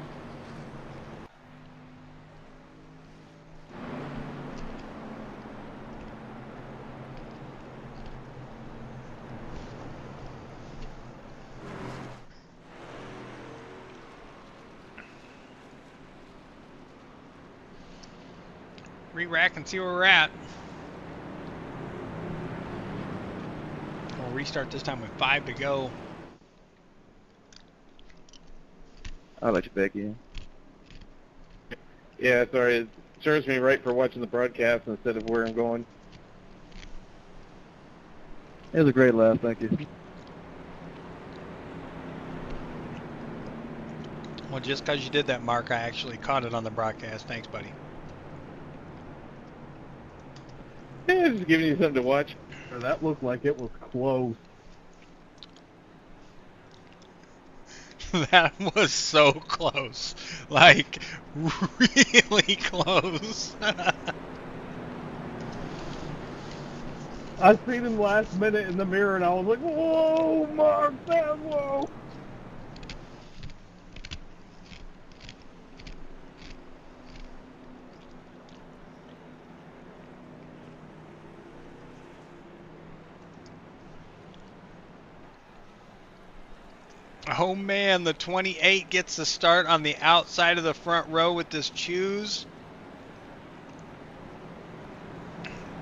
Re-rack and see where we're at. We'll restart this time with 5 to go. I'll let you back in. Yeah, sorry. It serves me right for watching the broadcast instead of where I'm going. It was a great laugh, thank you. Well, just because you did that, Mark, I actually caught it on the broadcast. Thanks, buddy. Yeah, just giving you something to watch. That looked like it was close. That was so close. Like, really close. I seen him last minute in the mirror, and I was like, whoa, Mark, that whoa. Oh man, the 28 gets the start on the outside of the front row with this choose.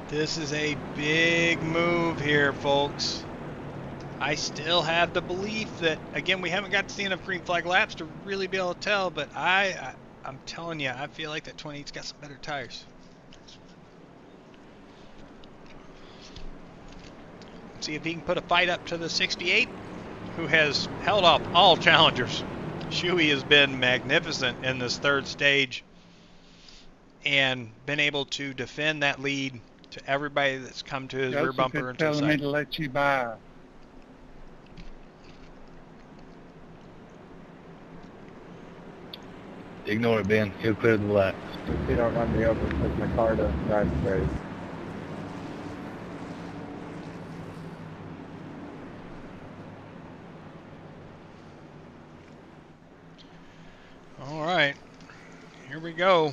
This is a big move here, folks. I still have the belief that, again, we haven't got to see enough green flag laps to really be able to tell, but I'm telling you, I feel like that 28's got some better tires. See if he can put a fight up to the 68. Who has held off all challengers. Shuey has been magnificent in this third stage and been able to defend that lead to everybody that's come to his rear bumper and to the telling me side. to let you by. Ignore it, Ben. He'll clear the black. You don't run me over because my car doesn't drive straight. All right, here we go.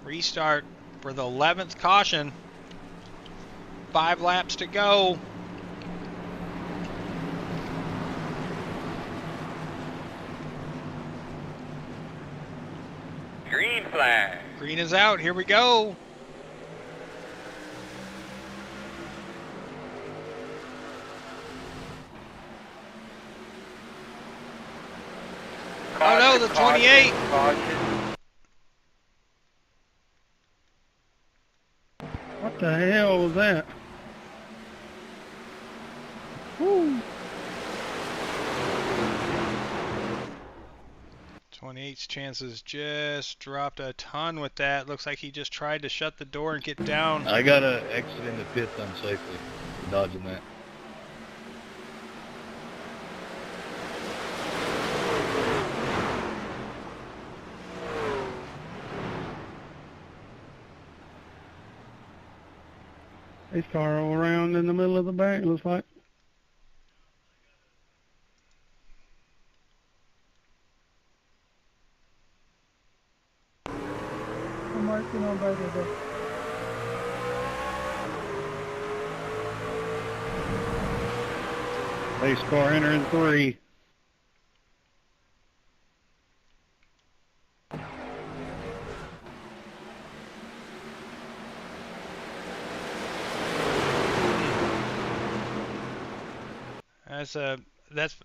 Restart for the 11th caution. 5 laps to go. Green flag. Green is out. Here we go. Oh no, the 28. Caution. What the hell was that? Woo. 28's chances just dropped a ton with that. Looks like he just tried to shut the door and get down. I got to exit in the pits unsafely. Dodging that. His car all around in the middle of the back, it looks like. I'm marking on by the door. Base car entering 3.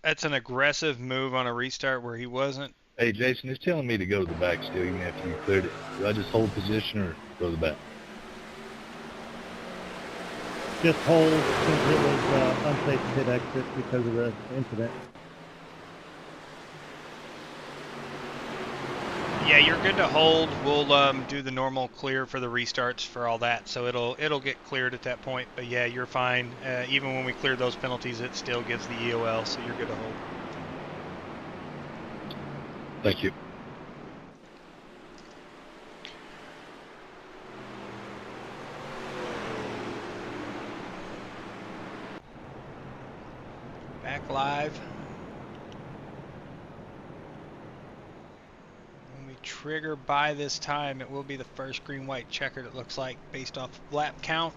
That's an aggressive move on a restart where he wasn't. Hey, Jason, it's telling me to go to the back still, even after you cleared it. Do I just hold position or go to the back? Just hold since it was unsafe to hit exit because of the incident. Yeah, you're good to hold. We'll do the normal clear for the restarts for all that, so it'll get cleared at that point. But yeah, you're fine. Even when we clear those penalties, it still gives the EOL, so you're good to hold. Thank you. Back live. When we trigger by this time, it will be the first green-white checkered, it looks like, based off lap count.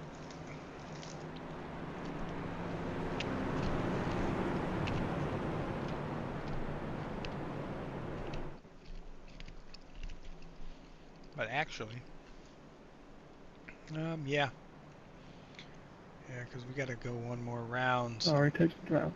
But actually, yeah. Yeah, because we got to go one more round. So. Sorry, takes the drive.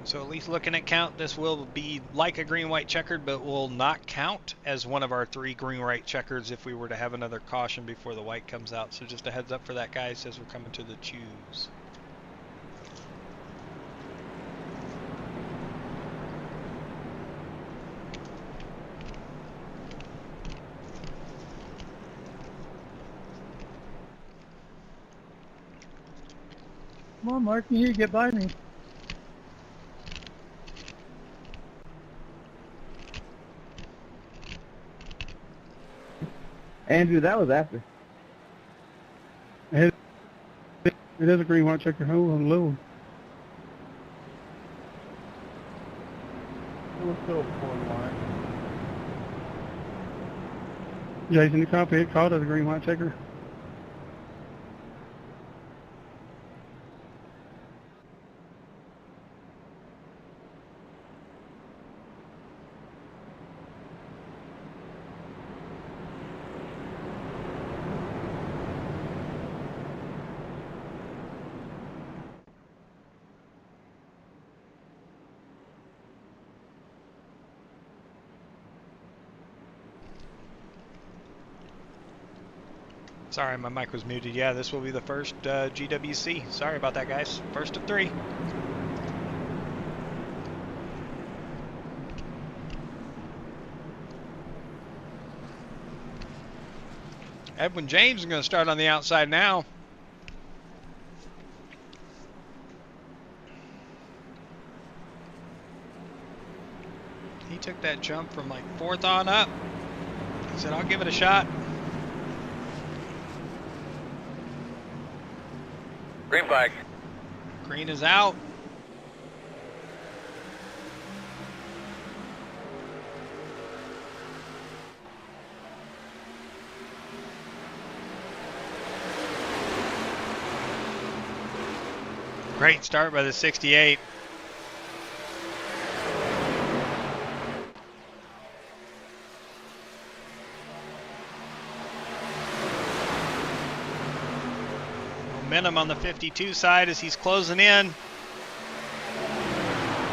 So at least looking at count, this will be like a green-white checkered, but will not count as one of our 3 green-white checkers if we were to have another caution before the white comes out. So just a heads up for that, guys, as we're coming to the choose. Come on, Mark, you need to get by me. Andrew, that was after. It is a green white checker hole on the little one. It was still 4 line. Jason, you copy it called as a green white checker. Sorry, my mic was muted. Yeah, this will be the first GWC. Sorry about that, guys. First of 3. Edwin James is going to start on the outside now. He took that jump from like 4th on up. He said, I'll give it a shot. Green flag. Green is out. Great start by the 68. Momentum on the 52 side as he's closing in.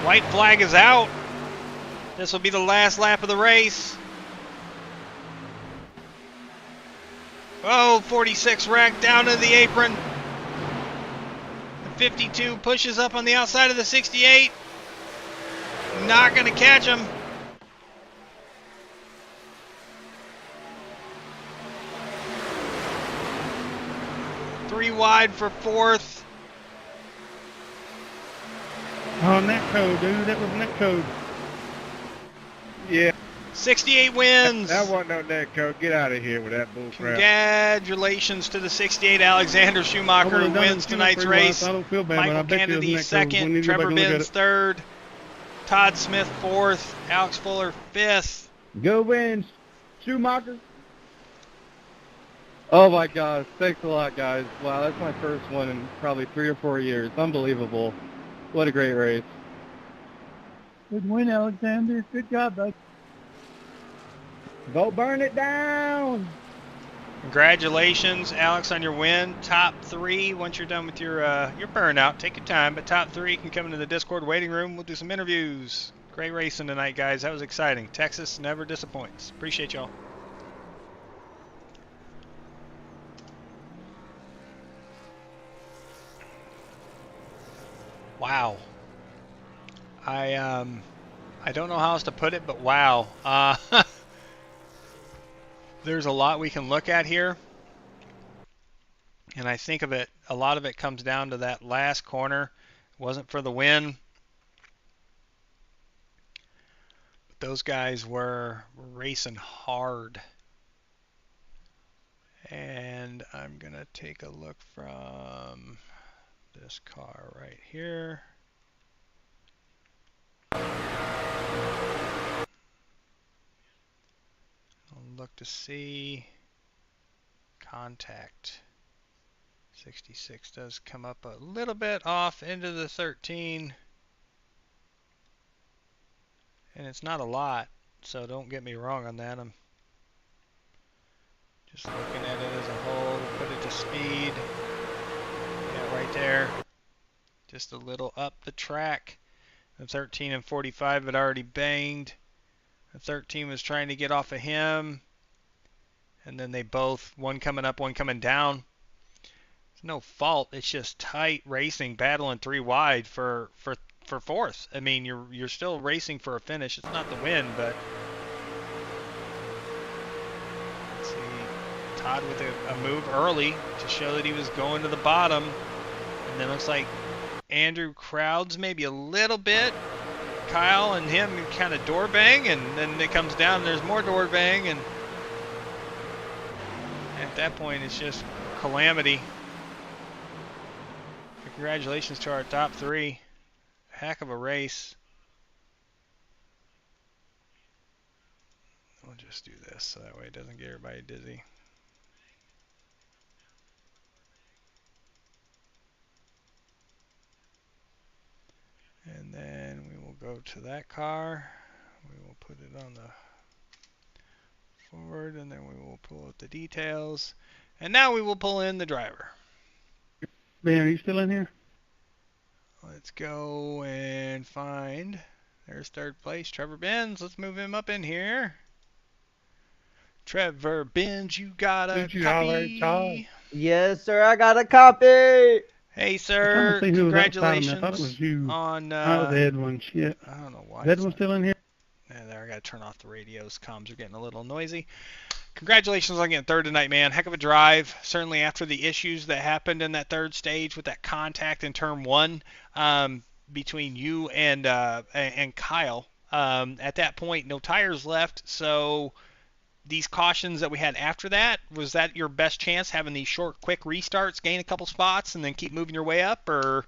White flag is out. This will be the last lap of the race. Oh, 46 wrecked down to the apron. The 52 pushes up on the outside of the 68. Not going to catch him. Three wide for fourth. Oh, net code, dude. That was net code. Yeah. 68 wins. That wasn't no net code. Get out of here with that bull crap. Congratulations to the 68 Alexander Schumacher who wins tonight's race. I don't feel bad, Michael but I bet Kennedy you second, Trevor Benz third, Todd Smith fourth, Alex Fuller fifth. Go wins, Schumacher. Oh my gosh, thanks a lot, guys. Wow, that's my first one in probably 3 or 4 years. Unbelievable. What a great race. Good win, Alexander. Good job, bud. Go burn it down. Congratulations, Alex, on your win. Top three, once you're done with your burnout, take your time, but top three can come into the Discord waiting room. We'll do some interviews. Great racing tonight, guys. That was exciting. Texas never disappoints. Appreciate y'all. Wow. I don't know how else to put it, but wow. There's a lot we can look at here. And I think a lot of it comes down to that last corner. It wasn't for the win. But those guys were racing hard. And I'm going to take a look from this car right here. I'll look to see contact. 66 does come up a little bit off into the 13. And it's not a lot, so don't get me wrong on that. I'm just looking at it as a whole. Put it to speed. Yeah, right there. Just a little up the track. The 13 and 45 had already banged. The 13 was trying to get off of him. And then they both, one coming up, one coming down. It's no fault. It's just tight racing, battling three wide for fourth. I mean, you're still racing for a finish. It's not the win, but let's see. Todd with a move early to show that he was going to the bottom. And then looks like Andrew crowds maybe a little bit. Kyle and him kind of door bang, and then it comes down and there's more door bang, and at that point it's just calamity. But congratulations to our top three. Heck of a race. We'll just do this so that way it doesn't get everybody dizzy. And then we will go to that car. We will put it on the forward, and then we will pull out the details. And now we will pull in the driver. Ben, are you still in here? Let's go and find, there's third place, Trevor Benz. Let's move him up in here. Trevor Benz, you got a copy? Yes, sir, I got a copy. Hey, sir, congratulations I thought it was you. on... oh, the Edwin, shit. I don't know why. Is Edwin still in here? Yeah, there, I got to turn off the radios. Comms are getting a little noisy. Congratulations on getting third tonight, man. Heck of a drive. Certainly after the issues that happened in that third stage with that contact in turn one between you and Kyle. At that point, no tires left, so these cautions that we had after that, was that your best chance, having these short, quick restarts, gain a couple spots, and then keep moving your way up, or?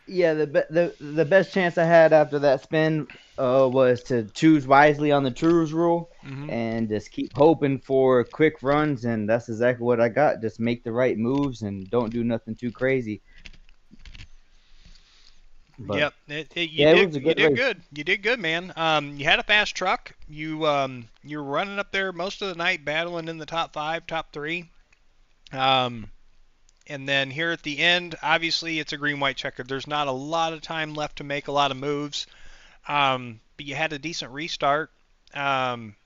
Yeah, the best chance I had after that spin was to choose wisely on the Trues rule and just keep hoping for quick runs, and that's exactly what I got. Just make the right moves and don't do nothing too crazy. But Yep, you yeah, it did was a you good did race. good. You did good, man. You had a fast truck. You were running up there most of the night, battling in the top 5, top 3. Um, and then here at the end, obviously it's a green-white checker. There's not a lot of time left to make a lot of moves. But you had a decent restart. Um,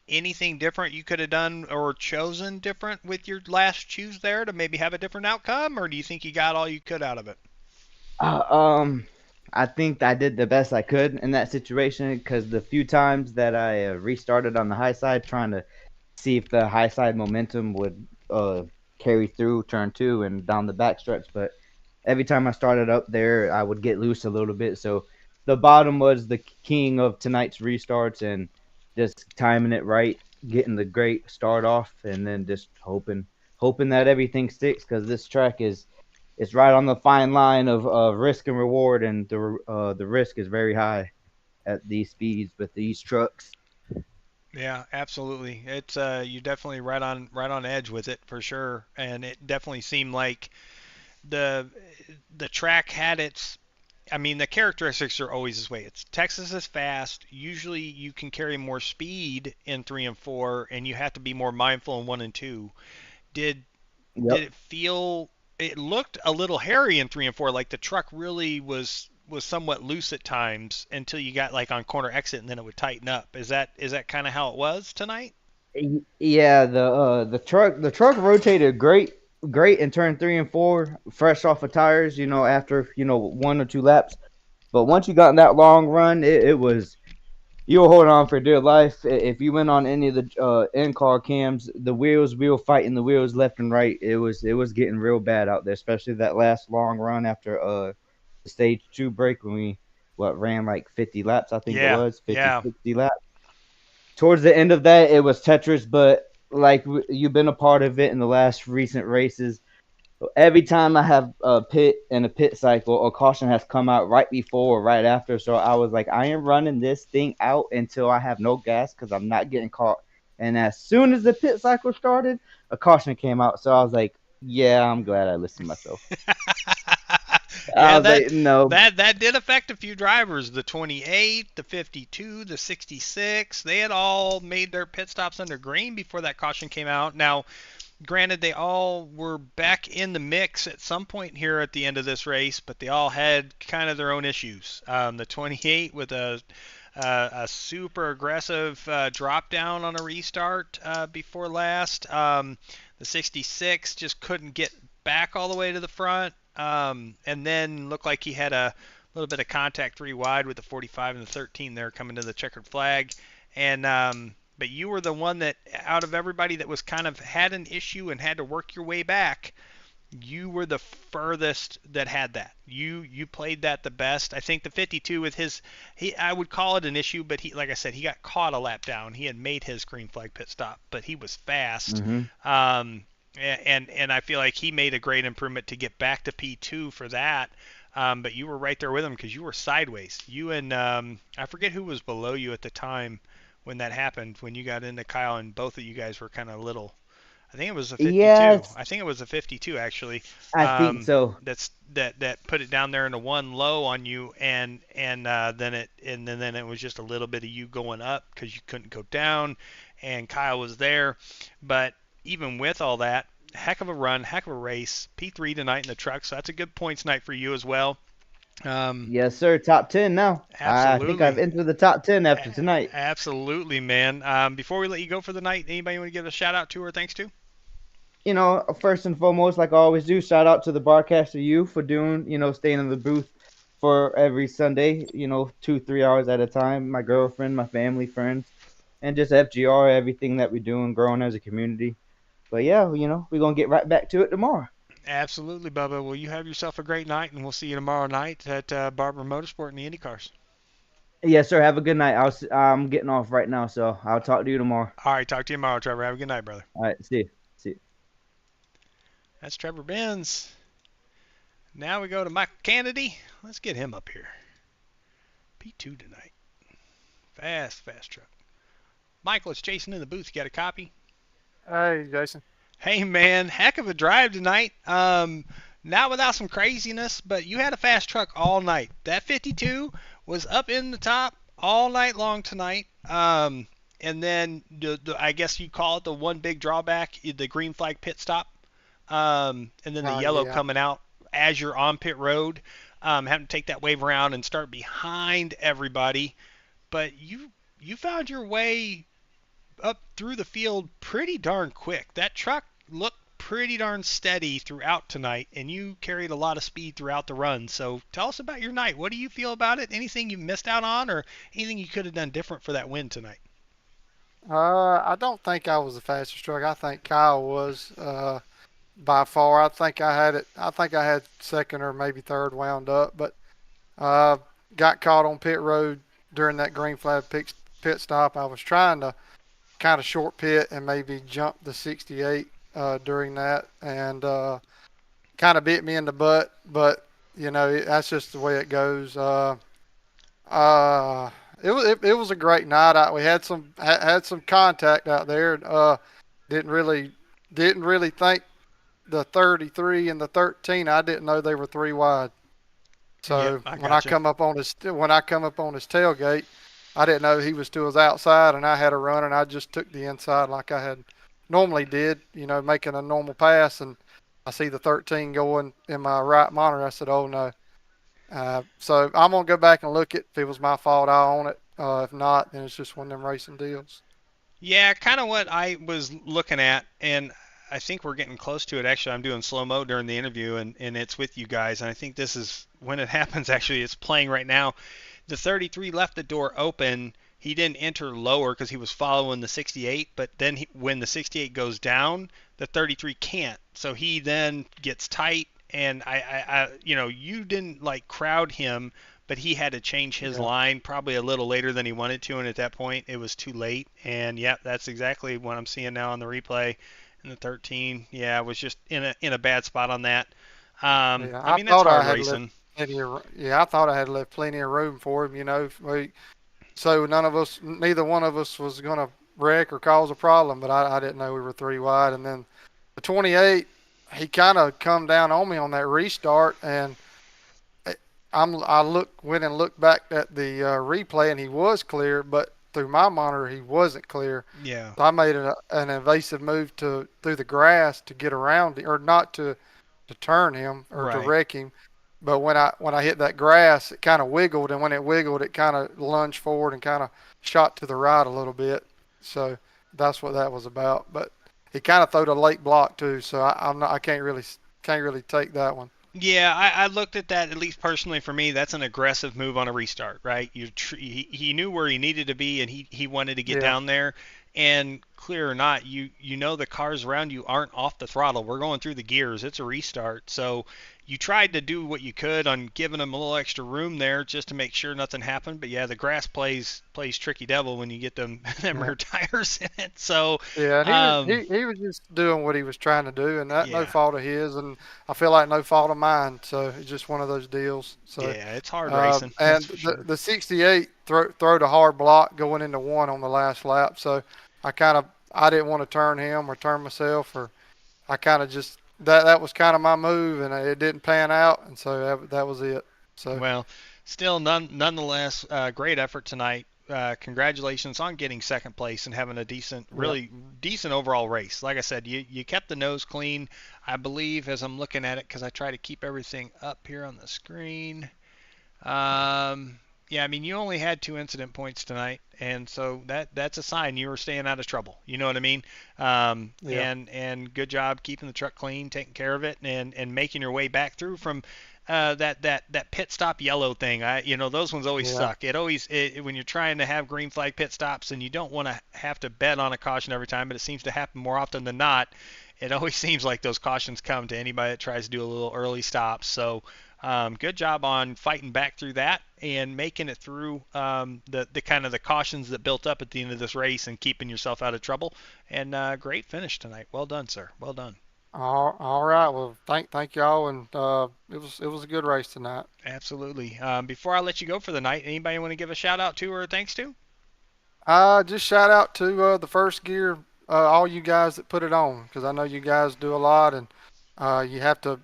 Anything different you could have done or chosen different with your last choose there to maybe have a different outcome, or do you think you got all you could out of it? Uh, um, I think I did the best I could in that situation because the few times that I restarted on the high side, trying to see if the high side momentum would carry through turn 2 and down the backstretch, but every time I started up there, I would get loose a little bit. So the bottom was the king of tonight's restarts and just timing it right, getting the great start off, and then just hoping that everything sticks because this track is it's right on the fine line of risk and reward, and the risk is very high at these speeds with these trucks. Yeah, absolutely. It's you definitely right on edge with it for sure, and it definitely seemed like the the track had its. I mean, the characteristics are always this way. It's Texas is fast. Usually, you can carry more speed in 3 and 4, and you have to be more mindful in 1 and 2. Did did Yep. it feel? It looked a little hairy in 3 and 4, like the truck really was somewhat loose at times until you got like on corner exit, and then it would tighten up. Is that kind of how it was tonight? Yeah, the truck rotated great in turn 3 and 4, fresh off of tires. After 1 or 2 laps. But once you got in that long run, it was you were holding on for dear life. If you went on any of the in-car cams, the wheels, we were fighting the wheels left and right. It was getting real bad out there, especially that last long run after the stage 2 break when we ran like 50 laps, I think it Yeah, was 50, yeah. 60 laps. Towards the end of that, it was Tetris, but like you've been a part of it in the last recent races. Every time I have a pit and a pit cycle, a caution has come out right before or right after. So I was like, I am running this thing out until I have no gas because I'm not getting caught. And as soon as the pit cycle started, a caution came out. So I was like, yeah, I'm glad I listened to myself. I Yeah, was like, no. that did affect a few drivers. The 28, the 52, the 66, they had all made their pit stops under green before that caution came out. Now, granted, they all were back in the mix at some point here at the end of this race, but they all had kind of their own issues. The 28 with a super aggressive drop down on a restart before last. The 66 just couldn't get back all the way to the front, and then looked like he had a little bit of contact 3 wide with the 45 and the 13 there coming to the checkered flag. And but you were the one that out of everybody that was kind of had an issue and had to work your way back, you were the furthest that had that. You played that the best. I think the 52 with I would call it an issue, but he, like I said, he got caught a lap down. He had made his green flag pit stop, but he was fast. Hmm. And I feel like he made a great improvement to get back to P2 for that. But you were right there with him because you were sideways. You and I forget who was below you at the time when that happened, when you got into Kyle, and both of you guys were kind of little. I think it was a 52. Yes, I think it was a 52 actually. I think so. That put it down there into one low on you, and then it was just a little bit of you going up because you couldn't go down, and Kyle was there. But even with all that, heck of a run, heck of a race. P3 tonight in the truck, so that's a good points night for you as well. Yes, sir. Top 10 now. I think I've Absolutely. entered the top 10 after tonight. Absolutely, man. Before we let you go for the night, anybody want to give a shout out to or thanks to? First and foremost, like I always do, shout out to the broadcaster you for doing, staying in the booth for every Sunday, 2, 3 hours at a time. My girlfriend, my family, friends, and just FGR, everything that we're doing, growing as a community. But yeah, we're going to get right back to it tomorrow. Absolutely, Bubba. Well, you have yourself a great night, and we'll see you tomorrow night at Barber Motorsport in the Indy Cars. Yes, sir. Have a good night. I'm getting off right now, so I'll talk to you tomorrow. All right, talk to you tomorrow, Trevor. Have a good night, brother. All right, see you. See you. That's Trevor Benz. Now we go to Mike Kennedy. Let's get him up here. P2 tonight. Fast truck. Michael, it's Jason in the booth. You got a copy? Hey, Jason. Hey, man. Heck of a drive tonight. Not without some craziness, but you had a fast truck all night. That 52 was up in the top all night long tonight. And then I guess you call it the one big drawback, the green flag pit stop, and then the yellow Yeah. coming out as you're on pit road, having to take that wave around and start behind everybody. But you found your way up through the field pretty darn quick. That truck looked pretty darn steady throughout tonight, and you carried a lot of speed throughout the run. So tell us about your night. What do you feel about it? Anything you missed out on, or anything you could have done different for that win tonight? I don't think I was the fastest truck. I think Kyle was by far. I think I had it. I think I had second or maybe third wound up, but uh, got caught on pit road during that green flag pit stop. I was trying to kind of short pit and maybe jump the 68 during that, and kind of bit me in the butt. But that's just the way it goes. Uh, it was a great night. We had some contact out there. Didn't really think the 33 and the 13. I didn't know they were three wide. So I when I gotcha. come up on his tailgate, I didn't know he was to his outside, and I had a run, and I just took the inside like I had normally did. Making a normal pass, and I see the 13 going in my right monitor. I said, "Oh no." So I'm gonna go back and look at if it was my fault. I'll own it. If not, then it's just one of them racing deals. Yeah, kind of what I was looking at, and I think we're getting close to it. Actually, I'm doing slow mo during the interview, and it's with you guys. And I think this is when it happens. Actually, it's playing right now. The 33 left the door open. He didn't enter lower because he was following the 68, but then when the 68 goes down, the 33 can't. So he then gets tight, and you didn't like crowd him, but he had to change his line probably a little later than he wanted to, and at that point it was too late. And yeah, that's exactly what I'm seeing now on the replay. And the 13, yeah, was just in a bad spot on that. I mean, that's hard racing. I thought I had left plenty of room for him. So neither one of us was gonna wreck or cause a problem. But I didn't know we were three wide. And then the 28, he kind of come down on me on that restart, and went and looked back at the replay, and he was clear, but through my monitor he wasn't clear. Yeah. So I made an evasive move through the grass to get around him, or not to turn him or to wreck him. But when I hit that grass, it kind of wiggled, and when it wiggled, it kind of lunged forward and kind of shot to the right a little bit. So that's what that was about. But he kind of throwed a late block too, so I can't really take that one. Yeah, I looked at that, at least personally for me. That's an aggressive move on a restart, right? He knew where he needed to be, and he wanted to get down there. And clear or not, you know the cars around you aren't off the throttle. We're going through the gears. It's a restart. So you tried to do what you could on giving him a little extra room there just to make sure nothing happened. But yeah, the grass plays tricky devil when you get them rear tires in it. So yeah, he was just doing what he was trying to do, and that no fault of his, and I feel like no fault of mine. So it's just one of those deals. So yeah, it's hard racing. And the 68 throwed a hard block going into one on the last lap. So I didn't want to turn him or turn myself, or I kind of just that was kind of my move, and it didn't pan out, and so that was it. So well, still nonetheless, great effort tonight. Congratulations on getting second place and having a really decent overall race. Like I said, you kept the nose clean. I believe, as I'm looking at it, because I try to keep everything up here on the screen. Yeah, I mean, you only had 2 incident points tonight, and so that's a sign you were staying out of trouble. You know what I mean? And good job keeping the truck clean, taking care of it, and making your way back through from that pit stop yellow thing. Those ones always suck. When you're trying to have green flag pit stops, and you don't want to have to bet on a caution every time, but it seems to happen more often than not. It always seems like those cautions come to anybody that tries to do a little early stop. So good job on fighting back through that and making it through the kind of the cautions that built up at the end of this race and keeping yourself out of trouble. And great finish tonight. Well done, sir. Well done. All right. Well, thank y'all, and it was a good race tonight. Absolutely. Before I let you go for the night, anybody want to give a shout out to or thanks to? Just shout out to the First Gear, all you guys that put it on, because I know you guys do a lot, and you have to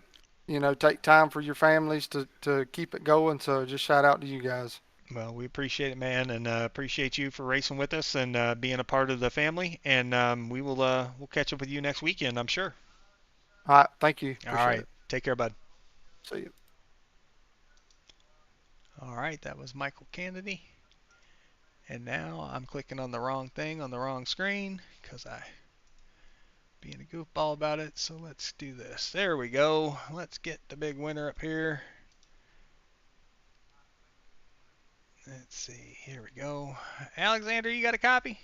take time for your families to keep it going. So just shout out to you guys. Well, we appreciate it, man, and appreciate you for racing with us and being a part of the family. And we'll catch up with you next weekend, I'm sure. All right. Thank you. All Appreciate right. it. Take care, bud. See you. All right. That was Michael Kennedy. And now I'm clicking on the wrong thing on the wrong screen because I being a goofball about it. So let's do this. There we go. Let's get the big winner up here. Let's see. Here we go. Alexander, you got a copy?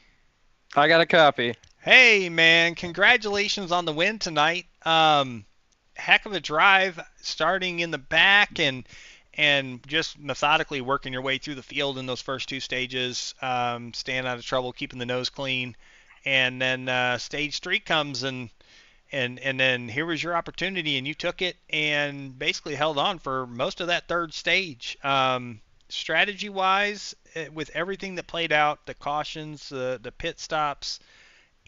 I got a copy. Hey, man. Congratulations on the win tonight. Heck of a drive starting in the back and just methodically working your way through the field in those first two stages, staying out of trouble, keeping the nose clean. And then stage 3 comes and then here was your opportunity and you took it and basically held on for most of that third stage. Strategy wise, with everything that played out, the cautions, the pit stops,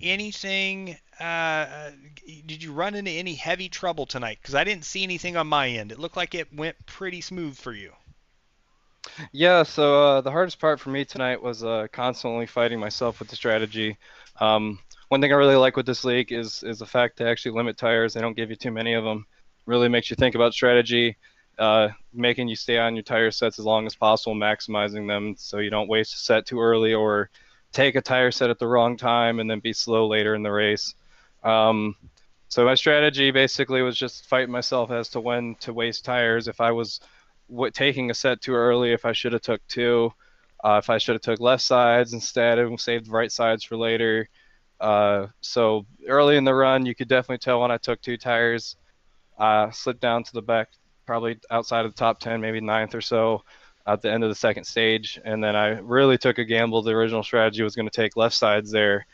anything, did you run into any heavy trouble tonight? Because I didn't see anything on my end. It looked like it went pretty smooth for you. Yeah, so the hardest part for me tonight was constantly fighting myself with the strategy. One thing I really like with this league is the fact they actually limit tires. They don't give you too many of them. Really makes you think about strategy, making you stay on your tire sets as long as possible, maximizing them so you don't waste a set too early or take a tire set at the wrong time and then be slow later in the race. So my strategy basically was just fighting myself as to when to waste tires. If I was taking a set too early, if I should have took two, if I should have took left sides instead and saved the right sides for later. So early in the run, you could definitely tell when I took two tires. Slipped down to the back, probably outside of the top 10, maybe ninth or so at the end of the second stage. And then I really took a gamble. The original strategy was going to take left sides there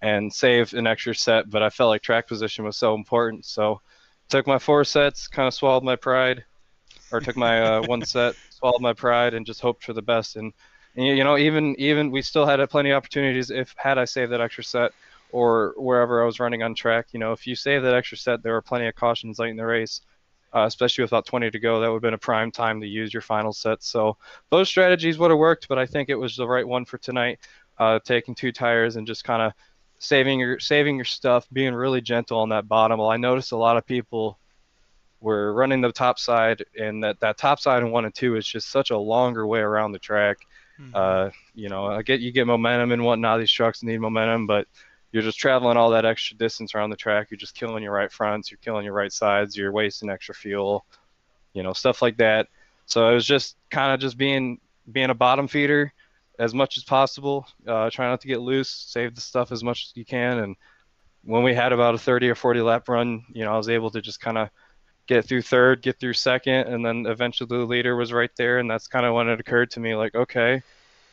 and save an extra set, but I felt like track position was so important. So took my 4 sets, kind of swallowed my pride, or took my 1 set, swallowed my pride, and just hoped for the best. And even we still had plenty of opportunities if had I saved that extra set or wherever I was running on track. If you save that extra set, there were plenty of cautions late in the race, especially with about 20 to go. That would have been a prime time to use your final set. So those strategies would have worked, but I think it was the right one for tonight, taking 2 tires and just kind of saving your stuff, being really gentle on that bottom. Well, I noticed a lot of people were running the top side, and that top side in 1 and 2 is just such a longer way around the track. Mm-hmm. You get momentum and whatnot. These trucks need momentum, but you're just traveling all that extra distance around the track. You're just killing your right fronts. You're killing your right sides. You're wasting extra fuel, stuff like that. So it was just kind of just being a bottom feeder as much as possible. Try not to get loose. Save the stuff as much as you can. And when we had about a 30 or 40 lap run, I was able to just kind of get through third, get through second, and then eventually the leader was right there. And that's kind of when it occurred to me, like, okay,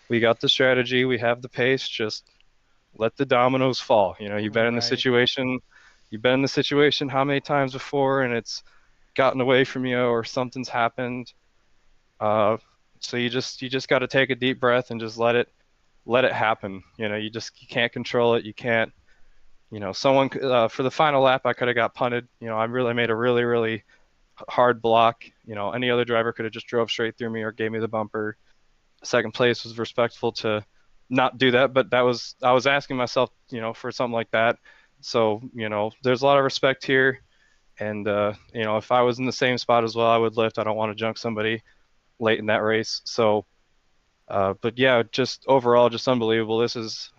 we got the strategy, we have the pace, just let the dominoes fall. You've been in the situation. You've been in the situation how many times before, and it's gotten away from you or something's happened. So you just got to take a deep breath and just let it happen. You can't control it. You can't. Someone for the final lap, I could have got punted. I really made a really, really hard block. Any other driver could have just drove straight through me or gave me the bumper. Second place was respectful to not do that, but I was asking myself, for something like that. So, there's a lot of respect here. And, if I was in the same spot as well, I would lift. I don't want to junk somebody late in that race. So, but yeah, just overall, just unbelievable. It's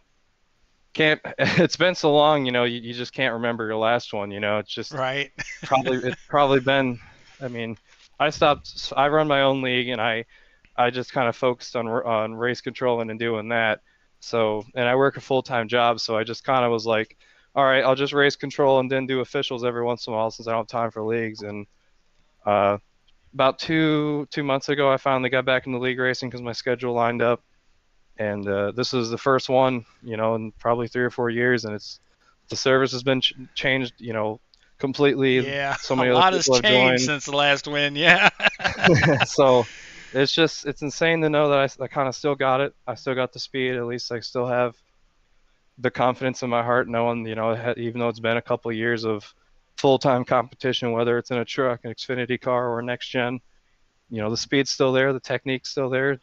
been so long, you just can't remember your last one, it's just right. it's probably been, I run my own league and I just kind of focused on race controlling and doing that. So, and I work a full-time job, so I just kind of was like, all right, I'll just race control and then do officials every once in a while since I don't have time for leagues. And about two months ago, I finally got back into league racing because my schedule lined up. And this is the first one, in probably 3 or 4 years, and the service has been changed, completely. Yeah, so many a lot other has people have changed joined since the last win. Yeah. So it's insane to know that I kind of still got it. I still got the speed. At least I still have the confidence in my heart, knowing, even though it's been a couple of years of full-time competition, whether it's in a truck, an Xfinity car, or a next gen. The speed's still there, the technique's still there.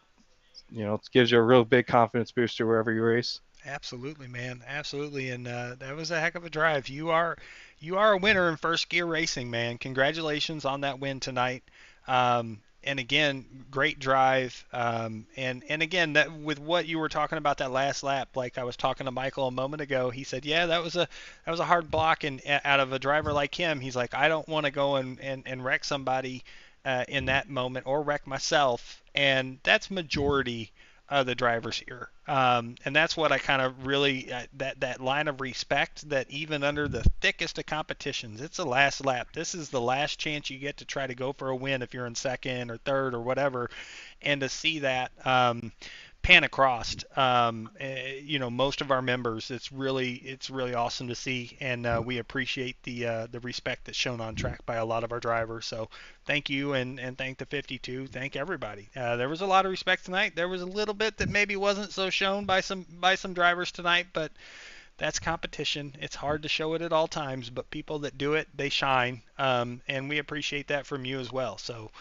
It gives you a real big confidence booster wherever you race. Absolutely, man. Absolutely. And that was a heck of a drive. You are a winner in first gear racing, man. Congratulations on that win tonight. And again, great drive. And again, that with what you were talking about that last lap, like I was talking to Michael a moment ago, he said, yeah, that was a hard block, and out of a driver like him, he's like, I don't want to go and wreck somebody in that moment or wreck myself. And that's majority the drivers here. And that's what I kind of really, that line of respect, that even under the thickest of competitions, it's the last lap. This is the last chance you get to try to go for a win if you're in second or third or whatever. And to see that pan across, most of our members, it's really awesome to see. And we appreciate the respect that's shown on track by a lot of our drivers. So thank you, and thank the 52. Thank everybody. There was a lot of respect tonight. There was a little bit that maybe wasn't so shown by some drivers tonight, but that's competition. It's hard to show it at all times, but people that do it, they shine. And we appreciate that from you as well. So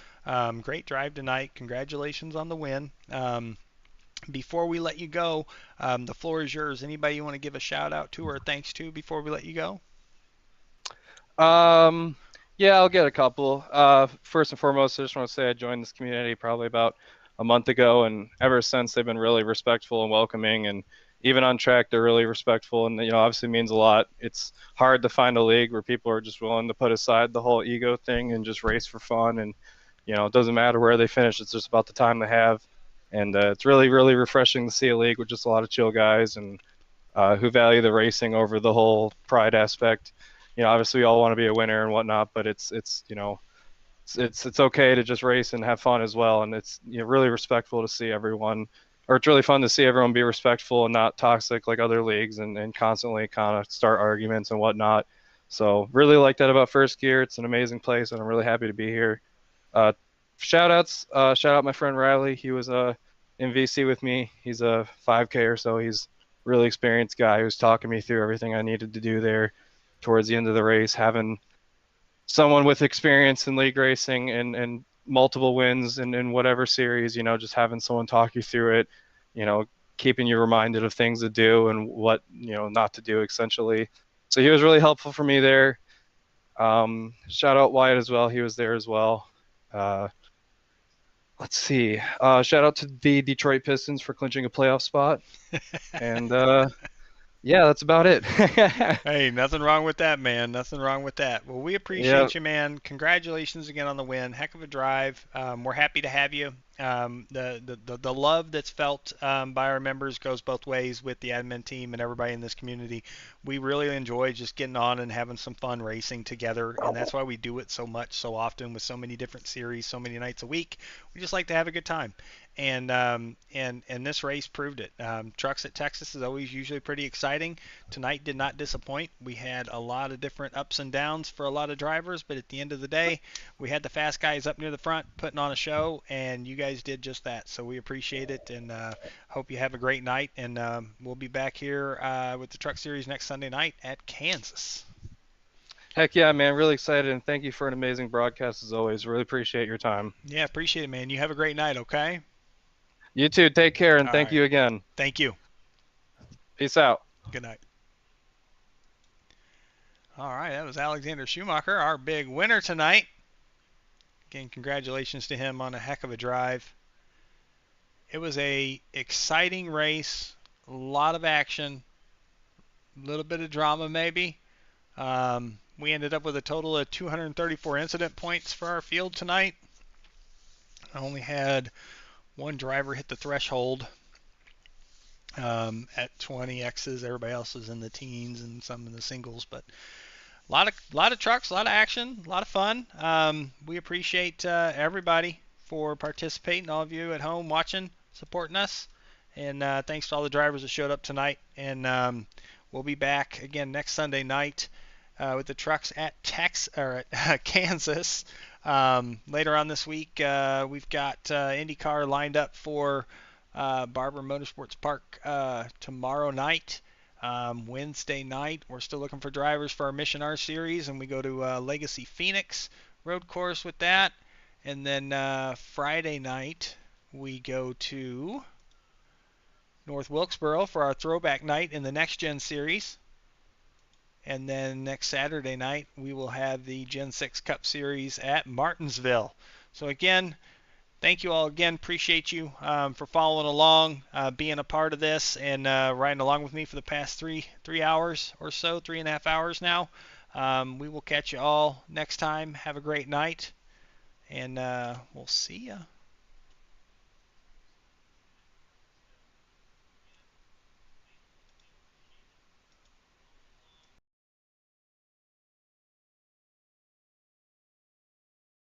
great drive tonight. Congratulations on the win. Before we let you go, the floor is yours. Anybody you want to give a shout out to or thanks to before we let you go? Yeah, I'll get a couple. First and foremost, I just want to say I joined this community probably about a month ago, and ever since they've been really respectful and welcoming, and even on track they're really respectful, and obviously means a lot. It's hard to find a league where people are just willing to put aside the whole ego thing and just race for fun, and it doesn't matter where they finish, it's just about the time they have. And it's really, really refreshing to see a league with just a lot of chill guys and who value the racing over the whole pride aspect. Obviously we all want to be a winner and whatnot, but it's okay to just race and have fun as well. And it's really respectful to see everyone, or it's really fun to see everyone be respectful and not toxic like other leagues and constantly kind of start arguments and whatnot. So really like that about First Gear. It's an amazing place, and I'm really happy to be here. Shout out my friend Riley. He was in VC with me. He's a 5K or so. He's a really experienced guy who's talking me through everything I needed to do there towards the end of the race. Having someone with experience in league racing and multiple wins in whatever series, just having someone talk you through it, keeping you reminded of things to do and what, not to do essentially. So he was really helpful for me there. Shout out Wyatt as well. He was there as well. Let's see. Shout out to the Detroit Pistons for clinching a playoff spot. And yeah, that's about it. Hey, nothing wrong with that, man. Nothing wrong with that. Well, we appreciate you, man. Congratulations again on the win. Heck of a drive. We're happy to have you. The love that's felt by our members goes both ways with the admin team and everybody in this community. We really enjoy just getting on and having some fun racing together, and that's why we do it so much, so often, with so many different series, so many nights a week. We just like to have a good time. And this race proved it. Trucks at Texas is always usually pretty exciting. Tonight did not disappoint. We had a lot of different ups and downs for a lot of drivers, but at the end of the day, we had the fast guys up near the front putting on a show, and you guys did just that. So we appreciate it, and hope you have a great night. And we'll be back here with the Truck Series next Sunday night at Kansas. Heck yeah, man. Really excited, and thank you for an amazing broadcast as always. Really appreciate your time. Yeah, appreciate it, man. You have a great night, okay? You too. Take care, and All thank right. you again. Thank you. Peace out. Good night. All right, that was Alexander Schumacher, our big winner tonight. Again, congratulations to him on a heck of a drive. It was a exciting race, a lot of action, a little bit of drama maybe. We ended up with a total of 234 incident points for our field tonight. I only had one driver hit the threshold at 20 X's. Everybody else was in the teens and some in the singles, but a lot of trucks, a lot of action, a lot of fun. We appreciate everybody for participating, all of you at home watching, supporting us, and thanks to all the drivers that showed up tonight. And we'll be back again next Sunday night with the trucks at Kansas. Later on this week, we've got IndyCar lined up for Barber Motorsports Park tomorrow night. Wednesday night, we're still looking for drivers for our Mission R Series, and we go to Legacy Phoenix road course with that. And then Friday night, we go to North Wilkesboro for our throwback night in the Next Gen Series. And then next Saturday night, we will have the Gen 6 Cup Series at Martinsville. So again, thank you all again. Appreciate you for following along, being a part of this, and riding along with me for the past three hours or so, 3.5 hours now. We will catch you all next time. Have a great night, and we'll see ya.